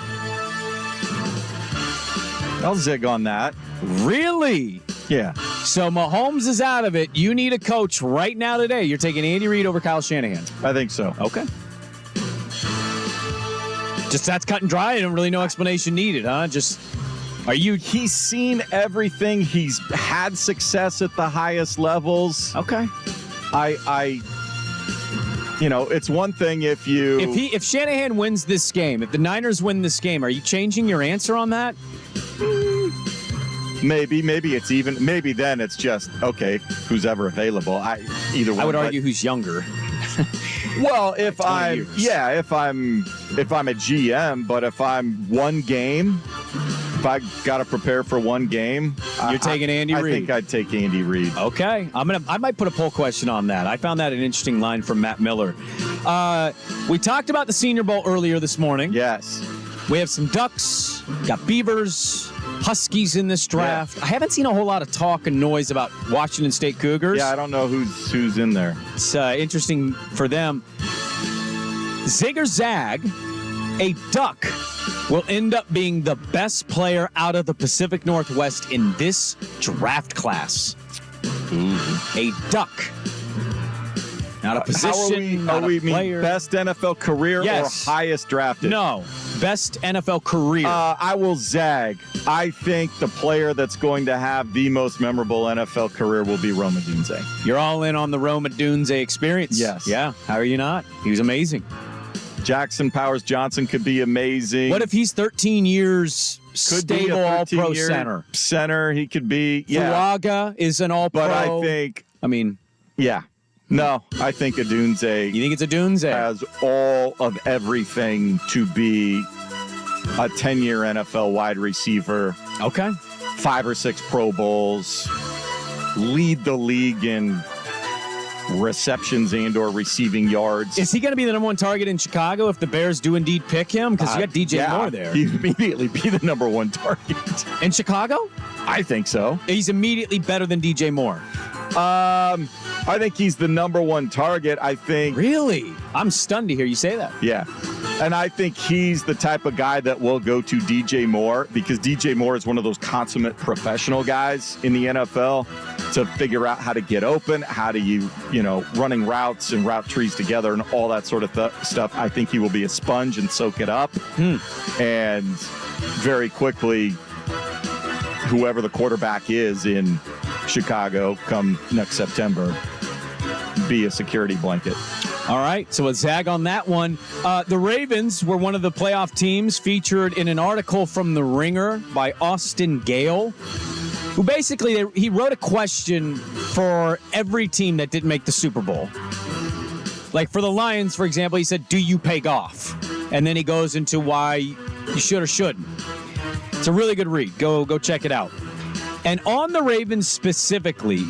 I'll zig on that. Really? Yeah. So Mahomes is out of it. You need a coach right now today. You're taking Andy Reid over Kyle Shanahan. I think so. Okay. Just that's cut and dry. I don't really no explanation needed, huh? He's seen everything. He's had success at the highest levels. Okay. It's one thing if Shanahan wins this game, if the Niners win this game, are you changing your answer on that? Maybe it's even. Maybe then it's just okay. Who's ever available? Either one. I would argue who's younger. Well, if Like 20 I'm years. if I'm a GM, but if I'm one game, if I got to prepare for one game, You're taking Andy Reid. I think I'd take Andy Reid. Okay, I might put a poll question on that. I found that an interesting line from Matt Miller. We talked about the Senior Bowl earlier this morning. Yes. We have some Ducks, got Beavers, Huskies in this draft. Yeah. I haven't seen a whole lot of talk and noise about Washington State Cougars. Yeah, I don't know who's in there. It's interesting for them. Zig or Zag, a Duck, will end up being the best player out of the Pacific Northwest in this draft class. A Duck. Not a position, not a player. Best NFL career or highest drafted? No, best NFL career. I will zag. I think the player that's going to have the most memorable NFL career will be Roma Dunze. You're all in on the Roma Dunze experience. Yes. Yeah, how are you not? He was amazing. Jackson Powers Johnson could be amazing. What if he's 13 years stable all-pro center? Center, he could be. Yeah. Furaga is an all-pro. But I think. Yeah. No, I think Adunze. You think it's Adunze? Has all of everything to be a 10-year NFL wide receiver. Okay. 5 or 6 Pro Bowls. Lead the league in receptions and or receiving yards. Is he going to be the number one target in Chicago if the Bears do indeed pick him? Because you got DJ Moore there. He'd immediately be the number one target. In Chicago? I think so. He's immediately better than DJ Moore. I think he's the number one target. I think. Really? I'm stunned to hear you say that. Yeah. And I think he's the type of guy that will go to DJ Moore because DJ Moore is one of those consummate professional guys in the NFL to figure out how to get open, how do you running routes and route trees together and all that sort of stuff. I think he will be a sponge and soak it up. And very quickly, whoever the quarterback is in Chicago come next September, be a security blanket. All right, so a zag on that one. The Ravens were one of the playoff teams featured in an article from The Ringer by Austin Gale, who basically, he wrote a question for every team that didn't make the Super Bowl. Like for the Lions, for example, he said, do you pay Goff? And then he goes into why you should or shouldn't. It's a really good read. Go check it out. And on the Ravens specifically,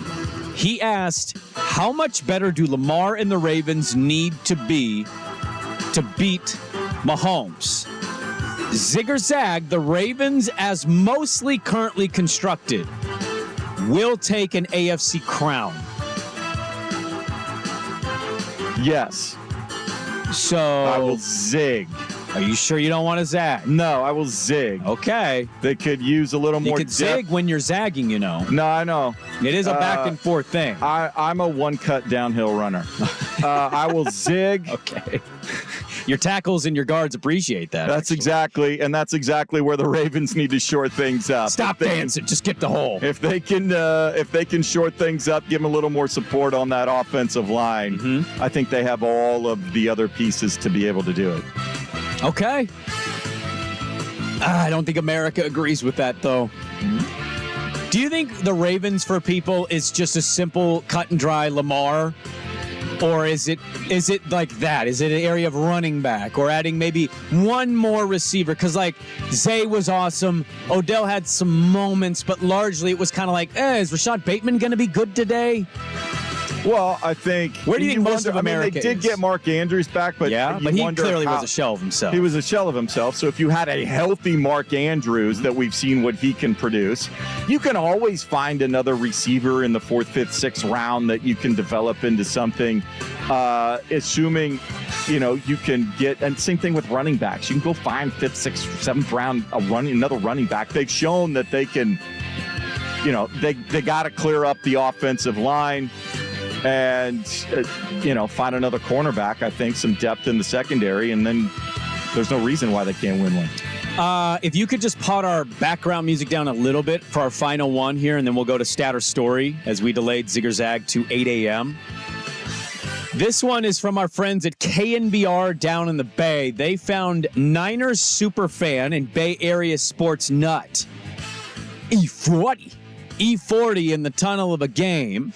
he asked, how much better do Lamar and the Ravens need to be to beat Mahomes? Zig or zag, the Ravens, as mostly currently constructed, will take an AFC crown. Yes. So I will zig. Are you sure you don't want to zag? No, I will zig. Okay. They could use a little more You could zig when you're zagging, No, I know. It is a back and forth thing. I'm a one-cut downhill runner. I will zig. Okay. Your tackles and your guards appreciate that. That's exactly where the Ravens need to short things up. Stop dancing. Just get the hole. If they can short things up, give them a little more support on that offensive line, I think they have all of the other pieces to be able to do it. Okay. I don't think America agrees with that, though. Do you think the Ravens for people is just a simple cut and dry Lamar? Or is it like that? Is it an area of running back or adding maybe one more receiver? Because like Zay was awesome. Odell had some moments, but largely it was kind of like, is Rashad Bateman going to be good today? Well, I think. Where do you think most of America they did get Mark Andrews back, but but he clearly was a shell of himself. He was a shell of himself. So if you had a healthy Mark Andrews that we've seen what he can produce, you can always find another receiver in the 4th, 5th, 6th round that you can develop into something. Assuming you can get, and same thing with running backs. You can go find 5th, 6th, 7th round another running back. They've shown that they can. They got to clear up the offensive line. And, find another cornerback, I think, some depth in the secondary, and then there's no reason why they can't win one. If you could just pot our background music down a little bit for our final one here, and then we'll go to Stat or Story as we delayed Zig or Zag to 8 a.m. This one is from our friends at KNBR down in the Bay. They found Niners superfan and Bay Area sports nut E40 in the tunnel of a game.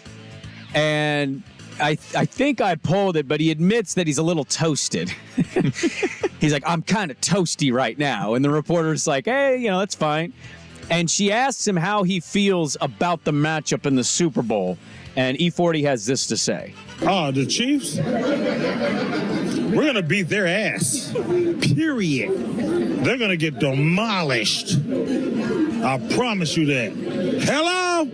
And I think I pulled it, but he admits that he's a little toasted. He's like, I'm kind of toasty right now. And the reporter's like, hey, that's fine. And she asks him how he feels about the matchup in the Super Bowl. And E40 has this to say. Oh, the Chiefs? We're going to beat their ass. Period. They're going to get demolished. I promise you that. Hello?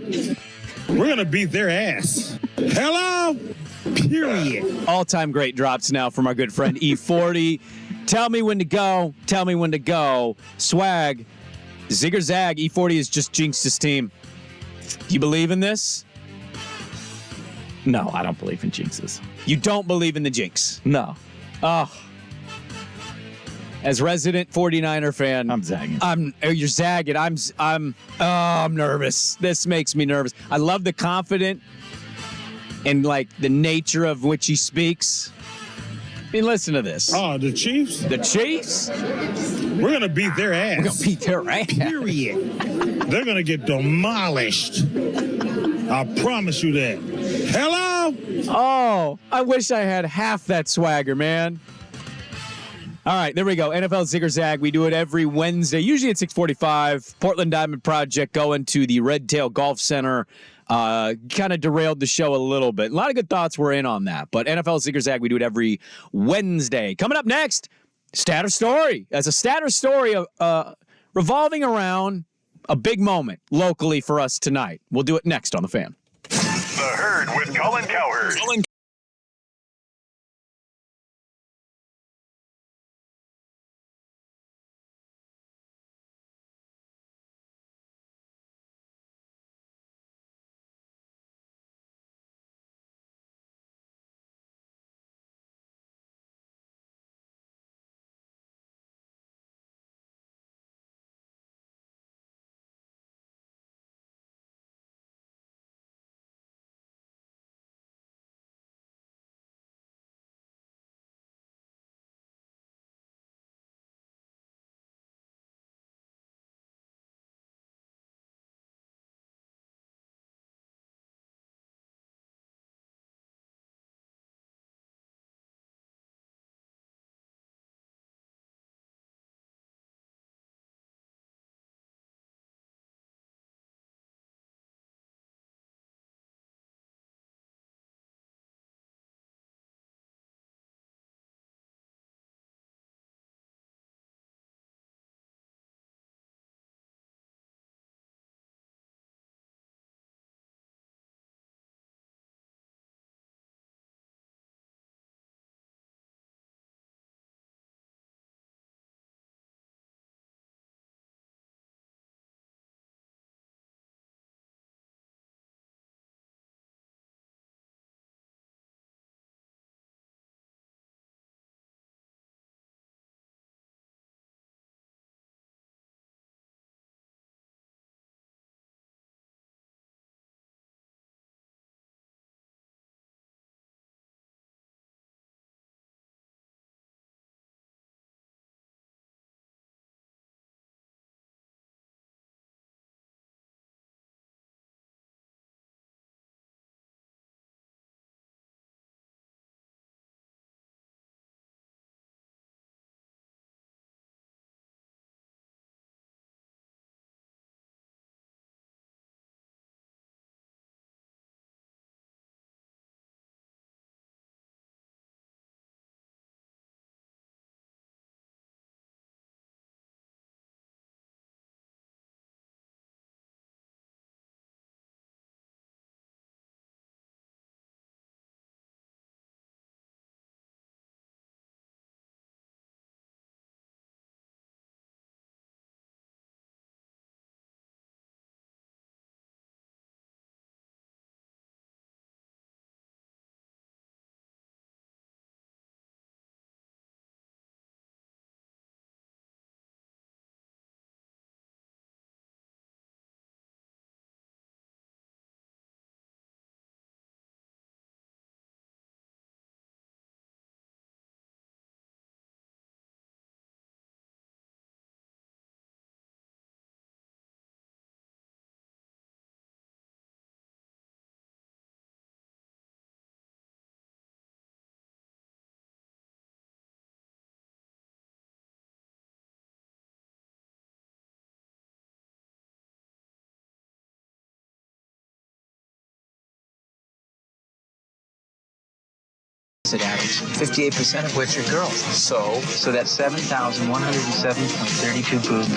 We're going to beat their ass. Hello? Period. All-time great drops now from our good friend E40. Tell me when to go. Tell me when to go. Swag. Zig or zag. E40 has just jinxed his team. Do you believe in this? No, I don't believe in jinxes. You don't believe in the jinx? No. Oh. As resident 49er fan, I'm zagging. You're zagging. I'm nervous. This makes me nervous. I love the confident and like the nature of which he speaks. I mean, listen to this. Oh, the Chiefs? The Chiefs? We're going to beat their ass. We're going to beat their ass. Period. They're going to get demolished. I promise you that. Hello? Oh, I wish I had half that swagger, man. All right, there we go. NFL Zig or Zag. We do it every Wednesday, usually at 6:45. Portland Diamond Project going to the Red Tail Golf Center. Kind of derailed the show a little bit. A lot of good thoughts were in on that. But NFL Zig or Zag, we do it every Wednesday. Coming up next, Stat or Story. As a stat or story revolving around a big moment locally for us tonight. We'll do it next on The Fan. The Herd with Colin Cowherd. addicts, 58% of which are girls. So that's 7,107.32 boobs.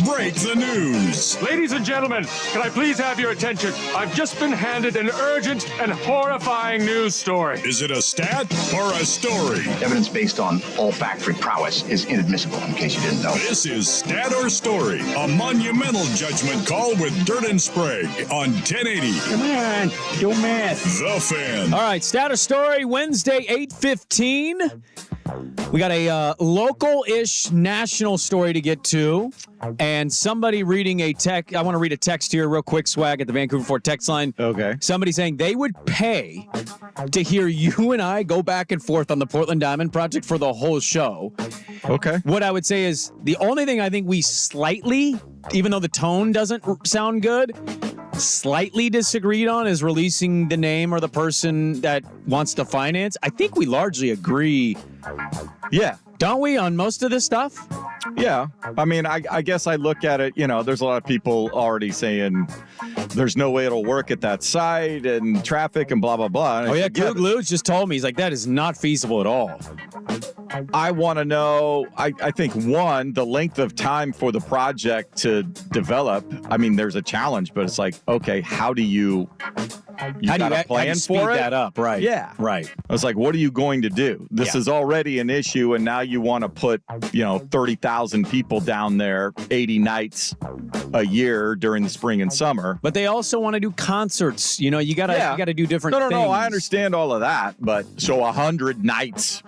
Break the news. Ladies and gentlemen, can I please have your attention? I've just been handed an urgent and horrifying news story. Is it a stat or a story? Evidence based on olfactory prowess is inadmissible, in case you didn't know. This is Stat or Story, a monumental judgment call with Dirt and Sprague on 1080. Come on, do math. The Fan. All right, Stat or Story, Wednesday, 8:15. We got a local-ish national story to get to, and somebody reading a text. I want to read a text here real quick, Swag, at the Vancouver Fort text line. Okay. Somebody saying they would pay to hear you and I go back and forth on the Portland Diamond Project for the whole show. Okay. What I would say is the only thing I think we slightly, even though the tone doesn't sound good, slightly disagreed on is releasing the name or the person that wants to finance. I think we largely agree. Yeah. Don't we, on most of this stuff? Yeah. I mean, I guess I look at it, there's a lot of people already saying there's no way it'll work at that site and traffic and blah, blah, blah. And oh, yeah. Coog Luge just told me, he's like, that is not feasible at all. I want to know, I think, one, the length of time for the project to develop. I mean, there's a challenge, but it's like, okay, how do you got a plan for it? That up, right? Yeah. Right. I was like, what are you going to do? This is already an issue, and now you want to put, 30,000 people down there 80 nights a year during the spring and summer. But they also want to do concerts. You gotta do different things. No, I understand all of that, but so 100 nights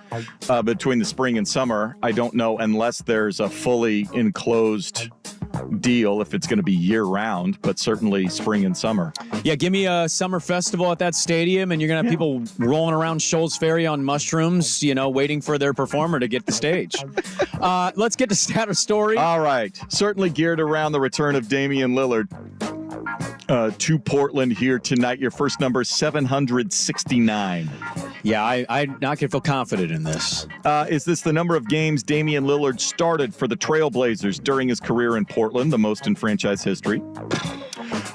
between the spring and summer, I don't know, unless there's a fully enclosed deal if it's going to be year round, but certainly spring and summer. Yeah, give me a summer festival at that stadium and you're going to have people rolling around Shoals Ferry on mushrooms, waiting for their performer to get the stage. Let's get to Stat or Story. All right. Certainly geared around the return of Damian Lillard to Portland here tonight. Your first number, 769. Yeah, I can feel confident in this. Is this the number of games Damian Lillard started for the Trailblazers during his career in Portland, the most in franchise history?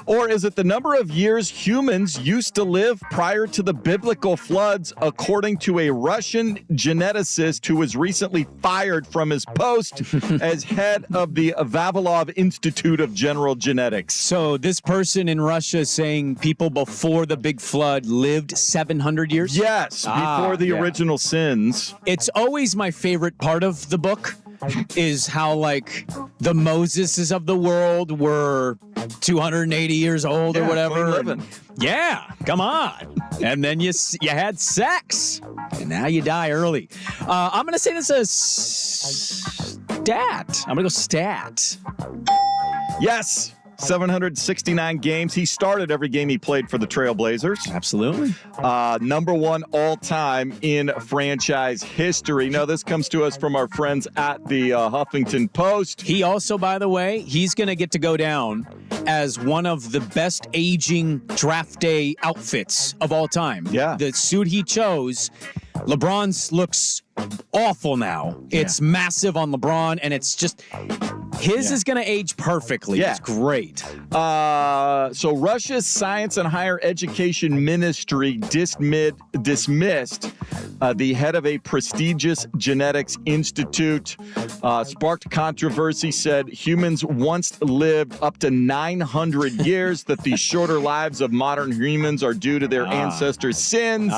Or is it the number of years humans used to live prior to the biblical floods, according to a Russian geneticist who was recently fired from his post as head of the Vavilov Institute of General Genetics? So this person in Russia is saying people before the big flood lived 700 years? Yes, before the original sins. It's always my favorite part of the book is how, the Moseses of the world were 280 years old or whatever. Yeah, come on. And then you had sex, and now you die early. I'm going to say this is stat. I'm going to go stat. Yes. 769 games. He started every game he played for the Trailblazers. Absolutely. Number one all-time in franchise history. Now, this comes to us from our friends at the Huffington Post. He also, by the way, he's going to get to go down as one of the best aging draft day outfits of all time. Yeah. The suit he chose, LeBron's looks awful now. It's massive on LeBron, and it's just... His is going to age perfectly. Yeah. It's great. So Russia's Science and Higher Education Ministry dismissed the head of a prestigious genetics institute. Sparked controversy, said humans once lived up to 900 years, that the shorter lives of modern humans are due to their ancestors' sins.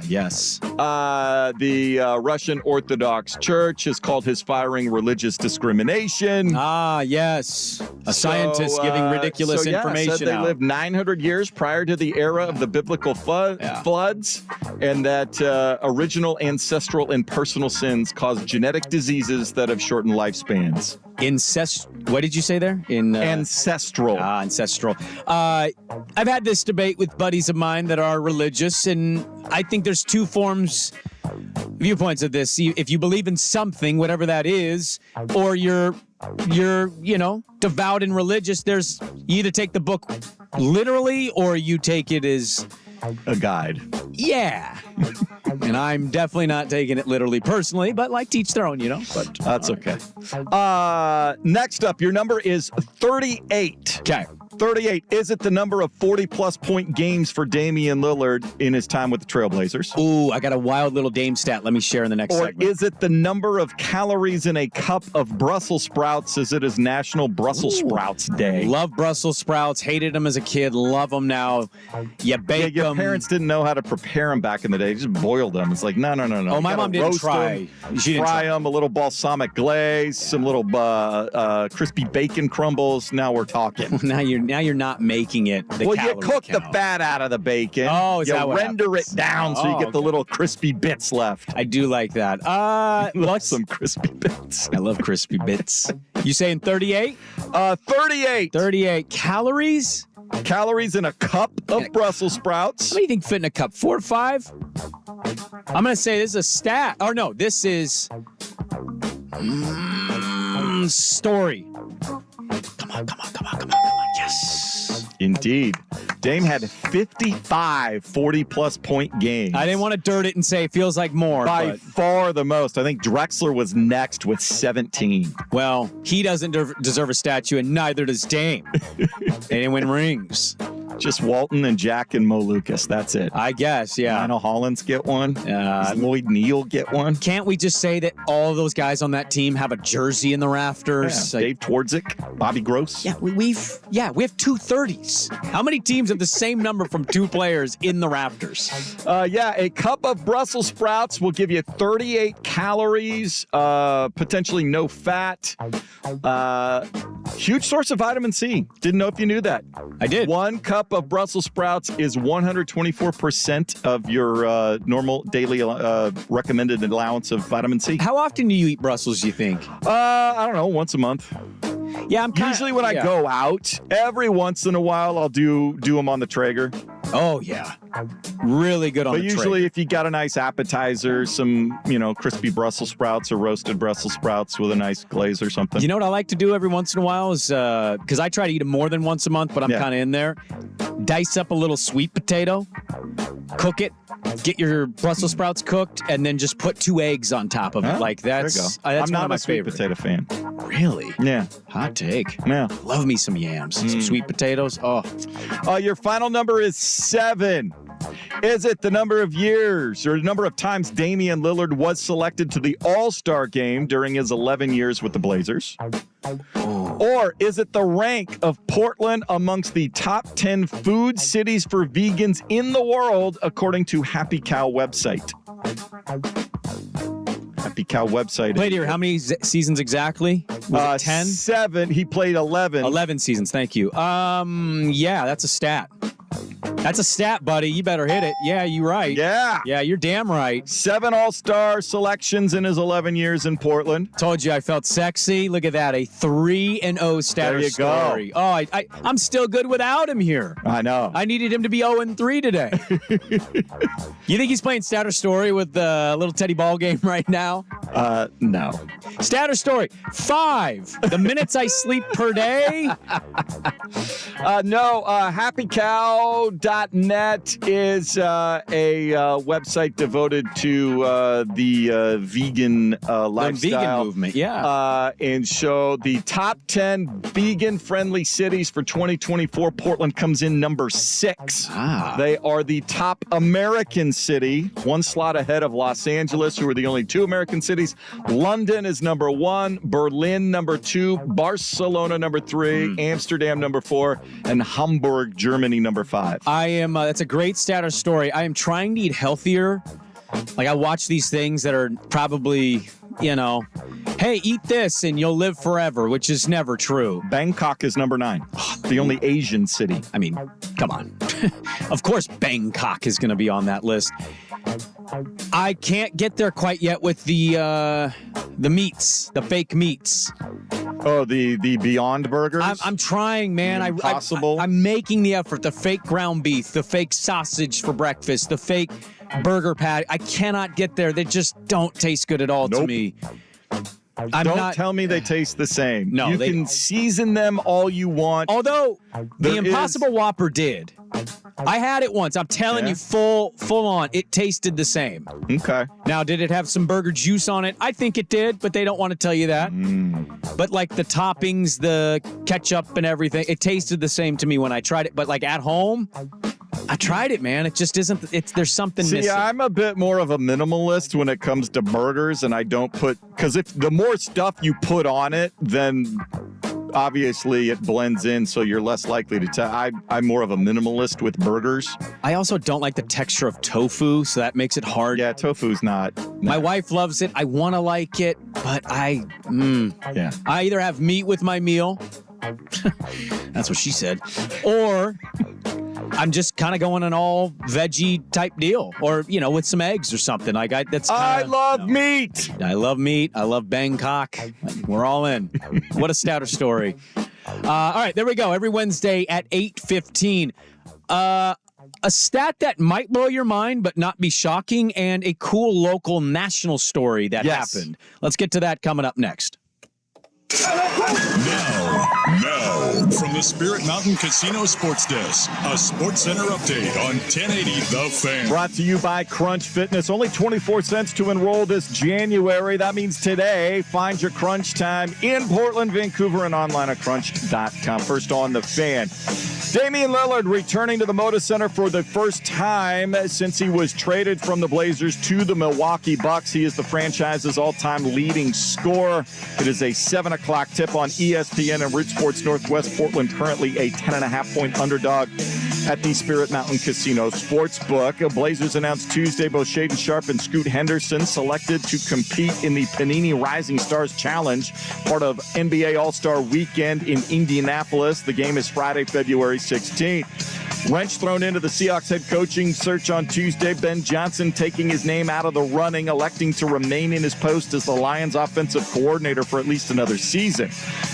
Yes. The Russian Orthodox Church has called his firing religious discrimination. Yes. A scientist giving ridiculous information said they lived 900 years prior to the era of the biblical floods, and that original ancestral and personal sins caused genetic diseases that have shortened lifespans. What did you say there? Ancestral. Ancestral. I've had this debate with buddies of mine that are religious, and I think there's two viewpoints of this. If you believe in something, whatever that is, or you're devout and religious, you either take the book literally or you take it as a guide. Yeah. And I'm definitely not taking it literally personally, but teach their own, but that's okay. Next up, your number is 38. Okay. 38. Is it the number of 40-plus point games for Damian Lillard in his time with the Trailblazers? Ooh, I got a wild little Dame stat. Let me share in the next segment. Or is it the number of calories in a cup of Brussels sprouts as it is National Brussels Sprouts Day? Love Brussels sprouts. Hated them as a kid. Love them now. You bake them. Your parents didn't know how to prepare them back in the day. Just boiled them. It's like, no. Oh, my mom didn't try. She didn't fry them, a little balsamic glaze, some little crispy bacon crumbles. Now we're talking. Now you're not making it. You cook the fat out of the bacon. Oh, is that what render happens? it down so you get the little crispy bits left. I do like that. Love some crispy bits. I love crispy bits. You saying 38? 38. 38 calories. Calories in a cup of Brussels sprouts. What do you think fit in a cup? 4 or 5? I'm going to say this is a stat. Oh, no, this is story. Come on. Yes. Indeed. Dame had 55 40-plus point games. I didn't want to dirt it and say it feels like more. By far the most. I think Drexler was next with 17. Well, he doesn't deserve a statue, and neither does Dame. They didn't win rings. Just Walton and Jack and Mo Lucas. That's it. I guess, yeah. Lionel Hollins get one. Does Lloyd Neal get one? Can't we just say that all of those guys on that team have a jersey in the rafters? Yeah. Dave Twardzik, Bobby Gross. Yeah, we have 2 30s. How many teams have the same number from 2 players in the rafters? A cup of Brussels sprouts will give you 38 calories, potentially no fat. Huge source of vitamin C. Didn't know if you knew that. I did. 1 cup of Brussels sprouts is 124% of your normal daily recommended allowance of vitamin C. How often do you eat Brussels, you think? I don't know, once a month. Yeah, usually when I go out, every once in a while I'll do them on the Traeger. Oh yeah, really good on the Traeger. But usually if you got a nice appetizer, some crispy Brussels sprouts or roasted Brussels sprouts with a nice glaze or something. You know what I like to do every once in a while is because I try to eat them more than once a month, but I'm kind of in there. Dice up a little sweet potato, cook it, get your Brussels sprouts cooked, and then just put 2 eggs on top of it. Like that's I'm not one of my a sweet potato fan. Really? Yeah. Hot take. Yeah. Love me some yams, some sweet potatoes. Oh. Your final number is 7. Is it the number of years or the number of times Damian Lillard was selected to the All-Star game during his 11 years with the Blazers? Or is it the rank of Portland amongst the top 10 food cities for vegans in the world, according to Happy Cow website? Happy Cow website. Played here. How many seasons exactly? Was it 10? 7. He played 11. 11 seasons. Thank you. Yeah, that's a stat. That's a stat, buddy. You better hit it. Yeah, you're right. Yeah. Yeah, you're damn right. 7 All-Star selections in his 11 years in Portland. Told you I felt sexy. Look at that. A 3-0 status story. Go. Oh, I'm still good without him here. I know. I needed him to be 0-3 today. You think he's playing Statter Story with the little Teddy Ball game right now? No. Statter Story 5. The minutes I sleep per day. No. HappyCow.net is a website devoted to the vegan lifestyle. The vegan movement, yeah. And show the top 10 vegan-friendly cities for 2024. Portland comes in number 6. They are the top American city, 1 slot ahead of Los Angeles, who are the only 2 American cities. London is number 1, Berlin number 2, Barcelona number 3, Amsterdam number 4, and Hamburg, Germany number 5. I am, that's a great Statter Story. I am trying to eat healthier. Like I watch these things that are probably, hey, eat this and you'll live forever, which is never true. Bangkok is number 9, the only Asian city. I mean, come on. Of course Bangkok is going to be on that list. I can't get there quite yet with the meats, the fake meats. Oh, the Beyond Burgers? I'm trying, man. Impossible. I'm making the effort. The fake ground beef, the fake sausage for breakfast, the fake burger patty. I cannot get there. They just don't taste good at all to me. Don't tell me they taste the same. No, you they can don't. season them all you want. Although the There Impossible Whopper did. I had it once. I'm telling you, full on, it tasted the same. Okay. Now, did it have some burger juice on it? I think it did, but they don't want to tell you that. But like the toppings, the ketchup and everything, it tasted the same to me when I tried it. But like at home, I tried it, man. It just isn't. There's something See, missing. I'm a bit more of a minimalist when it comes to burgers, and I don't put, because if the more stuff you put on it, then obviously it blends in, so you're less likely to tell. I'm more of a minimalist with burgers. I also don't like the texture of tofu, so that makes it hard. Yeah, tofu's not. My wife loves it. I want to like it, but I either have meat with my meal. That's what she said. Or I'm just kind of going an all veggie type deal, or with some eggs or something. Like I love meat. I love meat. I love Bangkok. We're all in. What a stouter story. All right, there we go. Every Wednesday at 8:15. A stat that might blow your mind but not be shocking, and a cool local national story that happened. Let's get to that coming up next. Now, from the Spirit Mountain Casino Sports Desk, a Sports Center update on 1080 The Fan. Brought to you by Crunch Fitness. Only 24 cents to enroll this January. That means today. Find your Crunch time in Portland, Vancouver, and online at crunch.com. First on The Fan. Damian Lillard returning to the Moda Center for the first time since he was traded from the Blazers to the Milwaukee Bucks. He is the franchise's all-time leading scorer. It is a 7 o'clock tip on ESPN and Root Sports Northwest. Portland currently a 10.5-point underdog at the Spirit Mountain Casino Sportsbook. Blazers announced Tuesday both Shaedon Sharpe and Scoot Henderson selected to compete in the Panini Rising Stars Challenge, part of NBA All-Star Weekend in Indianapolis. The game is Friday, February 16th. Wrench thrown into the Seahawks head coaching search on Tuesday. Ben Johnson taking his name out of the running, electing to remain in his post as the Lions offensive coordinator for at least another season.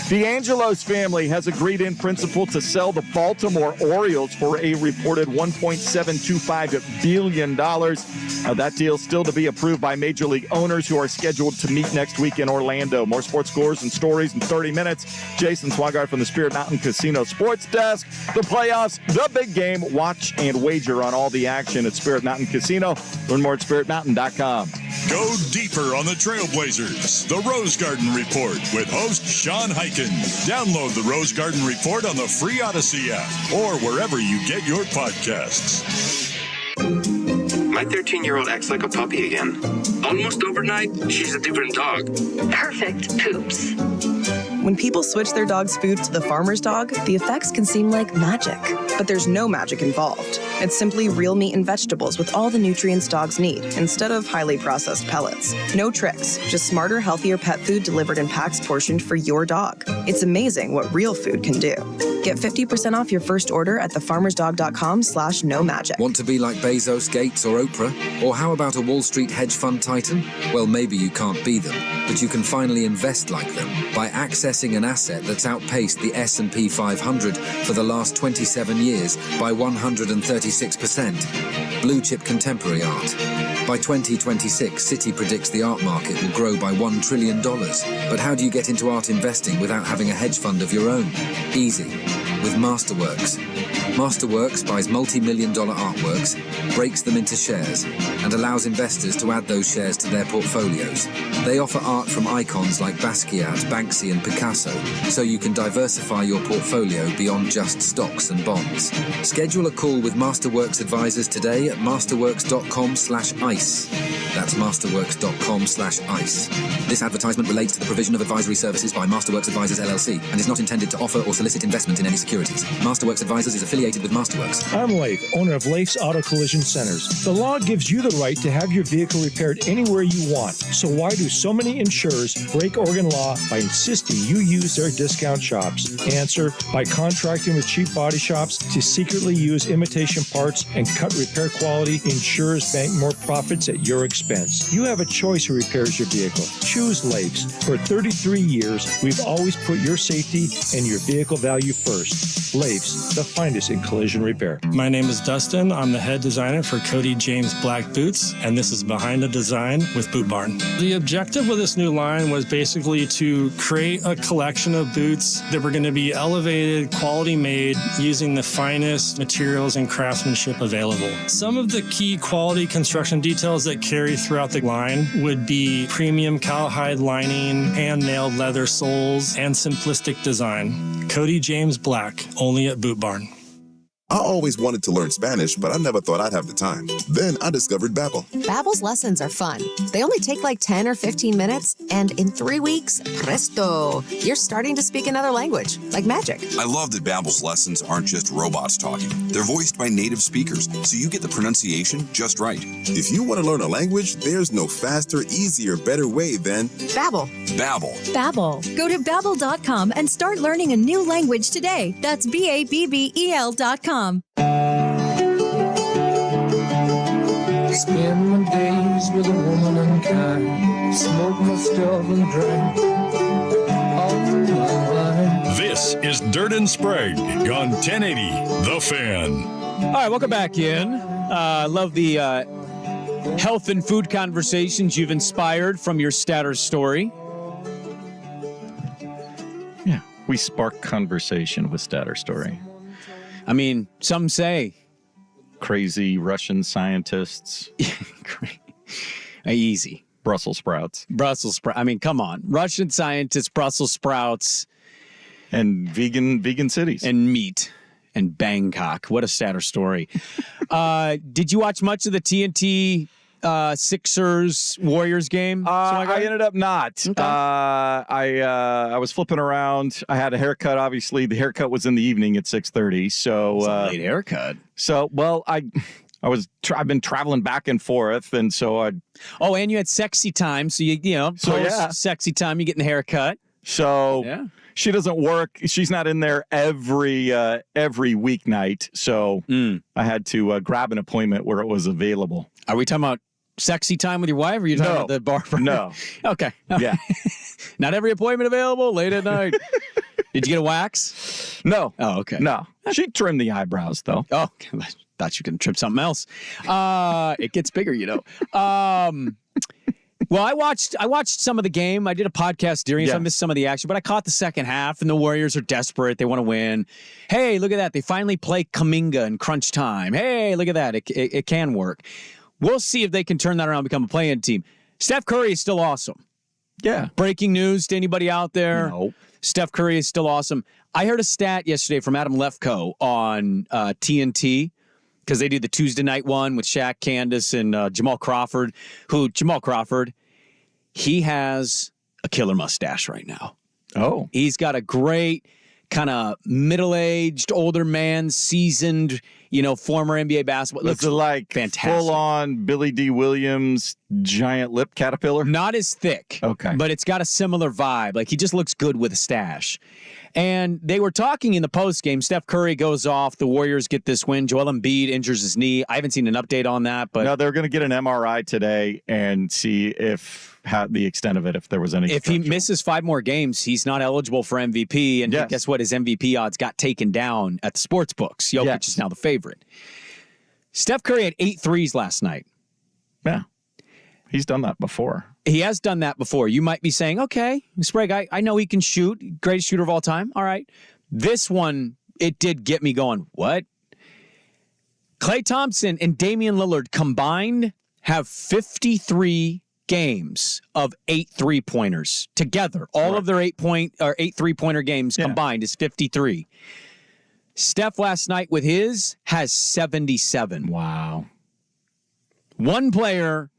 The Angelos family has agreed in principle to sell the Baltimore Orioles for a reported $1.725 billion. Now, that deal still to be approved by Major League owners who are scheduled to meet next week in Orlando. More sports scores and stories in 30 minutes. Jason Swigart from the Spirit Mountain Casino Sports Desk. The playoffs, the big game. Watch and wager on all the action at Spirit Mountain Casino. Learn more at spiritmountain.com. Go deeper on the Trailblazers. The Rose Garden Report with host Sean Hyken. Download the Rose Garden Report on the free Odyssey app or wherever you get your podcasts. My 13-year-old acts like a puppy again. Almost overnight, she's a different dog. Perfect poops. When people switch their dog's food to the farmer's dog, the effects can seem like magic. But there's no magic involved. It's simply real meat and vegetables with all the nutrients dogs need, instead of highly processed pellets. No tricks, just smarter, healthier pet food delivered in packs portioned for your dog. It's amazing what real food can do. Get 50% off your first order at thefarmersdog.com/no-magic. Want to be like Bezos, Gates, or Oprah? Or how about a Wall Street hedge fund titan? Well, maybe you can't be them, but you can finally invest like them by accessing an asset that's outpaced the S&P 500 for the last 27 years by 136%. Blue chip contemporary art. By 2026, Citi predicts the art market will grow by $1 trillion. But how do you get into art investing without having a hedge fund of your own? Easy. With Masterworks. Masterworks buys multi-million-dollar artworks, breaks them into shares, and allows investors to add those shares to their portfolios. They offer art from icons like Basquiat, Banksy, and Picasso, so you can diversify your portfolio beyond just stocks and bonds. Schedule a call with Masterworks advisors today at masterworks.com/ice. That's masterworks.com/ice. This advertisement relates to the provision of advisory services by Masterworks Advisors LLC and is not intended to offer or solicit investment in any securities. Masterworks Advisors is affiliated with Masterworks. I'm Leif, owner of Leif's Auto Collision Centers. The law gives you the right to have your vehicle repaired anywhere you want. So why do so many insurers break Oregon law by insisting you use their discount shops? Answer, by contracting with cheap body shops to secretly use imitation parts and cut repair quality, insurers bank more profits at your expense. expense. You have a choice who repairs your vehicle. Choose Lafes. For 33 years, we've always put your safety and your vehicle value first. Lafes, the finest in collision repair. My name is Dustin. I'm the head designer for Cody James Black Boots, and this is Behind the Design with Boot Barn. The objective with this new line was basically to create a collection of boots that were going to be elevated, quality made, using the finest materials and craftsmanship available. Some of the key quality construction details that carry throughout the line would be premium cowhide lining, hand-nailed leather soles, and simplistic design. Cody James Black, only at Boot Barn. I always wanted to learn Spanish, but I never thought I'd have the time. Then I discovered Babbel. Babbel's lessons are fun. They only take like 10 or 15 minutes, and in 3 weeks, presto, you're starting to speak another language, like magic. I love that Babbel's lessons aren't just robots talking. They're voiced by native speakers, so you get the pronunciation just right. If you want to learn a language, there's no faster, easier, better way than Babbel. Babbel. Babbel. Go to Babbel.com and start learning a new language today. That's BABBEL.com. Spend my days with a woman unkind, smoke my stuff and drink all my life. This is Dirt and Sprague on 1080 The Fan. All right, welcome back in. Love the health and food conversations you've inspired from your Statter story. Yeah, we spark conversation with Statter story. I mean, some say crazy Russian scientists. Easy. Brussels sprouts. I mean, come on. Russian scientists, Brussels sprouts. And vegan cities. And meat. And Bangkok. What a Statter story. Did you watch much of the TNT Sixers Warriors game? I ended up not. Okay. I was flipping around. I had a haircut. Obviously, the haircut was in the evening at 6:30. So it's a late haircut. So I've been traveling back and forth, and so and you had sexy time. So sexy time, you getting the haircut. So yeah. She doesn't work. She's not in there every weeknight. So I had to grab an appointment where it was available. Are we talking about sexy time with your wife, or are you talking about the barber? No. Okay. Yeah. Not every appointment available late at night. Did you get a wax? No. Oh, okay. No. She trimmed the eyebrows, though. Oh, I thought you could trim something else. It gets bigger, you know. Well, I watched some of the game. I did a podcast during, so I missed some of the action, but I caught the second half, and the Warriors are desperate. They want to win. Hey, look at that. They finally play Kuminga in crunch time. Hey, look at that. It can work. We'll see if they can turn that around and become a play-in team. Steph Curry is still awesome. Yeah. Breaking news to anybody out there. No. Steph Curry is still awesome. I heard a stat yesterday from Adam Lefkoe on TNT, because they do the Tuesday night one with Shaq, Candace, and Jamal Crawford, he has a killer mustache right now. Oh. He's got a great kind of middle-aged, older man, seasoned, former NBA basketball. Looks like fantastic. Full-on Billy D. Williams giant lip caterpillar? Not as thick. Okay. But it's got a similar vibe. Like, he just looks good with a stash. And they were talking in the postgame. Steph Curry goes off. The Warriors get this win. Joel Embiid injures his knee. I haven't seen an update on that. But no, they're going to get an MRI today and see the extent of it, if there was any. If he misses 5 more games, he's not eligible for MVP. And guess what? His MVP odds got taken down at the sports books. Jokic is now the favorite. Steph Curry had 8 threes last night. Yeah. He's done that before. He has done that before. You might be saying, okay, Sprague, I know he can shoot. Greatest shooter of all time. All right. This one, it did get me going. What? Klay Thompson and Damian Lillard combined have 53 games of 8 3-pointers together. All of their 8 3-pointer games combined is 53. Steph last night with his has 77. Wow. One player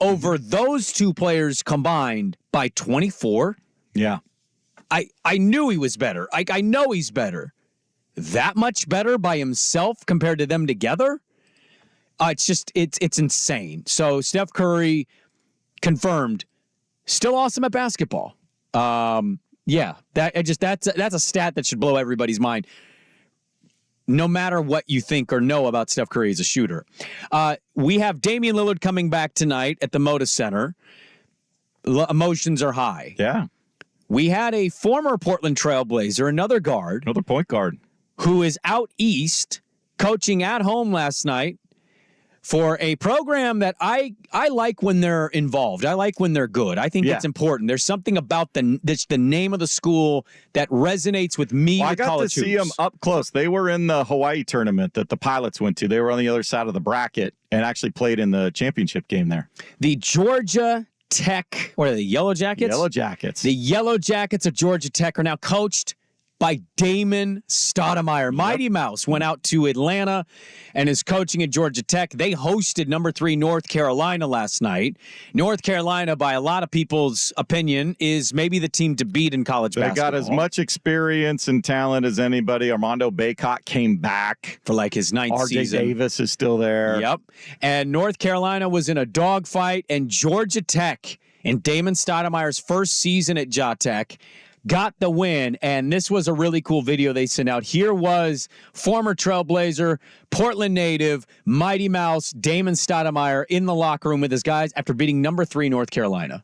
over those 2 players combined by 24. Yeah. I knew he was better. I know he's better. That much better by himself compared to them together? It's insane. So Steph Curry confirmed, still awesome at basketball. That's a stat that should blow everybody's mind. no matter what you think or know about Steph Curry as a shooter. We have Damian Lillard coming back tonight at the Moda Center. Emotions are high. Yeah. We had a former Portland Trailblazer, another point guard, who is out east coaching at home last night for a program that I like when they're involved. I like when they're good. I think it's important. There's something about the name of the school that resonates with me. Well, I got to see them up close. They were in the Hawaii tournament that the Pilots went to. They were on the other side of the bracket and actually played in the championship game there. The Georgia Tech, what are the Yellow Jackets? Yellow Jackets. The Yellow Jackets of Georgia Tech are now coached by Damon Stoudemire. Mighty Mouse went out to Atlanta and is coaching at Georgia Tech. They hosted number 3 North Carolina last night. North Carolina, by a lot of people's opinion, is maybe the team to beat in college basketball. They got as much experience and talent as anybody. Armando Bacot came back for like his 9th season. RJ Davis is still there. Yep. And North Carolina was in a dogfight, and Georgia Tech, in Damon Stoudemire's first season at Ja Tech, got the win, and this was a really cool video they sent out. Here was former Trailblazer, Portland native, Mighty Mouse, Damon Stoudemire in the locker room with his guys after beating number 3 North Carolina.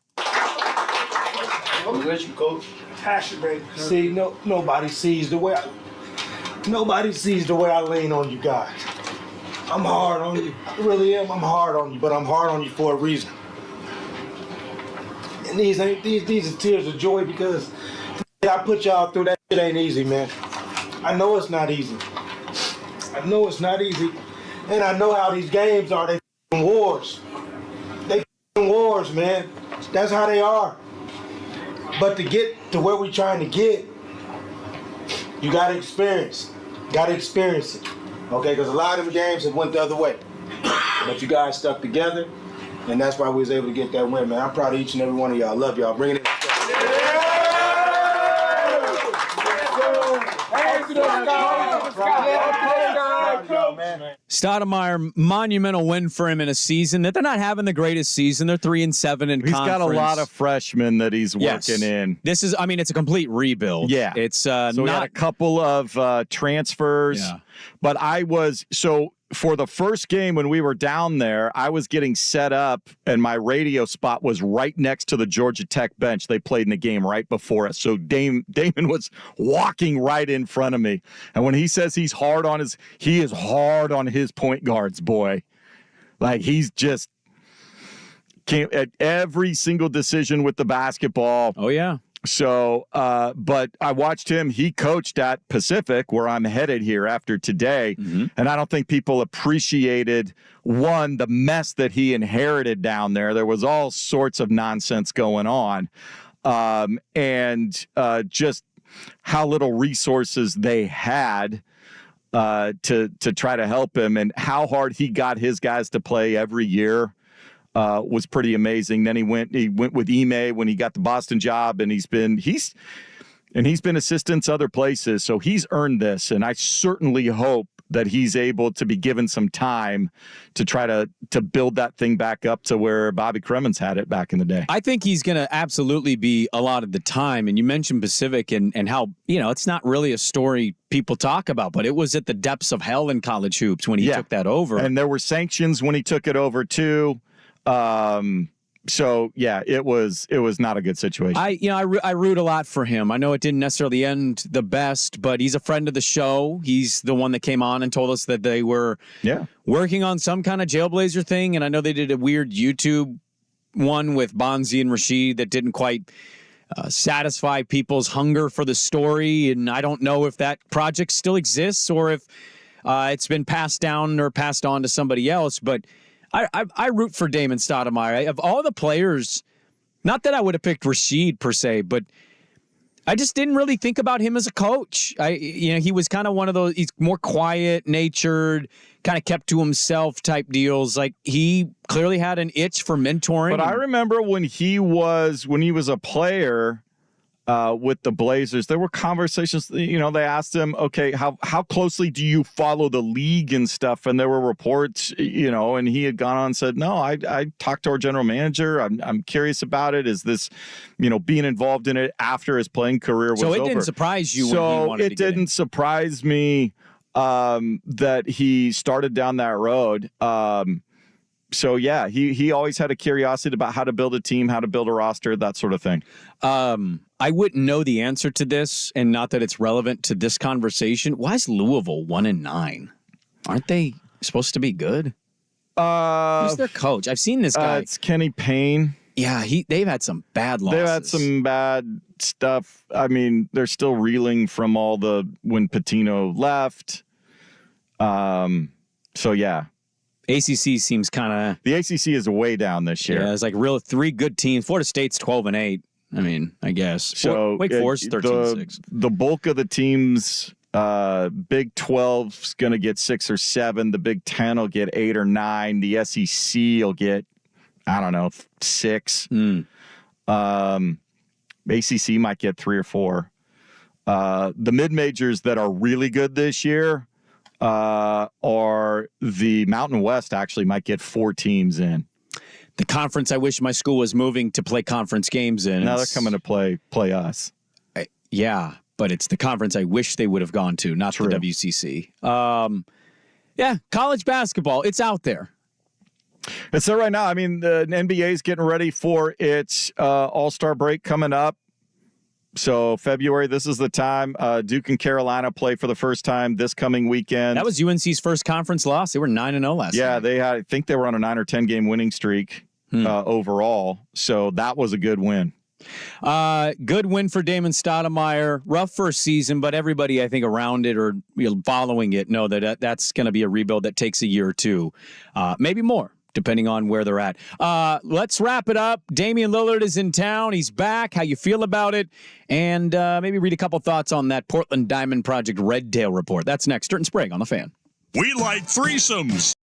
Coach. Passion, baby. See, nobody sees the way I lean on you guys. I'm hard on you. I really am. I'm hard on you, but I'm hard on you for a reason. And these are tears of joy because I put y'all through that. It ain't easy, man. I know it's not easy. And I know how these games are. They f***ing wars. They f***ing wars, man. That's how they are. But to get to where we're trying to get, you gotta experience. Gotta experience it. Okay, because a lot of the games have went the other way. But you guys stuck together, and that's why we was able to get that win, man. I'm proud of each and every one of y'all. Love y'all. Bring it in. Stoudemire, monumental win for him in a season that they're not having the greatest season. They're 3-7 in conference. He's got a lot of freshmen that he's working in. This is, it's a complete rebuild. Yeah. It's so we had a couple of transfers. Yeah. But for the first game when we were down there, I was getting set up and my radio spot was right next to the Georgia Tech bench. They played in the game right before us. So Damon was walking right in front of me. And when he says he is hard on his point guards, boy. Like he's just at every single decision with the basketball. Oh, yeah. So, but I watched him. He coached at Pacific, where I'm headed here after today. Mm-hmm. And I don't think people appreciated, one, the mess that he inherited down there. There was all sorts of nonsense going on. And just how little resources they had to try to help him, and how hard he got his guys to play every year. Was pretty amazing. Then he went with Ime when he got the Boston job, and he's been assistants other places. So he's earned this, and I certainly hope that he's able to be given some time to try to build that thing back up to where Bobby Cremins had it back in the day. I think he's going to absolutely be a lot of the time. And you mentioned Pacific and how, it's not really a story people talk about, but it was at the depths of hell in college hoops when he took that over. And there were sanctions when he took it over too. So yeah, it was not a good situation. I root a lot for him. I know it didn't necessarily end the best, but he's a friend of the show. He's the one that came on and told us that they were working on some kind of Jailblazer thing. And I know they did a weird YouTube one with Bonzi and Rashid that didn't quite satisfy people's hunger for the story. And I don't know if that project still exists or if it's been passed down or passed on to somebody else, but I root for Damon Stoudemire. Of all the players, not that I would have picked Rashid per se, but I just didn't really think about him as a coach. He was kind of one of those, he's more quiet, natured, kind of kept to himself type deals. Like he clearly had an itch for mentoring. But I remember when he was a player with the Blazers, there were conversations, they asked him, okay, how closely do you follow the league and stuff? And there were reports, and he had gone on and said, no, I talked to our general manager. I'm curious about it. Is this, being involved in it after his playing career was over? So it didn't surprise you when he wanted to get in. So it didn't surprise me. that he started down that road. So yeah, he always had a curiosity about how to build a team, how to build a roster, that sort of thing. I wouldn't know the answer to this, and not that it's relevant to this conversation. Why is Louisville 1-9? Aren't they supposed to be good? Who's their coach? I've seen this guy. It's Kenny Payne. Yeah, they've had some bad losses. They've had some bad stuff. I mean, they're still reeling from when Patino left. So yeah. ACC seems kind of... The ACC is way down this year. Yeah, it's like three good teams. Florida State's 12-8. I mean, I guess. So Wake Forest 13-6. The bulk of the teams, Big 12's going to get 6 or 7. The Big 10 will get 8 or 9. The SEC will get, I don't know, 6. ACC might get 3 or 4. The mid-majors that are really good this year or the Mountain West actually might get 4 teams in. The conference I wish my school was moving to play conference games in. Now they're coming to play us. Yeah, but it's the conference I wish they would have gone to, not the WCC. Yeah, college basketball, it's out there. It's there right now. I mean, the NBA is getting ready for its All-Star break coming up. So February, this is the time. Duke and Carolina play for the first time this coming weekend. That was UNC's first conference loss. They were 9-0 last year. Yeah, I think they were on a 9 or 10 game winning streak overall. So that was a good win. Good win for Damon Stoudemire. Rough first season, but everybody I think around it or following it know that that's going to be a rebuild that takes a year or two, maybe more, depending on where they're at. Let's wrap it up. Damian Lillard is in town. He's back. How you feel about it? And maybe read a couple thoughts on that Portland Diamond Project Red Tail report. That's next. Dirt and Sprague on The Fan. We like threesomes.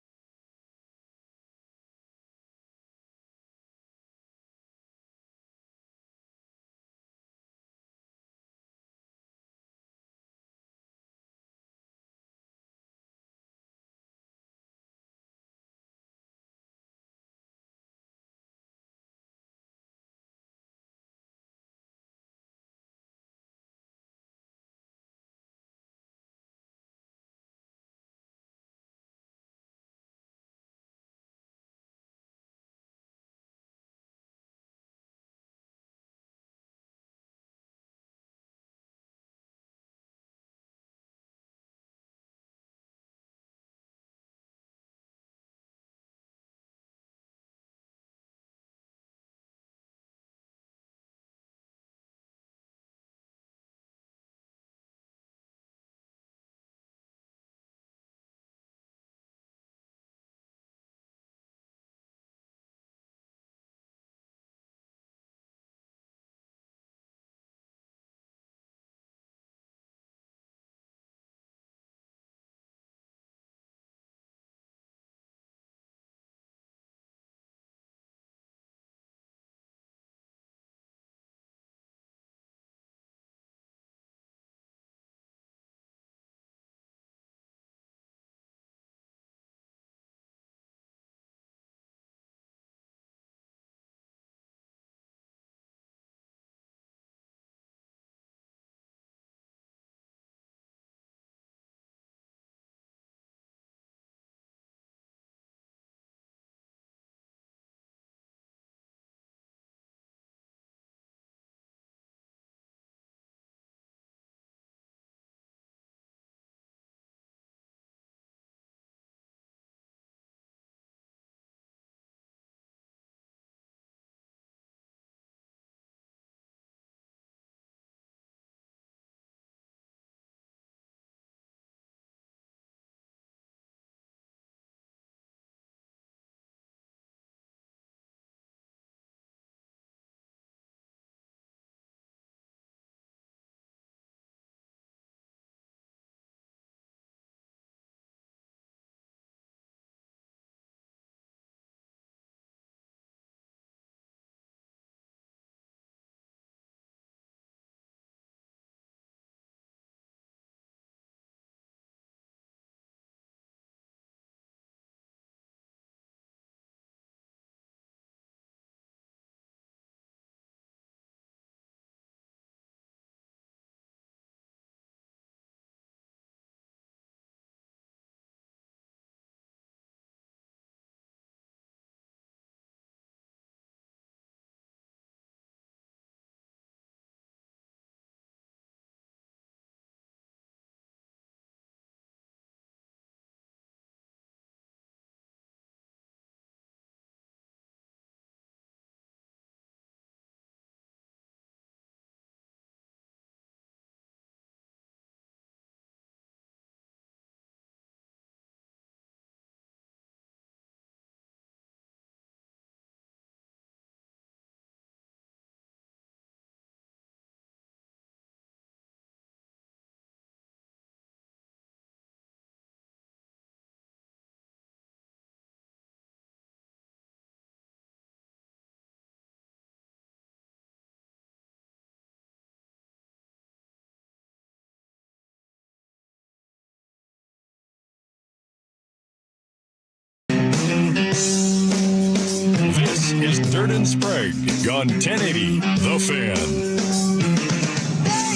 Dillard and Sprague on 1080 The Fan.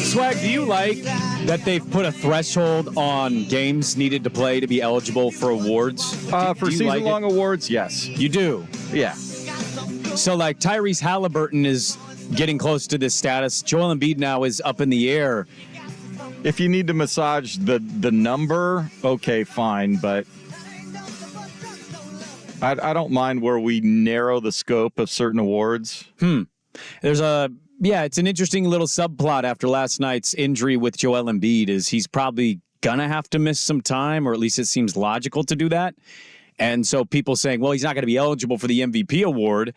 Swag, do you like that they've put a threshold on games needed to play to be eligible for awards? For season-long awards, yes. You do? Yeah. So, like, Tyrese Halliburton is getting close to this status. Joel Embiid now is up in the air. If you need to massage the number, okay, fine, but I don't mind where we narrow the scope of certain awards. It's an interesting little subplot after last night's injury with Joel Embiid is he's probably gonna have to miss some time, or at least it seems logical to do that. And so people saying, well, he's not going to be eligible for the MVP award.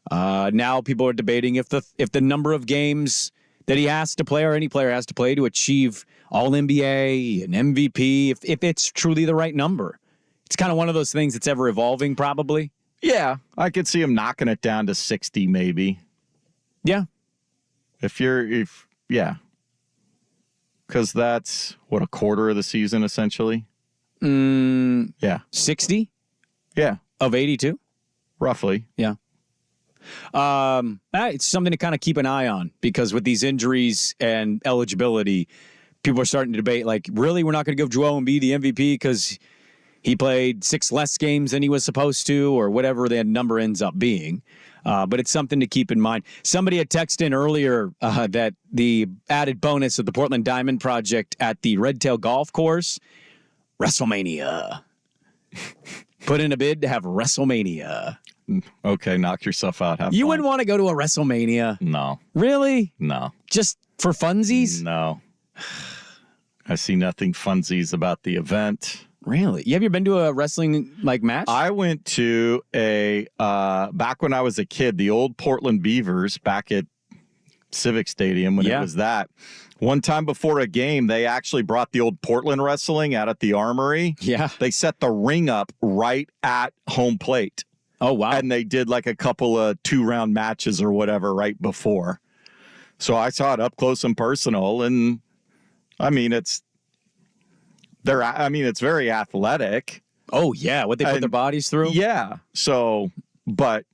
Now people are debating if the number of games that he has to play or any player has to play to achieve All-NBA and MVP, if it's truly the right number. It's kind of one of those things that's ever evolving, probably. Yeah, I could see him knocking it down to 60 maybe. Yeah. Because that's, a quarter of the season, essentially? Yeah. 60? Yeah. Of 82? Roughly. Yeah. It's something to kind of keep an eye on, because with these injuries and eligibility, people are starting to debate, like, really, we're not going to give Joel Embiid the MVP because he played 6 less games than he was supposed to, or whatever that number ends up being. But it's something to keep in mind. Somebody had texted in earlier that the added bonus of the Portland Diamond Project at the Redtail Golf Course, WrestleMania. Put in a bid to have WrestleMania. Okay, knock yourself out. Have you fun. wouldn't want to go to a WrestleMania? No. Really? No. Just for funsies? No. I see nothing funsies about the event. Really? You ever been to a wrestling match? I went to a back when I was a kid, the old Portland Beavers back at Civic Stadium when it was that. One time before a game, they actually brought the old Portland wrestling out at the Armory. Yeah. They set the ring up right at home plate. Oh, wow. And they did like a couple of 2-round matches or whatever right before. So I saw it up close and personal. And I mean, it's very athletic. Oh, yeah. What they put their bodies through? Yeah. So, but,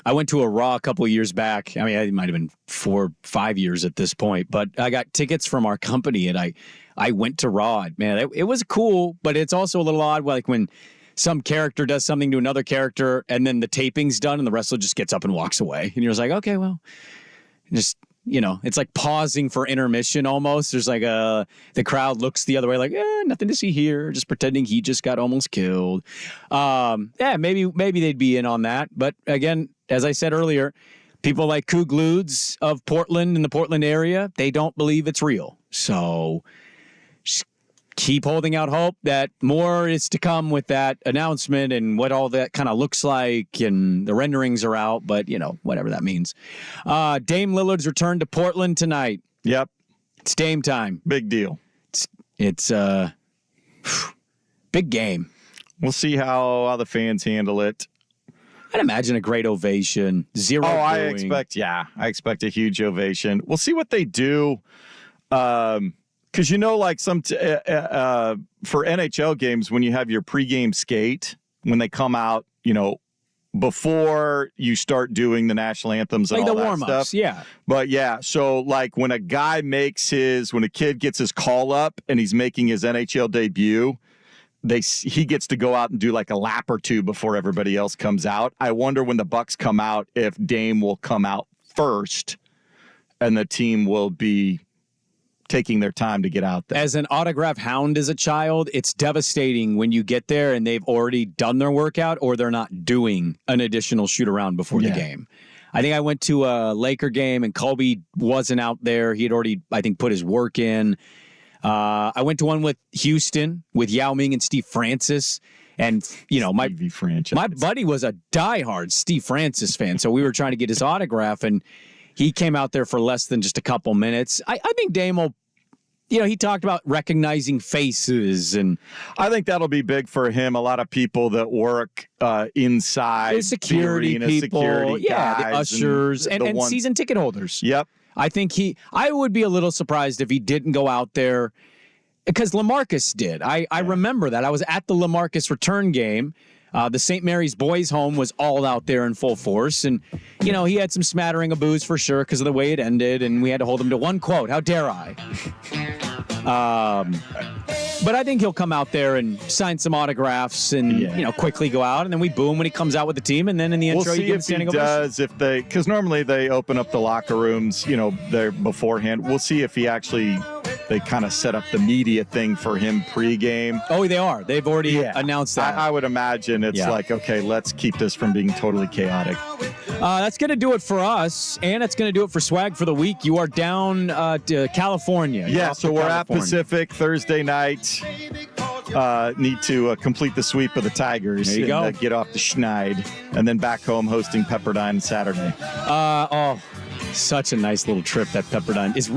I went to a Raw a couple of years back. I mean, it might have been 4 or 5 years at this point, but I got tickets from our company and I went to Raw. Man, it was cool, but it's also a little odd, like when some character does something to another character and then the taping's done and the wrestler just gets up and walks away. And you're just like, okay, well, just, it's like pausing for intermission almost. There's like the crowd looks the other way, like, nothing to see here, just pretending he just got almost killed. Maybe they'd be in on that. But again, as I said earlier, people like Coog Ludes of Portland and the Portland area, they don't believe it's real. So just keep holding out hope that more is to come with that announcement and what all that kind of looks like, and the renderings are out, but whatever that means. Dame Lillard's return to Portland tonight. Yep. It's Dame time. Big deal. It's big game. We'll see how the fans handle it. I'd imagine a great ovation. Zero booing. I expect a huge ovation. We'll see what they do. Because like some for NHL games, when you have your pregame skate, when they come out, before you start doing the national anthems and like all the that warm-ups, stuff. yeah. But yeah, so like when a guy when a kid gets his call up and he's making his NHL debut, he gets to go out and do like a lap or two before everybody else comes out. I wonder when the Bucks come out if Dame will come out first and the team will be taking their time to get out there. As an autograph hound as a child, it's devastating when you get there and they've already done their workout or they're not doing an additional shoot around before the game. I think I went to a Laker game and Kobe wasn't out there. He had already, I think, put his work in. I went to one with Houston with Yao Ming and Steve Francis. And, my buddy was a diehard Steve Francis fan. So we were trying to get his autograph and he came out there for less than just a couple minutes. I think Dame will, he talked about recognizing faces. And I think that'll be big for him. A lot of people that work inside. The security people. The ushers and season ticket holders. Yep. I think I would be a little surprised if he didn't go out there because LaMarcus did. I remember that. I was at the LaMarcus return game. The St. Mary's Boys Home was all out there in full force. And, he had some smattering of boos for sure because of the way it ended. And we had to hold him to one quote. How dare I? But I think he'll come out there and sign some autographs and, quickly go out. And then we boo him when he comes out with the team. And then in the intro, we'll see you give him if standing he ovation. does, because normally they open up the locker rooms, there beforehand. We'll see if they kind of set up the media thing for him pregame. Oh, they are. They've already announced that. I would imagine it's like, okay, let's keep this from being totally chaotic. That's going to do it for us, and it's going to do it for Swag for the week. You are down to California. Yeah, so we're at Pacific Thursday night. Need to complete the sweep of the Tigers. There you go. Get off the schneid, and then back home hosting Pepperdine Saturday. Such a nice little trip that Pepperdine is.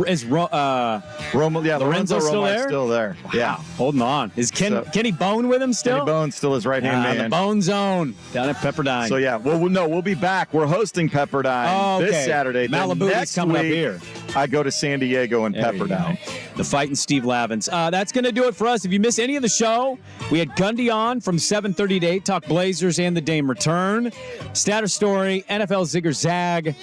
Lorenzo still there? Still there. Wow. Yeah, holding on. Is Kenny Bone with him still? Kenny Bone still his right hand man. The Bone Zone down at Pepperdine. So yeah, we'll be back. We're hosting Pepperdine this Saturday. Malibu next coming week, up here. I go to San Diego and Pepperdine. The Fighting Steve Lavins. That's going to do it for us. If you miss any of the show, we had Gundy on from 7:30 to 8, talk Blazers and the Dame return. Status story, NFL Zigger Zag.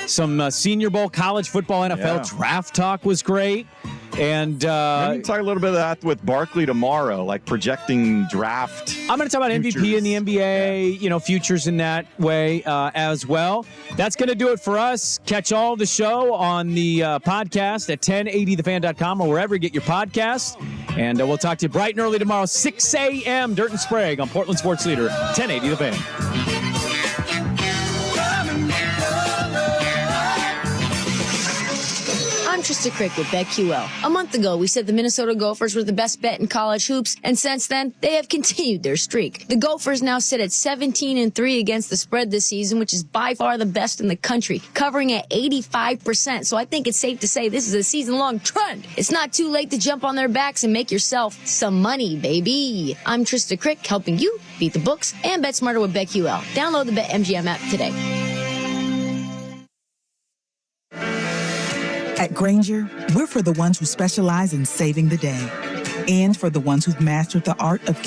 Some Senior Bowl, college football, NFL draft talk was great. And talk a little bit of that with Barkley tomorrow, like projecting draft. I'm going to talk about futures. MVP in the NBA, futures in that way as well. That's going to do it for us. Catch all the show on the podcast at 1080thefan.com or wherever you get your podcasts. And we'll talk to you bright and early tomorrow, 6 a.m. Dirt and Sprague on Portland Sports Leader, 1080 The Fan. I'm Trista Crick with BetQL. A month ago, we said the Minnesota Gophers were the best bet in college hoops, and since then, they have continued their streak. The Gophers now sit at 17-3 against the spread this season, which is by far the best in the country, covering at 85%. So I think it's safe to say this is a season-long trend. It's not too late to jump on their backs and make yourself some money, baby. I'm Trista Crick, helping you beat the books and bet smarter with BetQL. Download the BetMGM app today. At Grainger, we're for the ones who specialize in saving the day and for the ones who've mastered the art of